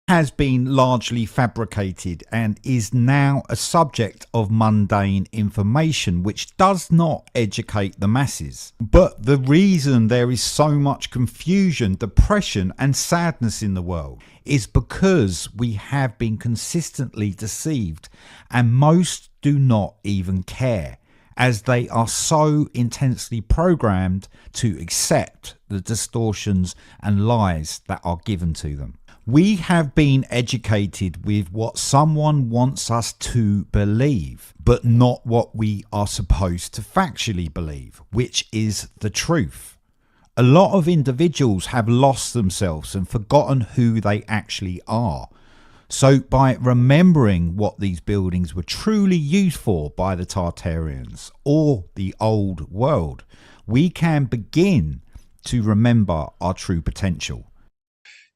Has been largely fabricated and is now a subject of mundane information which does not educate the masses. But the reason there is so much confusion, depression and sadness in the world is because we have been consistently deceived, and most do not even care, as they are so intensely programmed to accept the distortions and lies that are given to them. We have been educated with what someone wants us to believe, but not what we are supposed to factually believe, which is the truth. A lot of individuals have lost themselves and forgotten who they actually are. So by remembering what these buildings were truly used for by the Tartarians or the old world, we can begin to remember our true potential.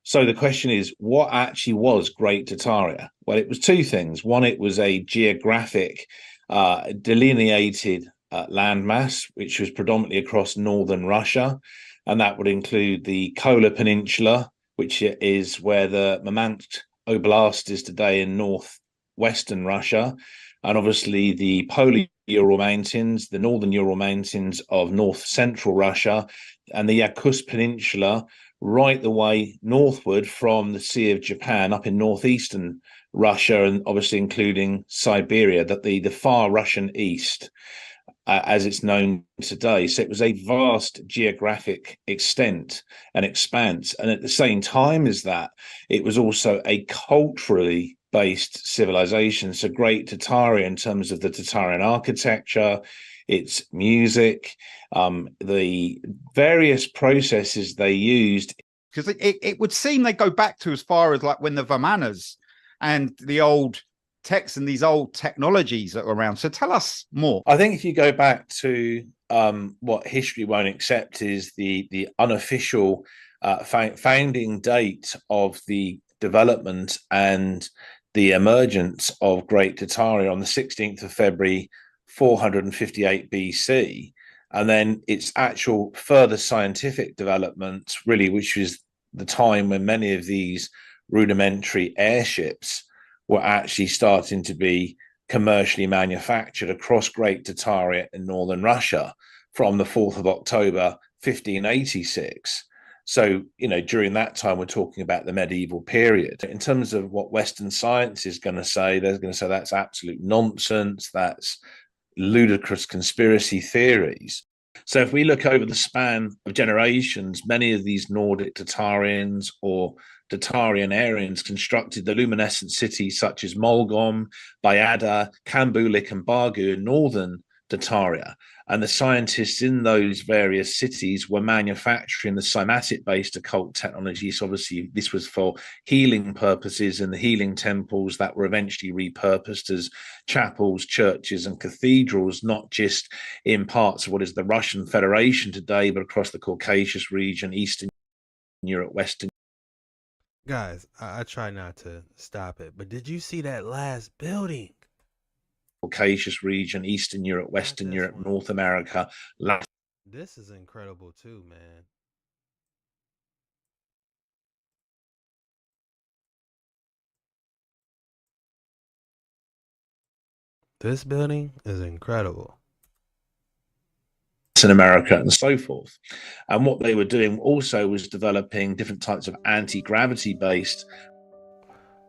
So the question is, what actually was Great Tartaria? Well, it was two things. One, it was a geographic delineated landmass, which was predominantly across northern Russia. And that would include the Kola Peninsula, which is where the Murmansk Oblast is today in northwestern Russia. And obviously the polar Ural Mountains, the northern Ural Mountains of north central Russia, and the Yakutsk Peninsula, right the way northward from the Sea of Japan up in northeastern Russia, and obviously including Siberia, that the far Russian east, as it's known today. So it was a vast geographic extent and expanse. And at the same time as that, it was also a culturally based civilization. So Great Tartaria in terms of the Tartarian architecture, its music, the various processes they used. Because it would seem they go back to as far as like when the Vimanas and the old texts and these old technologies that were around. So tell us more. I think if you go back to what history won't accept is the unofficial founding date of the development and the emergence of Great Tartaria on the 16th of February 458 BC, and then its actual further scientific development, really, which was the time when many of these rudimentary airships were actually starting to be commercially manufactured across Great Tartaria in northern Russia from the 4th of October 1586. So, during that time, we're talking about the medieval period. In terms of what Western science is going to say, they're going to say that's absolute nonsense, that's ludicrous conspiracy theories. So if we look over the span of generations, many of these Nordic Tartarians or Tartarian Aryans constructed the luminescent cities such as Molgom, Bayada, Kambulik, and Bargu in northern Tartaria. And the scientists in those various cities were manufacturing the Somatic-based occult technology. So obviously this was for healing purposes, and the healing temples that were eventually repurposed as chapels, churches, and cathedrals, not just in parts of what is the Russian Federation today, but across the Caucasus region, Eastern Europe, Western. Guys, I try not to stop it, but did you see that last building? Caucasus region, Eastern Europe, Western Europe, North America, Latin. This is incredible too, man. This building is incredible. In America and so forth. And what they were doing also was developing different types of anti-gravity based.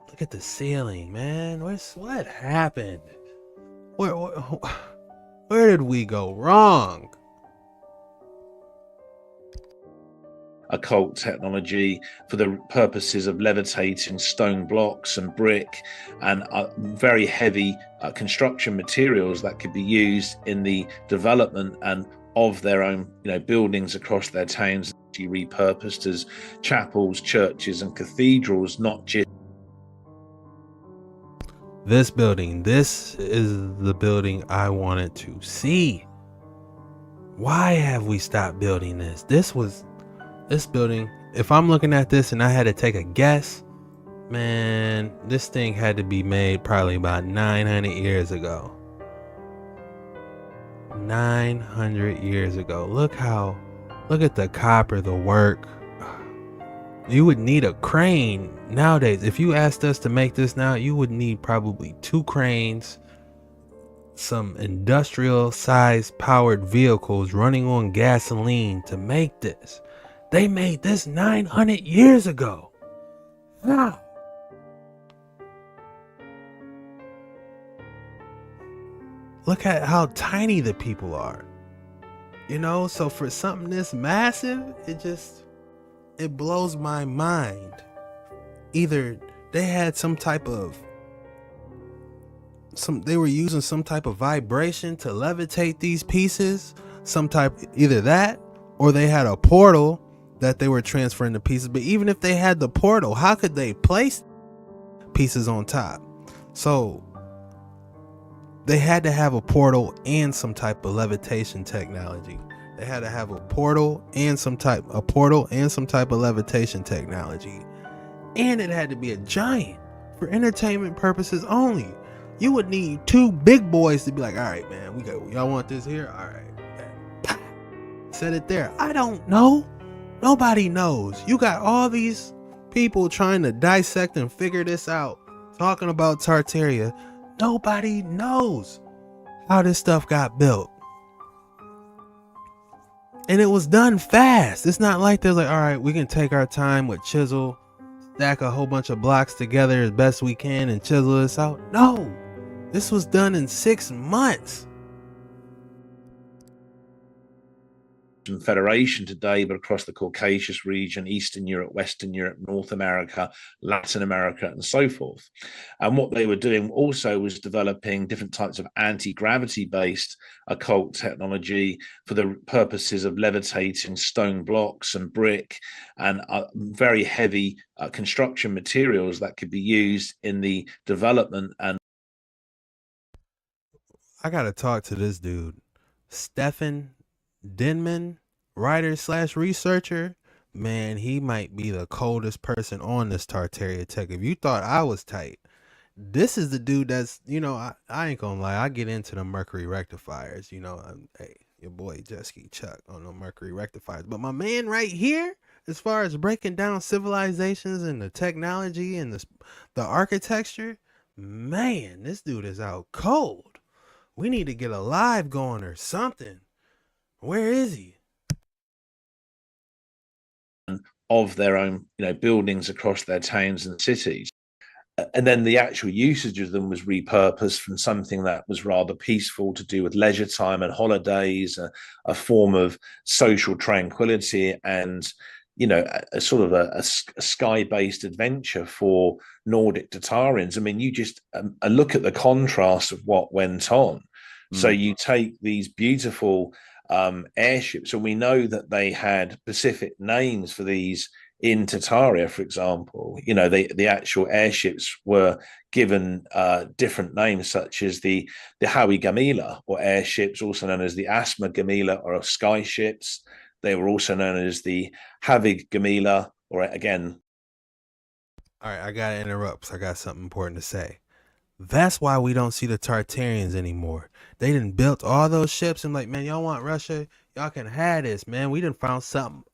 Look at the ceiling, man. What happened? Where did we go wrong? Occult technology for the purposes of levitating stone blocks and brick and very heavy construction materials that could be used in the development and of their own buildings across their towns, repurposed as chapels, churches, and cathedrals, not just this building. This is the building I wanted to see. Why have we stopped building this? This building, if I'm looking at this and I had to take a guess, man, this thing had to be made probably about 900 years ago. 900 years ago. Look at the copper, the work. You would need a crane nowadays. If you asked us to make this now, you would need probably 2 cranes, some industrial sized powered vehicles running on gasoline to make this. They made this 900 years ago. Wow. Look at how tiny the people are. So for something this massive, it blows my mind. Either they had they were using some type of vibration to levitate these pieces, either that, or they had a portal that they were transferring the pieces. But even if they had the portal, how could they place pieces on top? So they had to have a portal and some type of levitation technology. They had to have a portal and some type of levitation technology. And it had to be a giant for entertainment purposes only. You would need 2 big boys to be like, all right, man, y'all want this here? All right. Set it there. I don't know. Nobody knows. You got all these people trying to dissect and figure this out, talking about Tartaria. Nobody knows how this stuff got built. And it was done fast. It's not like they're like, all right, we can take our time with chisel, stack a whole bunch of blocks together as best we can and chisel this out. No, this was done in 6 months. Federation today, but across the Caucasus region, Eastern Europe, Western Europe, North America, Latin America, and so forth. And what they were doing also was developing different types of anti-gravity based occult technology for the purposes of levitating stone blocks and brick and very heavy construction materials that could be used in the development. And I gotta talk to this dude, Stefan Denman, writer/researcher. Man, he might be the coldest person on this Tartaria tech. If you thought I was tight, this is the dude that's, I ain't gonna lie, I get into the Mercury rectifiers. Hey, your boy Jet Ski Chuck on the Mercury rectifiers. But my man right here, as far as breaking down civilizations and the technology and the architecture, Man, this dude is out cold. We need to get a live going or something. Where is he? Of their own, buildings across their towns and cities. And then the actual usage of them was repurposed from something that was rather peaceful to do with leisure time and holidays, a form of social tranquility, and a sort of a sky-based adventure for Nordic Tartarians. I mean, you just look at the contrast of what went on. So you take these beautiful airships, and we know that they had specific names for these in Tartaria, for example. The actual airships were given different names, such as the Howie Gamila, or airships, also known as the Asma Gamila, or sky ships. They were also known as the Havig Gamila, or again. All right, I gotta interrupt because I got something important to say. That's why we don't see the Tartarians anymore. They done built all those ships and like, man, y'all want Russia? Y'all can have this, man. We done found something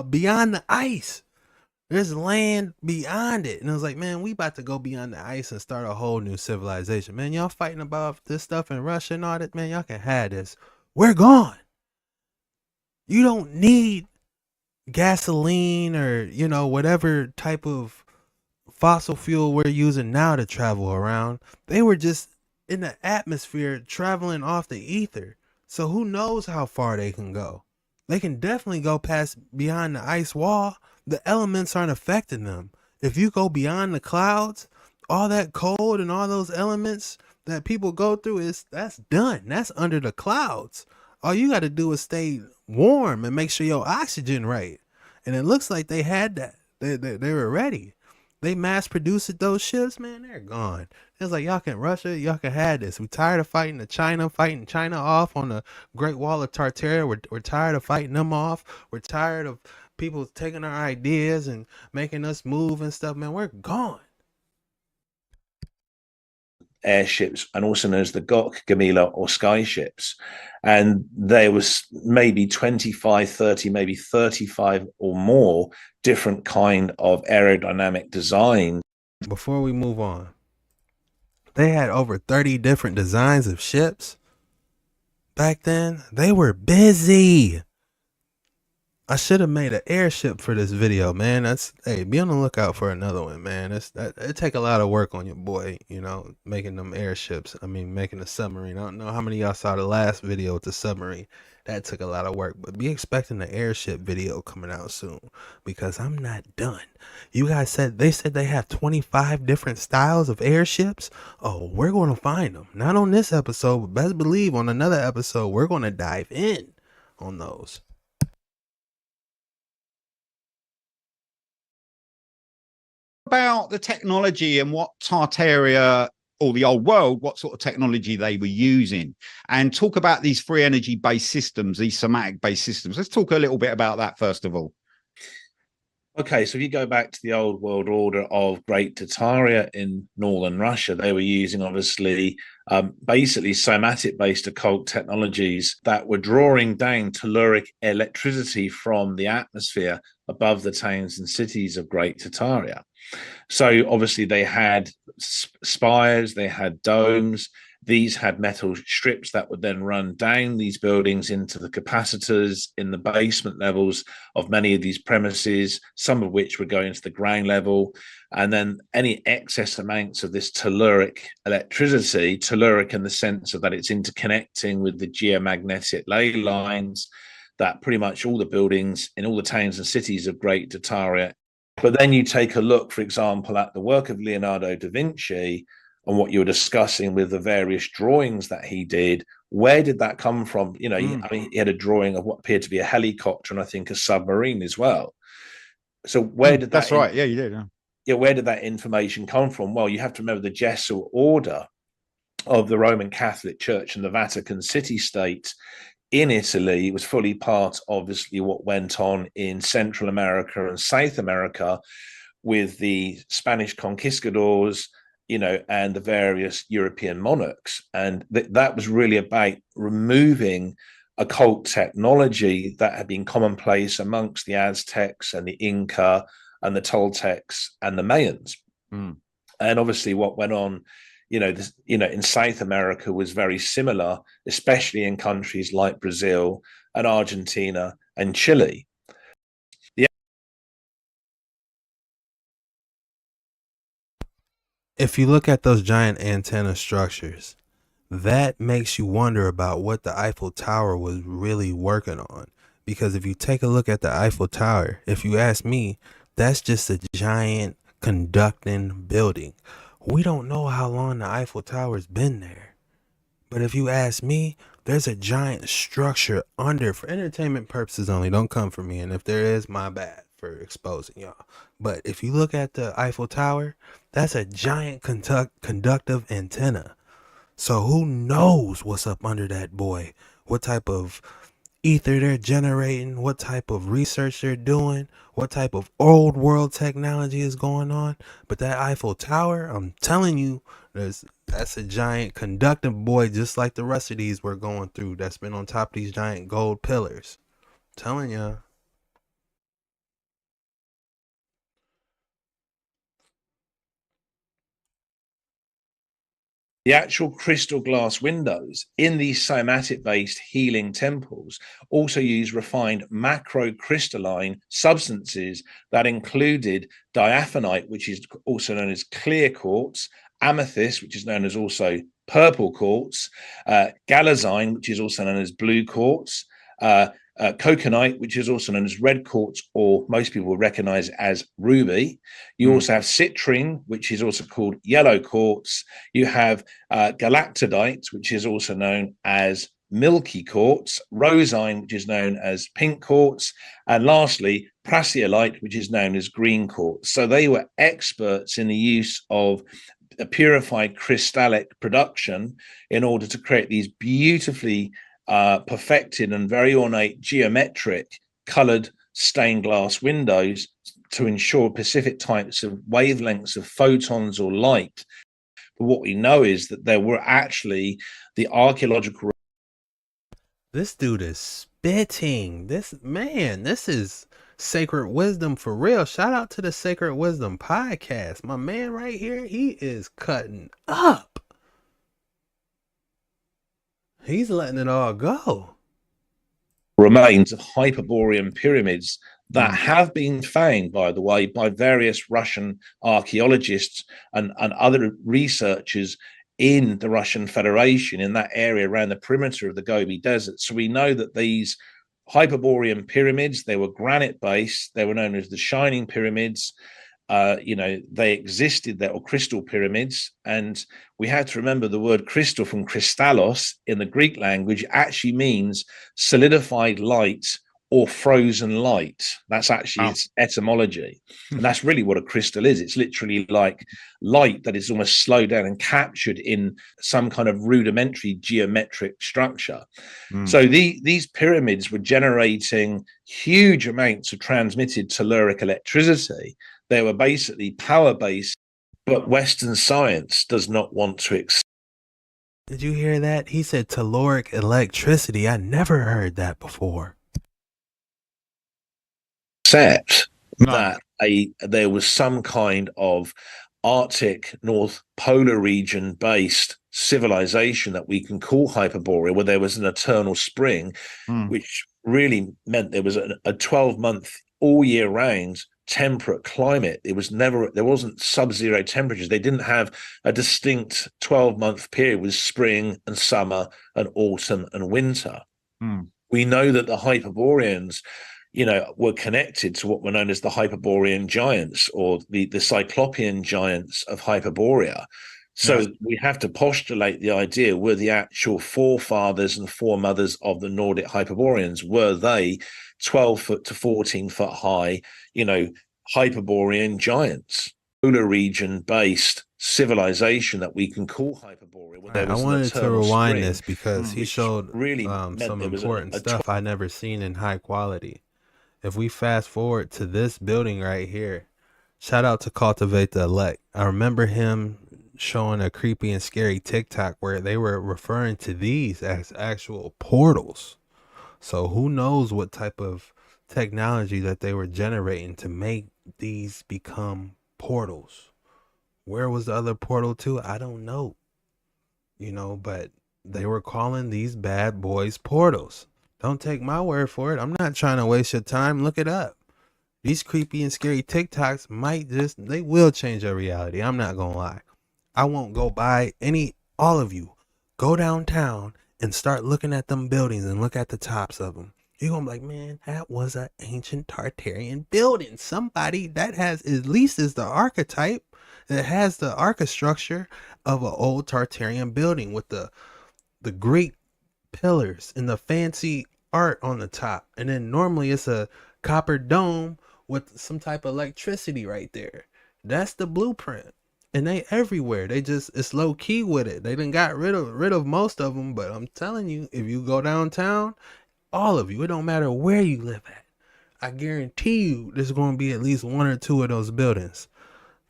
beyond the ice. There's land beyond it. And I was like, man, we about to go beyond the ice and start a whole new civilization. Man, y'all fighting about this stuff in Russia and all that, man, y'all can have this. We're gone. You don't need gasoline or, whatever type of fossil fuel we're using now to travel around. They were just in the atmosphere traveling off the ether. So who knows how far they can go? They can definitely go past beyond the ice wall. The elements aren't affecting them. If you go beyond the clouds, all that cold and all those elements that people go through, that's done. That's under the clouds. All you got to do is stay warm and make sure your oxygen right. And it looks like they had that. They were ready. They mass produced those ships, man, they're gone. It's like, y'all can Russia, y'all can have this. We tired of fighting China off on the Great Wall of Tartaria. We're tired of fighting them off. We're tired of people taking our ideas and making us move and stuff, man. We're gone. Airships, and also known as the Gok Gamila, or sky ships. And there was maybe 25, 30, maybe 35 or more different kind of aerodynamic design. Before we move on, they had over 30 different designs of ships. Back then, they were busy. I should have made an airship for this video, man. Be on the lookout for another one, man. It take a lot of work on your boy, making them airships. I mean, making a submarine. I don't know how many of y'all saw the last video with the submarine. That took a lot of work, but be expecting the airship video coming out soon, because I'm not done. You guys said they have 25 different styles of airships. Oh, we're going to find them. Not on this episode, but best believe on another episode, we're going to dive in on those. About the technology and what Tartaria, or the old world, what sort of technology they were using, and talk about these free energy based systems, these somatic based systems. Let's talk a little bit about that first of all. Okay, so if you go back to the old world order of Great Tartaria in northern Russia, they were using obviously basically somatic based occult technologies that were drawing down telluric electricity from the atmosphere above the towns and cities of Great Tartaria. So obviously they had spires, they had domes. These had metal strips that would then run down these buildings into the capacitors in the basement levels of many of these premises, some of which would go into the ground level. And then any excess amounts of this telluric electricity, telluric in the sense of that it's interconnecting with the geomagnetic ley lines, that pretty much all the buildings in all the towns and cities of Great Tartaria. But then you take a look, for example, at the work of Leonardo da Vinci and what you were discussing with the various drawings that he did. Where did that come from? I mean, he had a drawing of what appeared to be a helicopter and I think a submarine as well. So where did that? That's right. Yeah, you did. Yeah, where did that information come from? Well, you have to remember the Jesuit order of the Roman Catholic Church and the Vatican City State in Italy was fully part, obviously, what went on in Central America and South America with the Spanish conquistadors, and the various European monarchs. And that was really about removing occult technology that had been commonplace amongst the Aztecs and the Inca and the Toltecs and the Mayans. And obviously what went on, in South America was very similar, especially in countries like Brazil and Argentina and Chile. If you look at those giant antenna structures, that makes you wonder about what the Eiffel Tower was really working on. Because if you take a look at the Eiffel Tower, if you ask me, that's just a giant conducting building. We don't know how long the Eiffel Tower's been there. But if you ask me, there's a giant structure under, for entertainment purposes only. Don't come for me. And if there is, my bad for exposing y'all. But if you look at the Eiffel Tower, that's a giant conductive antenna. So who knows what's up under that boy? What type of ether they're generating, what type of research they're doing, what type of old world technology is going on. But that Eiffel Tower, I'm telling you, that's a giant conductive boy, just like the rest of these we're going through, that's been on top of these giant gold pillars. I'm telling ya. The actual crystal glass windows in these somatic-based healing temples also use refined macrocrystalline substances that included diaphanite, which is also known as clear quartz, amethyst, which is known as also purple quartz, galazine, which is also known as blue quartz, coconite, which is also known as red quartz, or most people will recognize as ruby. You also have citrine, which is also called yellow quartz. You have galactodite, which is also known as milky quartz, rosine, which is known as pink quartz, and lastly, prasiolite, which is known as green quartz. So they were experts in the use of a purified crystallic production in order to create these beautifully perfected and very ornate geometric colored stained glass windows to ensure specific types of wavelengths of photons or light. But what we know is that there were actually the archaeological. This dude is spitting. This is sacred wisdom for real. Shout out to the Sacred Wisdom podcast. My man right here, he is cutting up. He's letting it all go. Remains of Hyperborean pyramids that have been found, by the way, by various Russian archaeologists and other researchers in the Russian Federation, in that area around the perimeter of the Gobi Desert. So we know that these Hyperborean pyramids, they were granite based, they were known as the Shining Pyramids. They existed there, or crystal pyramids, and we had to remember the word crystal from kristallos in the Greek language actually means solidified light or frozen light. That's actually its etymology, and that's really what a crystal is. It's literally like light that is almost slowed down and captured in some kind of rudimentary geometric structure. So these pyramids were generating huge amounts of transmitted telluric electricity. They were basically power-based, but Western science does not want to accept. Did you hear that? He said telluric electricity. I never heard that before. Except that there was some kind of Arctic North Polar region based civilization that we can call Hyperborea, where there was an eternal spring, which really meant there was a 12-month all year round temperate climate. There wasn't sub-zero temperatures. They didn't have a distinct 12-month period with spring and summer and autumn and winter. We know that the Hyperboreans, were connected to what were known as the Hyperborean giants, or the Cyclopean giants of Hyperborea. So we have to postulate the idea, were the actual forefathers and foremothers of the Nordic Hyperboreans, were they 12 foot to 14 foot high, Hyperborean giants? Polar region based civilization that we can call Hyperborea. I wanted to rewind this because he showed some important stuff I never seen in high quality. If we fast forward to this building right here, shout out to Cultivate the Elect. I remember him showing a creepy and scary TikTok where they were referring to these as actual portals. So who knows what type of technology that they were generating to make these become portals. Where was the other portal to? I don't know. You know, but they were calling these bad boys portals. Don't take my word for it. I'm not trying to waste your time. Look it up. These creepy and scary TikToks they will change your reality. I'm not going to lie. I won't go by all of you. Go downtown and start looking at them buildings and look at the tops of them. You're going to be like, man, that was an ancient Tartarian building. Somebody that has, at least is the archetype, that has the archistructure of an old Tartarian building with the Greek pillars and the fancy art on the top. And then normally it's a copper dome with some type of electricity right there. That's the blueprint. And they everywhere. It's low key with it. They done got rid of most of them, but I'm telling you, if you go downtown, all of you, it don't matter where you live at, I guarantee you there's going to be at least one or two of those buildings.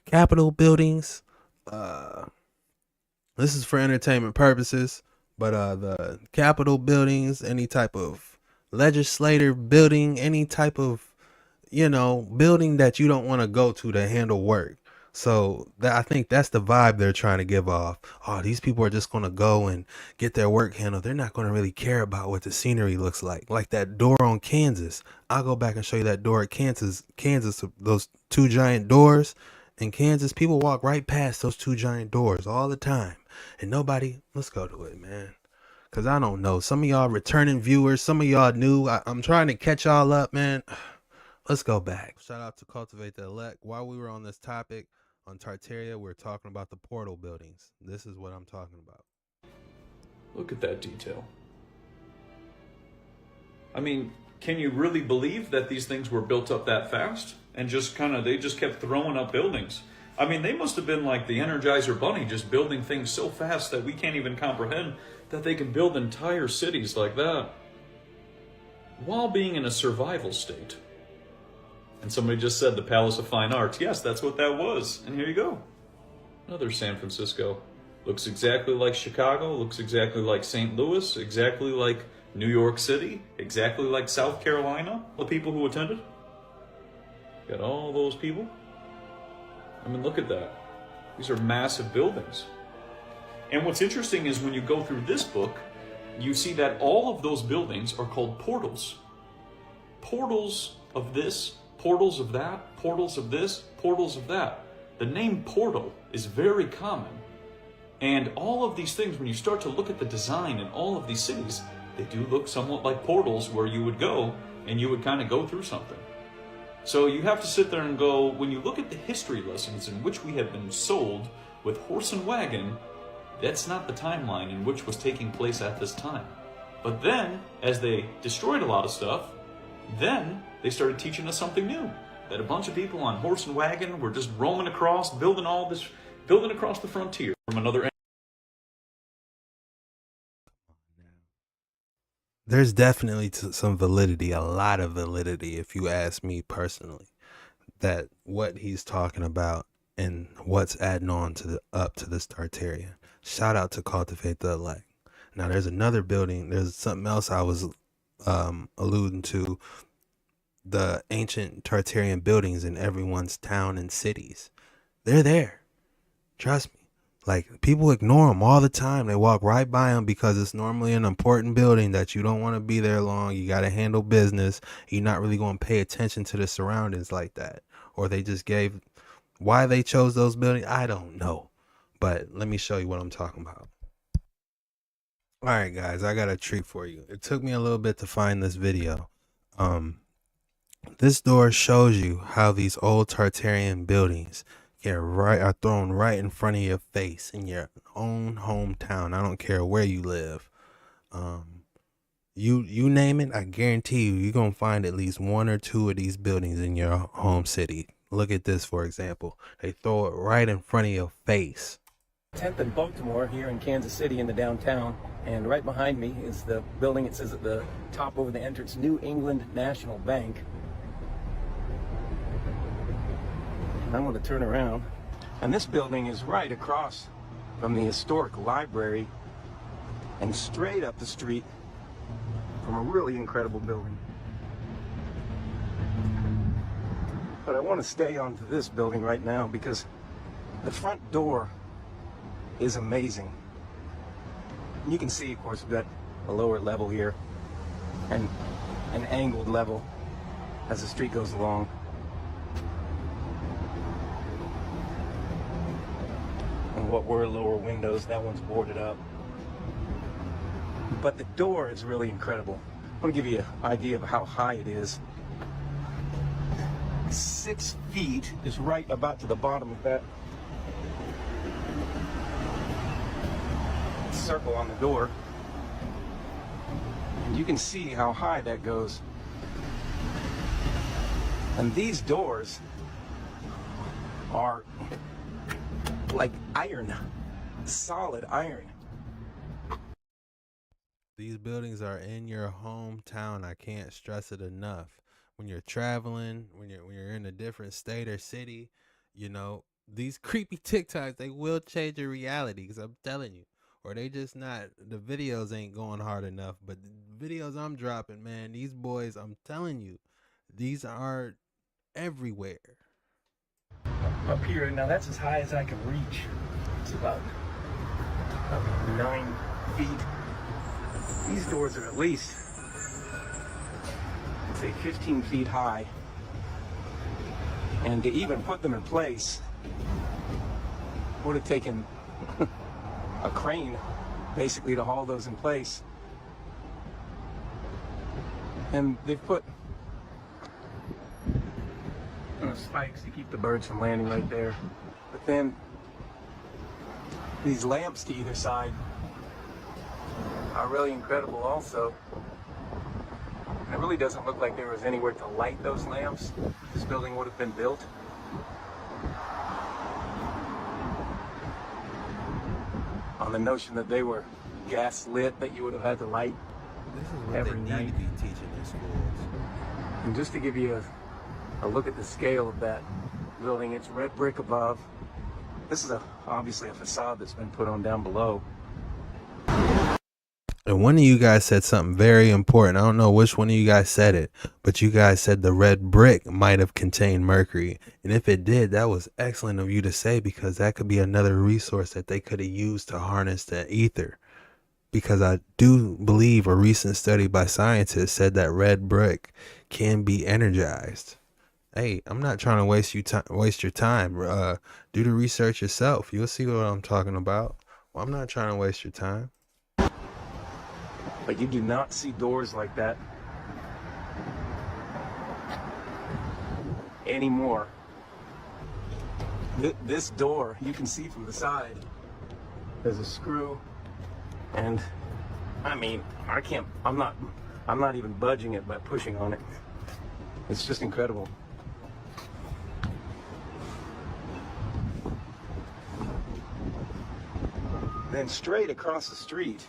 Capitol buildings. This is for entertainment purposes, but the Capitol buildings, any type of legislative building, any type of, building that you don't want to go to handle work. So I think that's the vibe they're trying to give off. Oh, these people are just going to go and get their work handled. They're not going to really care about what the scenery looks like. Like that door on Kansas. I'll go back and show you that door at Kansas, those two giant doors in Kansas. People walk right past those two giant doors all the time. And let's go to it, man. Because I don't know. Some of y'all returning viewers, some of y'all new. I'm trying to catch y'all up, man. Let's go back. Shout out to Cultivate the Elect. While we were on this topic, on Tartaria, we're talking about the portal buildings. This is what I'm talking about. Look at that detail. I mean, can you really believe that these things were built up that fast? And they just kept throwing up buildings. I mean, they must have been like the Energizer Bunny, just building things so fast that we can't even comprehend that they can build entire cities like that while being in a survival state. And somebody just said the Palace of Fine Arts. Yes, that's what that was. And here you go. Another San Francisco. Looks exactly like Chicago, looks exactly like St. Louis, exactly like New York City, exactly like South Carolina, the people who attended. Got all those people. I mean, look at that. These are massive buildings. And what's interesting is when you go through this book, you see that all of those buildings are called portals. Portals of this, portals of that, portals of this, portals of that. The name portal is very common. And all of these things, when you start to look at the design in all of these cities, they do look somewhat like portals where you would go and you would kind of go through something. So you have to sit there and go, when you look at the history lessons in which we have been sold with horse and wagon, that's not the timeline in which was taking place at this time. But then, as they destroyed a lot of stuff, then they started teaching us something new. That a bunch of people on horse and wagon were just roaming across, building across the frontier from another. There's definitely some validity, a lot of validity, if you ask me personally, that what he's talking about and what's adding on up to this Tartaria. Shout out to Cultivate the Elect. Now there's another building. There's something else I was alluding to. The ancient Tartarian buildings in everyone's town and cities. They're there. Trust me. Like, people ignore them all the time. They walk right by them because it's normally an important building that you don't want to be there long. You got to handle business. You're not really going to pay attention to the surroundings like that. Or they just why they chose those buildings, I don't know. But let me show you what I'm talking about. All right, guys, I got a treat for you. It took me a little bit to find this video. This door shows you how these old Tartarian buildings are thrown right in front of your face in your own hometown. I don't care where you live. You name it, I guarantee you're gonna find at least one or two of these buildings in your home city. Look at this, for example. They throw it right in front of your face. 10th and Baltimore here in Kansas City in the downtown, and right behind me is the building. It says at the top over the entrance, New England National Bank. And I'm going to turn around, and this building is right across from the historic library and straight up the street from a really incredible building. But I want to stay onto this building right now because The front door is amazing. You can see, of course, we've got a lower level here and an angled level as the street goes along. And what were lower windows, that one's boarded up. But the door is really incredible. I want to give you an idea of how high it is. 6 feet is right about to the bottom of that circle on the door. And you can see how high that goes. And these doors are like iron, solid iron. These buildings are in your hometown. I can't stress it enough. When you're traveling, when you're in a different state or city, you know, these creepy TikToks, they will change your reality, because I'm telling you. Or they just not, the videos ain't going hard enough. But the videos I'm dropping, man, these boys, I'm telling you, these are everywhere. Up here, now that's as high as I can reach. It's about 9 feet. These doors are at least, I'd say, 15 feet high. And to even put them in place would have taken a crane basically to haul those in place. And they've put spikes to keep the birds from landing right there. But then these lamps to either side are really incredible also. And it really doesn't look like there was anywhere to light those lamps. This building would have been built. On the notion that they were gas lit, that you would have had to light This is what every they night. need to be teaching in schools. And just to give you a look at the scale of that building, it's red brick above. This is obviously a facade that's been put on down below. And one of you guys said something very important. I don't know which one of you guys said it, but you guys said the red brick might have contained mercury. And if it did, that was excellent of you to say, because that could be another resource that they could have used to harness the ether. Because I do believe a recent study by scientists said that red brick can be energized. Hey, I'm not trying to waste your time. Do the research yourself. You'll see what I'm talking about. Well, I'm not trying to waste your time. But you do not see doors like that anymore. This door, you can see from the side, there's a screw, and I mean, I'm not even budging it by pushing on it. It's just incredible. Then straight across the street,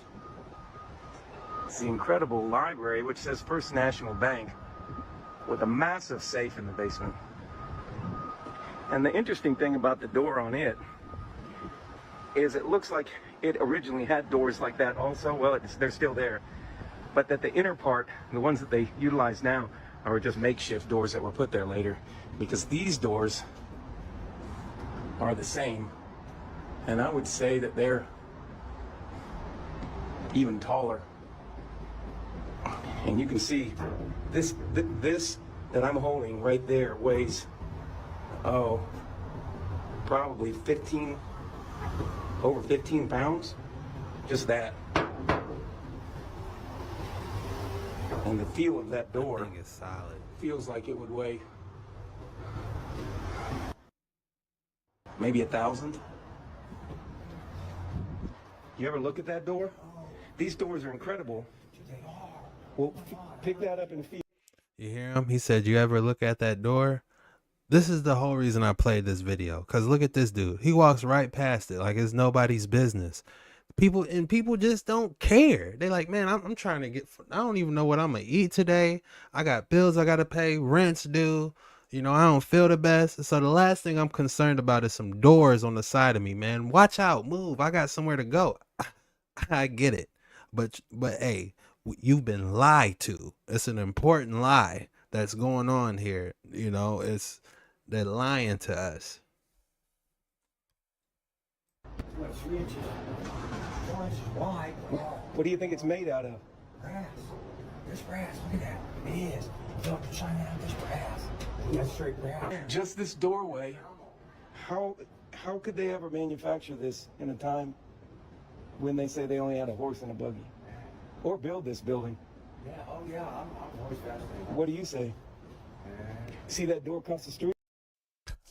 it's the incredible library, which says First National Bank, with a massive safe in the basement. And the interesting thing about the door on it is it looks like it originally had doors like that also. Well, they're still there. But that the inner part, the ones that they utilize now, are just makeshift doors that were put there later. Because these doors are the same. And I would say that they're even taller. And you can see this that I'm holding right there weighs, probably over 15 pounds. Just that. And the feel of that door Thing is solid. feels like it would weigh maybe 1,000. You ever look at that door? These doors are incredible. Well, pick that up and feel. You hear him? He said, you ever look at that door? This is the whole reason I played this video. Because look at this dude. He walks right past it like it's nobody's business. People just don't care. They like, man, I'm trying to I don't even know what I'm going to eat today. I got bills I got to pay, rent's due. You know, I don't feel the best. So the last thing I'm concerned about is some doors on the side of me, man. Watch out, move. I got somewhere to go. I get it. But hey, you've been lied to. It's an important lie that's going on here. You know, they're lying to us. what, 3 inches, 4 inches wide. What do you think it's made out of? Brass. There's brass. Look at that. It is. Look, it's shining out. There's brass. That's straight brass. Just this doorway. How could they ever manufacture this in a time when they say they only had a horse and a buggy? Or build this building? Yeah. Oh yeah. I'm always fascinated. What do you say? See that door across the street?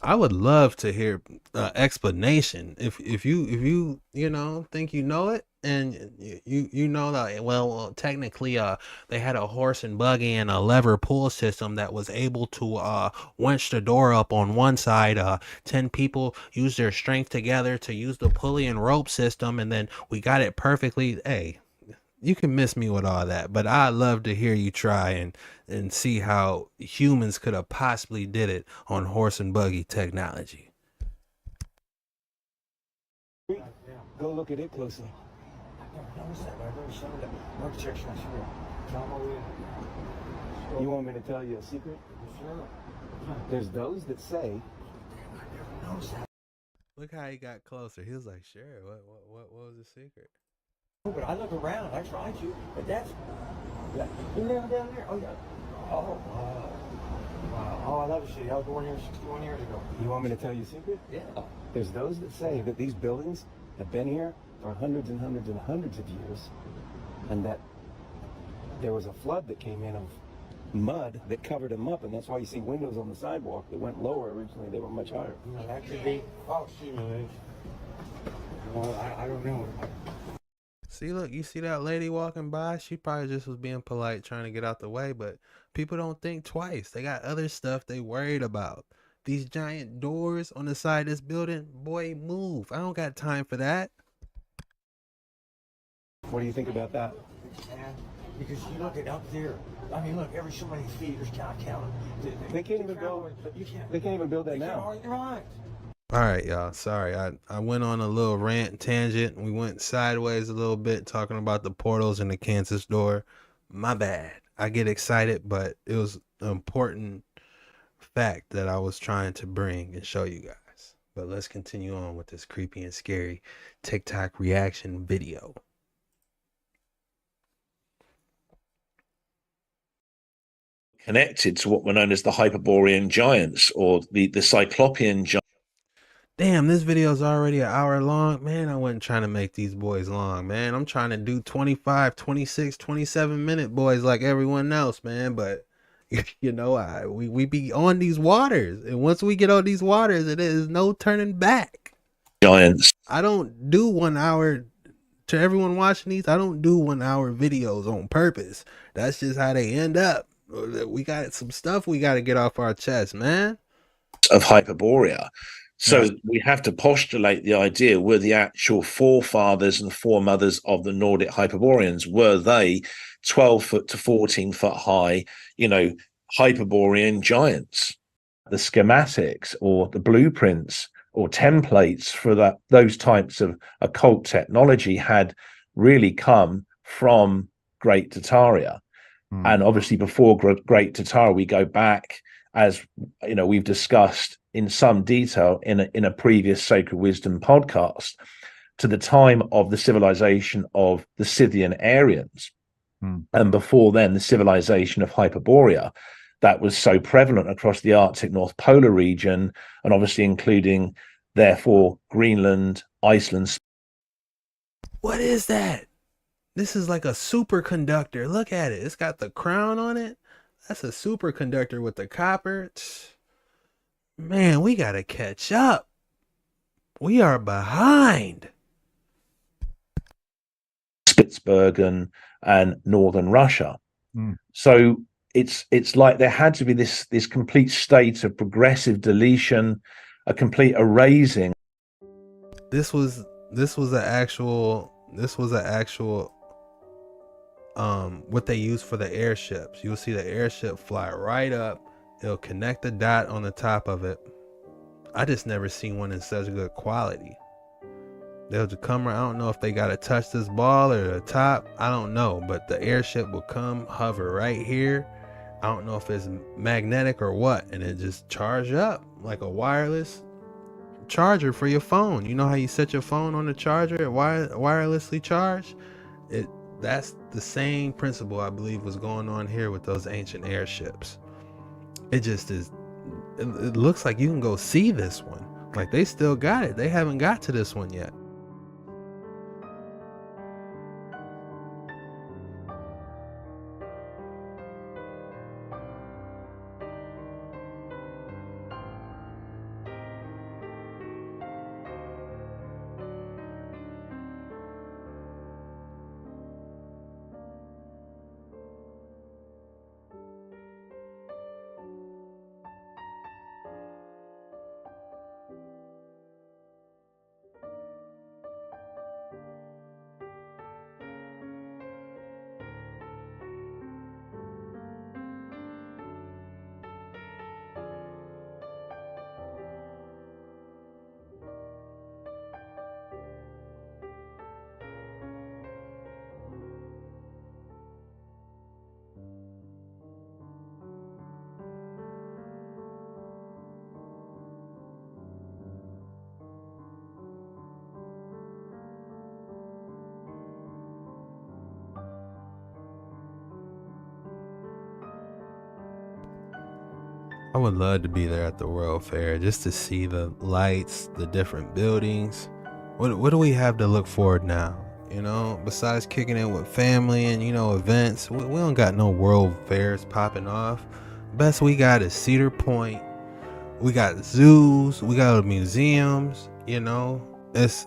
I would love to hear explanation. If you think you know it, and you know that well technically they had a horse and buggy and a lever pull system that was able to winch the door up on one side. 10 people use their strength together to use the pulley and rope system, and then we got it perfectly. Hey, you can miss me with all that, but I'd love to hear you try and see how humans could have possibly did it on horse and buggy technology. Go look at it closely. I've never noticed that, but I've never shown that architecture. You want me to tell you a secret? Sure. There's those that say. I never noticed that. Look how he got closer. He was like, "Sure. What was the secret?" But I look around. I tried to, but that's. You never down there. Oh yeah. Oh wow. Wow. Oh, I love the city. I was born here 61 years ago. You want me to tell you a secret? Yeah. There's those that say that these buildings have been here for hundreds and hundreds and hundreds of years, and that there was a flood that came in of mud that covered them up, and that's why you see windows on the sidewalk that went lower. Originally, they were much higher. You know, that could be. Oh, shoot. Well, I don't know. See, look, you see that lady walking by? She probably just was being polite, trying to get out the way, but people don't think twice. They got other stuff they worried about. These giant doors on the side of this building, boy, move. I don't got time for that. What do you think about that? Because you look at up there. I mean, look, every so many feet, there's count. They can't even build. They can't even build that now. You're right. All right, y'all. Sorry, I went on a little rant tangent. We went sideways a little bit talking about the portals and the Kansas door. My bad. I get excited, but it was an important fact that I was trying to bring and show you guys. But let's continue on with this creepy and scary TikTok reaction video. Connected to what were known as the Hyperborean giants or the Cyclopean giants. Damn, this video is already an hour long. Man, I wasn't trying to make these boys long, man. I'm trying to do 25, 26, 27-minute boys like everyone else, man. But, you know, we be on these waters. And once we get on these waters, it is no turning back. Giants. I don't do 1 hour, to everyone watching these, I don't do 1 hour videos on purpose. That's just how they end up. We got some stuff we got to get off our chest, man. Of Hyperborea. So we have to postulate the idea, were the actual forefathers and foremothers of the Nordic Hyperboreans, were they 12 foot to 14 foot high, Hyperborean giants? The schematics or the blueprints or templates for those types of occult technology had really come from Great Tartaria. And obviously before Great Tartaria, we go back, as we've discussed in some detail in a previous Sacred Wisdom podcast, to the time of the civilization of the Scythian Aryans. And before then, the civilization of Hyperborea that was so prevalent across the Arctic North Polar region, and obviously including, therefore, Greenland, Iceland. What is that? This is like a superconductor. Look at it. It's got the crown on it. That's a superconductor with the copper. Man, we got to catch up. We are behind. Spitsbergen and northern Russia. So it's like there had to be this complete state of progressive deletion, a complete erasing. This was an actual what they use for the airships. You'll see the airship fly right up. It'll connect the dot on the top of it. I just never seen one in such good quality. They'll just come around. I don't know if they got to touch this ball or the top. I don't know, but the airship will come hover right here. I don't know if it's magnetic or what, and it just charge up like a wireless. charger for your phone. You know how you set your phone on the charger and wirelessly charge? That's the same principle I believe was going on here with those ancient airships. It just is. It looks like you can go see this one. Like they still got it. They haven't got to this one yet. I would love to be there at the World Fair just to see the lights, the different buildings. What do we have to look forward now? You know, besides kicking in with family and, you know, events, we don't got no World Fairs popping off. Best we got is Cedar Point. We got zoos. We got museums, you know.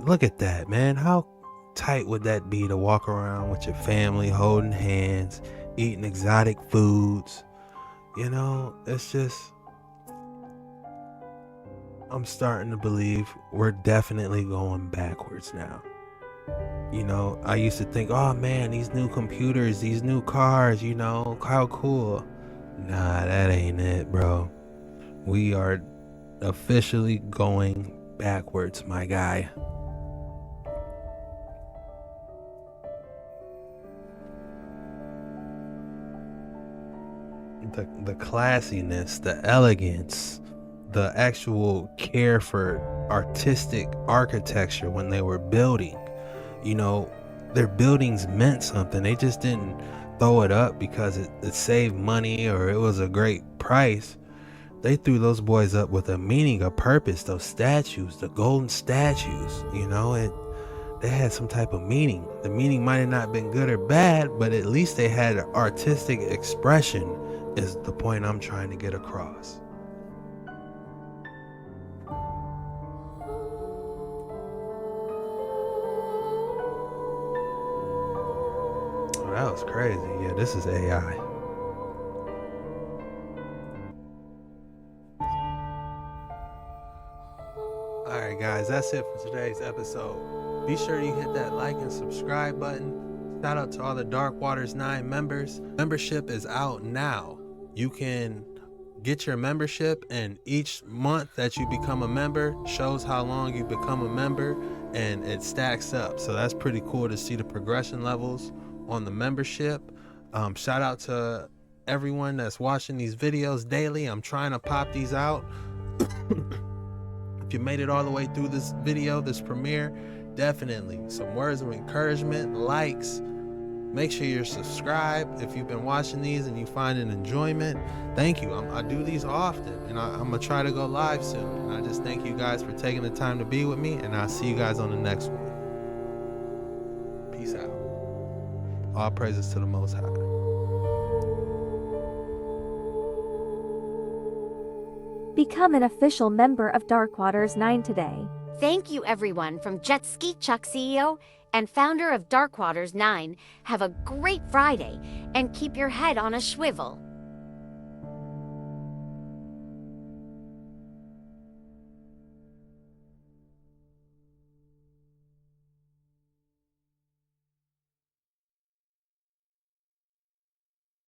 Look at that, man. How tight would that be to walk around with your family holding hands, eating exotic foods? You know, it's just, I'm starting to believe we're definitely going backwards now. You know, I used to think, oh man, these new computers, these new cars, you know, how cool. Nah, that ain't it, bro. We are officially going backwards, my guy. The classiness, the elegance, the actual care for artistic architecture when they were building, you know, their buildings meant something. They just didn't throw it up because it saved money or it was a great price. They threw those boys up with a meaning, a purpose. Those statues, the golden statues, you know, they had some type of meaning. The meaning might have not been good or bad, but at least they had artistic expression, is the point I'm trying to get across. Oh, that was crazy. Yeah, this is AI. Alright guys, that's it for today's episode. Be sure you hit that like and subscribe button. Shout out to all the Dark Waters 9 members. Membership is out now. You can get your membership, and each month that you become a member shows how long you become a member, and it stacks up. So that's pretty cool to see the progression levels on the membership. Shout out to everyone that's watching these videos daily. I'm trying to pop these out. If you made it all the way through this video, this premiere, definitely some words of encouragement, likes. Make sure you're subscribed if you've been watching these and you find an enjoyment. Thank you. I do these often, and I'm going to try to go live soon. And I just thank you guys for taking the time to be with me, and I'll see you guys on the next one. Peace out. All praises to the Most High. Become an official member of Dark Waters 9 today. Thank you everyone from Jet Ski Chuck CEO and founder of Dark Waters 9. Have a great Friday and keep your head on a swivel.